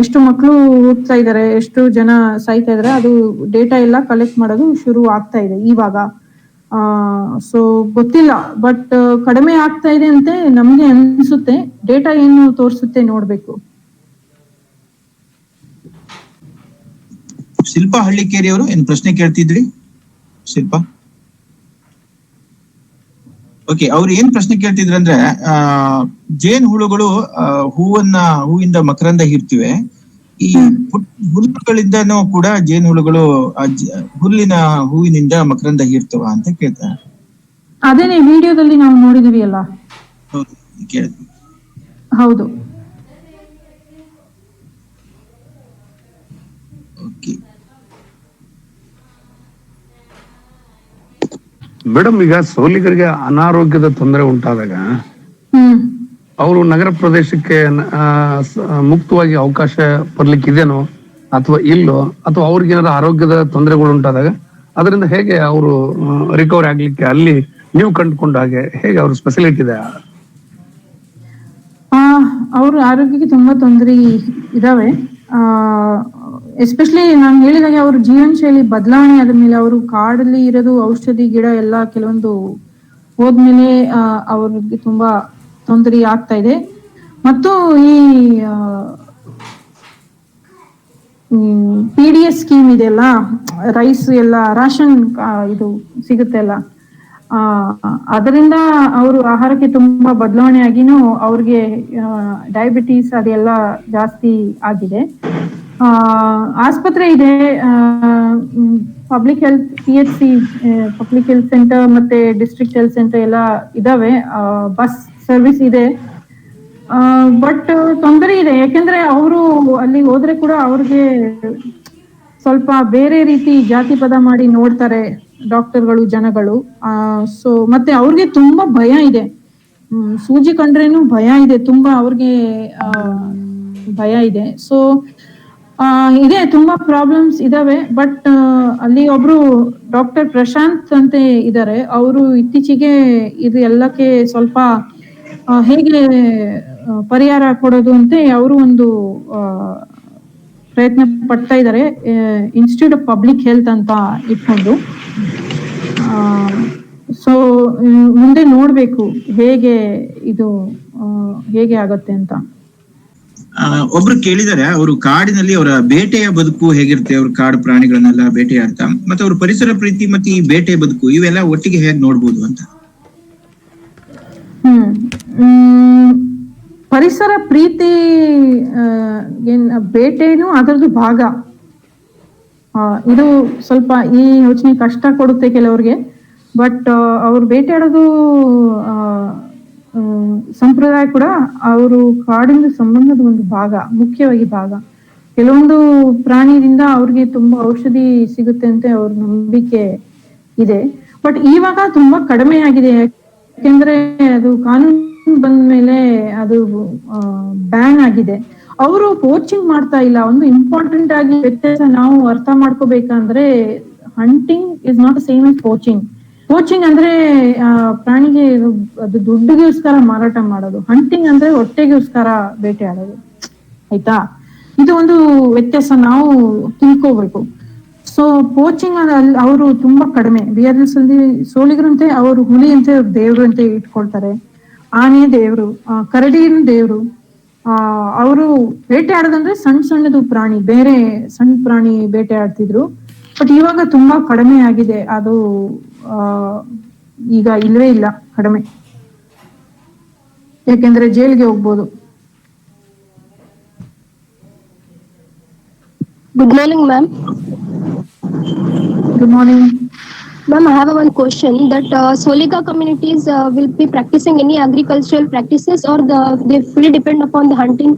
ಎಷ್ಟು ಮಕ್ಕಳು ಹುಟ್ತಾ ಇದ್ದಾರೆ, ಎಷ್ಟು ಜನ ಸಾಯ್ತಾ ಇದಾರೆ, ಅದು ಡೇಟಾ ಎಲ್ಲ ಕಲೆಕ್ಟ್ ಮಾಡೋದು ಶುರು ಆಗ್ತಾ ಇದೆ ಇವಾಗ. ಸೊ ಗೊತ್ತಿಲ್ಲ, ಬಟ್ ಕಡಿಮೆ ಆಗ್ತಾ ಇದೆ ಅಂತ ನಮ್ಗೆ ಅನ್ಸುತ್ತೆ. ಡೇಟಾ ಏನು ತೋರಿಸುತ್ತೆ ನೋಡ್ಬೇಕು. ಶಿಲ್ಪಾ ಹಳ್ಳಿಕೇರಿ ಅವರು ಏನ್ ಪ್ರಶ್ನೆ ಕೇಳ್ತಿದ್ರಿ? ಶಿಲ್ಪಾ, ಓಕೆ. ಅವ್ರು ಏನ್ ಪ್ರಶ್ನೆ ಕೇಳ್ತಿದ್ರು ಅಂದ್ರೆ, ಜೇನ್ ಹುಳುಗಳು ಹೂವಿಂದ ಮಕರಂದ ಹೀರ್ತಿವೆ. ಈ ಹುಲ್ಲುಗಳಿಂದನೂ ಕೂಡ ಜೇನ್ ಹುಳುಗಳು ಹೂವಿನಿಂದ ಮಕರಂದ ಹೀರ್ತವ ಅಂತ ಕೇಳ್ತಾರೆ. ಅದೇನೆ ವಿಡಿಯೋದಲ್ಲಿ ನಾವು ನೋಡಿದೀವಿ ಅಲ್ಲ. ಹೌದು. ಓಕೆ ಮೇಡಮ್, ಈಗ ಸೋಲಿಗರಿಗೆ ಅನಾರೋಗ್ಯದ ತೊಂದರೆ ಉಂಟಾದಾಗ ಅವರು ನಗರ ಪ್ರದೇಶಕ್ಕೆ ಮುಕ್ತವಾಗಿ ಅವಕಾಶ ಬರ್ಲಿಕ್ಕೆ ಇದೆನೋ ಅಥವಾ ಇಲ್ಲೋ, ಅಥವಾ ಅವ್ರಿಗೆ ಏನಾದ್ರು ಆರೋಗ್ಯದ ತೊಂದರೆಗಳು ಉಂಟಾದಾಗ ಅದರಿಂದ ಹೇಗೆ ಅವರು ರಿಕವರಿ ಆಗ್ಲಿಕ್ಕೆ ಅಲ್ಲಿ ನೀವು ಕಂಡುಕೊಂಡ ಹಾಗೆ ಹೇಗೆ ಅವ್ರ ಸ್ಪೆಷಲಿಟಿ ಇದೆ? ಅವ್ರ ಆರೋಗ್ಯಕ್ಕೆ ತುಂಬಾ ತೊಂದರೆ ಇದಾವೆ. ಎಸ್ಪೆಷಲಿ ನಾನು ಹೇಳಿದಾಗೆ ಅವ್ರ ಜೀವನ ಶೈಲಿ ಬದಲಾವಣೆ ಆದ್ಮೇಲೆ, ಅವರು ಕಾಡಲ್ಲಿ ಇರೋದು, ಔಷಧಿ ಗಿಡ ಎಲ್ಲ ಕೆಲವೊಂದು ಹೋದ್ಮೇಲೆ ಅವ್ರಿಗೆ ತುಂಬಾ ತೊಂದರೆ ಆಗ್ತಾ ಇದೆ. ಮತ್ತು ಈ PDS ಸ್ಕೀಮ್ ಇದೆಯಲ್ಲ, ರೈಸ್ ಎಲ್ಲ ರಾಷನ್ ಇದು ಸಿಗುತ್ತೆ ಅಲ್ಲ, ಅದರಿಂದ ಅವರು ಆಹಾರಕ್ಕೆ ತುಂಬಾ ಬದಲಾವಣೆ ಆಗಿನೂ ಅವ್ರಿಗೆ ಡಯಾಬಿಟೀಸ್ ಅದೆಲ್ಲ ಜಾಸ್ತಿ ಆಗಿದೆ. ಆಸ್ಪತ್ರೆ ಇದೆ, public health PHC public health centre ಮತ್ತೆ ಡಿಸ್ಟ್ರಿಕ್ಟ್ ಹೆಲ್ತ್ ಸೆಂಟರ್ ಎಲ್ಲ ಇದಾವೆ, ಬಸ್ ಸರ್ವಿಸ್ ಇದೆ. ಬಟ್ ತೊಂದರೆ ಇದೆ, ಯಾಕೆಂದ್ರೆ ಅವರು ಅಲ್ಲಿ ಹೋದ್ರೆ ಕೂಡ ಅವ್ರಿಗೆ ಸ್ವಲ್ಪ ಬೇರೆ ರೀತಿ ಜಾತಿ ಪದ ಮಾಡಿ ನೋಡ್ತಾರೆ ಡಾಕ್ಟರ್ಗಳು, ಜನಗಳು. ಸೊ ಮತ್ತೆ ಅವ್ರಿಗೆ ತುಂಬಾ ಭಯ ಇದೆ, ಸೂಜಿ ಕಂಡ್ರೇನು ಭಯ ಇದೆ, ತುಂಬಾ ಅವ್ರಿಗೆ ಭಯ ಇದೆ. ಸೊ ಇದೆ, ತುಂಬಾ ಪ್ರಾಬ್ಲಮ್ಸ್ ಇದಾವೆ. ಬಟ್ ಅಲ್ಲಿ ಒಬ್ರು ಡಾಕ್ಟರ್ ಪ್ರಶಾಂತ್ ಅಂತ ಇದ್ದಾರೆ, ಅವರು ಇತ್ತೀಚೆಗೆ ಇದು ಎಲ್ಲಕ್ಕೆ ಸ್ವಲ್ಪ ಹೇಗೆ ಪರಿಹಾರ ಕೊಡೋದು ಅಂತ ಅವರು ಒಂದು ಪ್ರಯತ್ನ ಪಡ್ತಾ ಇದ್ದಾರೆ, ಇನ್ಸ್ಟಿಟ್ಯೂಟ್ ಆಫ್ ಪಬ್ಲಿಕ್ ಹೆಲ್ತ್ ಅಂತ ಇಟ್ಕೊಂಡು. ಸೊ ಮುಂದೆ ನೋಡ್ಬೇಕು ಹೇಗೆ ಇದು ಹೇಗೆ ಆಗತ್ತೆ ಅಂತ. ಒಬ್ರು ಕೇಳಿದಾರೆ, ಅವರು ಕಾಡಿನಲ್ಲಿ ಅವರ ಬೇಟೆಯ ಬದುಕು ಹೇಗಿರುತ್ತೆ, ಅವ್ರ ಕಾಡು ಪ್ರಾಣಿಗಳನ್ನೆಲ್ಲ ಬೇಟೆಯಾಡ್ತಾ, ಮತ್ತೆ ಅವ್ರ ಪರಿಸರ ಪ್ರೀತಿ ಮತ್ತೆ ಈ ಬೇಟೆ ಬದುಕು ಇವೆಲ್ಲ ಒಟ್ಟಿಗೆ ಹೇಗೆ ನೋಡ್ಬೋದು ಅಂತ. ಪರಿಸರ ಪ್ರೀತಿ ಬೇಟೆನೂ ಅದರದ್ದು ಭಾಗ. ಇದು ಸ್ವಲ್ಪ ಈ ಯೋಚನೆ ಕಷ್ಟ ಕೊಡುತ್ತೆ ಕೆಲವ್ರಿಗೆ, ಬಟ್ ಅವ್ರು ಬೇಟೆಯಾಡೋದು ಸಂಪ್ರದಾಯ ಕೂಡ ಅವರು ಕಾಡಿನ ಸಂಬಂಧದ ಒಂದು ಭಾಗ, ಮುಖ್ಯವಾಗಿ ಭಾಗ. ಕೆಲವೊಂದು ಪ್ರಾಣಿಯಿಂದ ಅವ್ರಿಗೆ ತುಂಬಾ ಔಷಧಿ ಸಿಗುತ್ತೆ ಅಂತ ಅವ್ರ ನಂಬಿಕೆ ಇದೆ. ಬಟ್ ಇವಾಗ ತುಂಬಾ ಕಡಿಮೆ ಆಗಿದೆ, ಯಾಕೆಂದ್ರೆ ಅದು ಕಾನೂನು ಬಂದ ಮೇಲೆ ಅದು ಬ್ಯಾನ್ ಆಗಿದೆ. ಅವರು ಪೋಚಿಂಗ್ ಮಾಡ್ತಾ ಇಲ್ಲ. ಒಂದು ಇಂಪಾರ್ಟೆಂಟ್ ಆಗಿ ವ್ಯತ್ಯಾಸ ನಾವು ಅರ್ಥ ಮಾಡ್ಕೋಬೇಕಂದ್ರೆ, hunting is not same as poaching. Poaching ಅಂದ್ರೆ ಪ್ರಾಣಿಗೆ ಅದು ದುಡ್ಡಿಗೋಸ್ಕರ ಮಾರಾಟ ಮಾಡೋದು, ಹಂಟಿಂಗ್ ಅಂದ್ರೆ ಹೊಟ್ಟೆಗೋಸ್ಕರ ಬೇಟೆ ಆಡೋದು. ಆಯ್ತಾ, ಇದು ಒಂದು ವ್ಯತ್ಯಾಸ ನಾವು ತಿಳ್ಕೋಬೇಕು. ಸೊ ಪೋಚಿಂಗ್ ಅವರು ತುಂಬಾ ಕಡಿಮೆ. BRS ಅಲ್ಲಿ ಸೋಲಿಗರಂತೆ ಅವರು ಹುಲಿ ಅಂತ ದೇವ್ರು ಅಂತ ಇಟ್ಕೊಳ್ತಾರೆ, ಆನೆ ದೇವ್ರು, ಕರಡಿನ ದೇವ್ರು. ಅವರು ಬೇಟೆ ಆಡೋದಂದ್ರೆ ಸಣ್ಣ ಸಣ್ಣದು ಪ್ರಾಣಿ, ಬೇರೆ ಸಣ್ಣ ಪ್ರಾಣಿ ಬೇಟೆ ಆಡ್ತಿದ್ರು. ಬಟ್ ಇವಾಗ ತುಂಬಾ ಕಡಿಮೆ ಆಗಿದೆ ಅದು, ಈಗ ಇಲ್ವೇ ಇಲ್ಲ, ಕಡಿಮೆ. ಯಾಕೆಂದ್ರೆ ಜೈಲ್ಗೆ ಹೋಗ್ಬೋದು. Good morning, ma'am. Good morning. Ma'am, I have one question that Soliga communities will be practicing any agricultural practices, or they fully depend upon the hunting?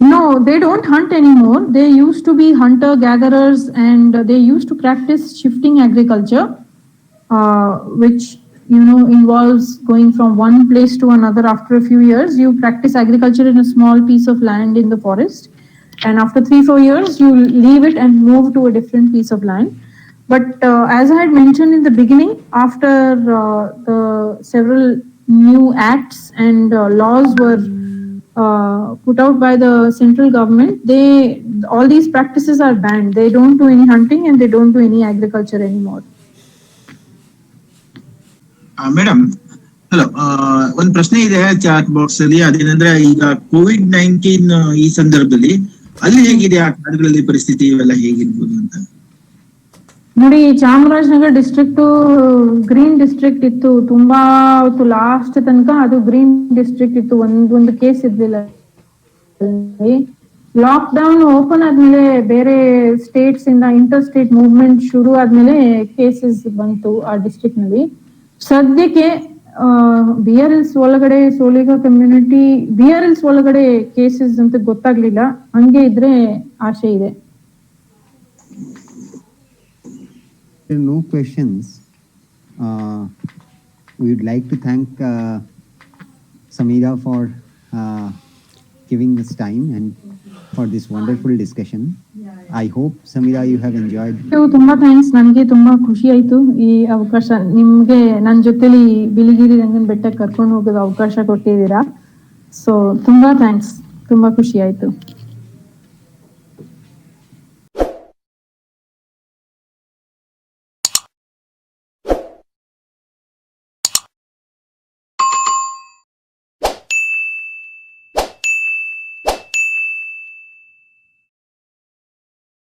No, they don't hunt anymore. They used to be hunter-gatherers, and they used to practice shifting agriculture, which involves going from one place to another. After a few years, you practice agriculture in a small piece of land in the forest, and after 3-4 years, you leave it and move to a different piece of land. But as I had mentioned in the beginning, after the several new acts and laws were put out by the central government, all these practices are banned. They don't do any hunting and they don't do any agriculture anymore. Madam, hello, ಒಂದ್ ಪ್ರಶ್ನೆ ಇದೆ chat box ಅಲ್ಲಿ. ಅದೇನಂದ್ರೆ, ಈಗ COVID-19 ಈ ಸಂದರ್ಭದಲ್ಲಿ ಅಲ್ಲಿ ಹೇಗಿದೆ ಆ ಕಾಡುಗಳಲ್ಲಿ ಪರಿಸ್ಥಿತಿ ಇವೆಲ್ಲ ಹೇಗಿರ್ಬೋದು ಅಂತ? ನೋಡಿ, ಚಾಮರಾಜನಗರ ಡಿಸ್ಟ್ರಿಕ್ಟ್ ಗ್ರೀನ್ ಡಿಸ್ಟ್ರಿಕ್ಟ್ ಇತ್ತು, ತುಂಬಾ ಲಾಸ್ಟ್ ತನಕ ಅದು ಗ್ರೀನ್ ಡಿಸ್ಟ್ರಿಕ್ಟ್ ಇತ್ತು. ಒಂದು ಕೇಸ್ ಇರ್ಲಿಲ್ಲ. ಲಾಕ್ ಡೌನ್ ಓಪನ್ ಆದ್ಮೇಲೆ ಬೇರೆ ಸ್ಟೇಟ್ಸ್ ಇಂದ ಇಂಟರ್ ಸ್ಟೇಟ್ ಮೂವ್ಮೆಂಟ್ ಶುರು ಆದ್ಮೇಲೆ ಕೇಸಸ್ ಬಂತು ಆ ಡಿಸ್ಟ್ರಿಕ್ಟ್ ನಲ್ಲಿ. ಸದ್ಯಕ್ಕೆ BRLs ಒಳಗಡೆ ಸೋಲಿಗ ಕಮ್ಯುನಿಟಿ BRLs ಒಳಗಡೆ ಕೇಸಸ್ ಅಂತ ಗೊತ್ತಾಗ್ಲಿಲ್ಲ. ಹಂಗೆ ಇದ್ರೆ ಆಶೆ ಇದೆ. There are no questions. We would like to thank Samira for giving us time and for this wonderful discussion. I hope, Samira, you have enjoyed. ತುಂಬಾ ಥ್ಯಾಂಕ್ಸ್. ನನಗೆ ತುಂಬಾ ಖುಷಿ ಆಯ್ತು ಈ ಅವಕಾಶ. ನಿಮ್ಗೆ ನನ್ನ ಜೊತೆಲಿ ಬಿಳಿಗಿರಿ ರಂಗನ ಬೆಟ್ಟಕ್ಕೆ ಕರ್ಕೊಂಡು ಹೋಗೋದು ಅವಕಾಶ ಕೊಟ್ಟಿದ್ದೀರಾ. ಸೊ ತುಂಬಾ ಥ್ಯಾಂಕ್ಸ್, ತುಂಬಾ ಖುಷಿ ಆಯ್ತು.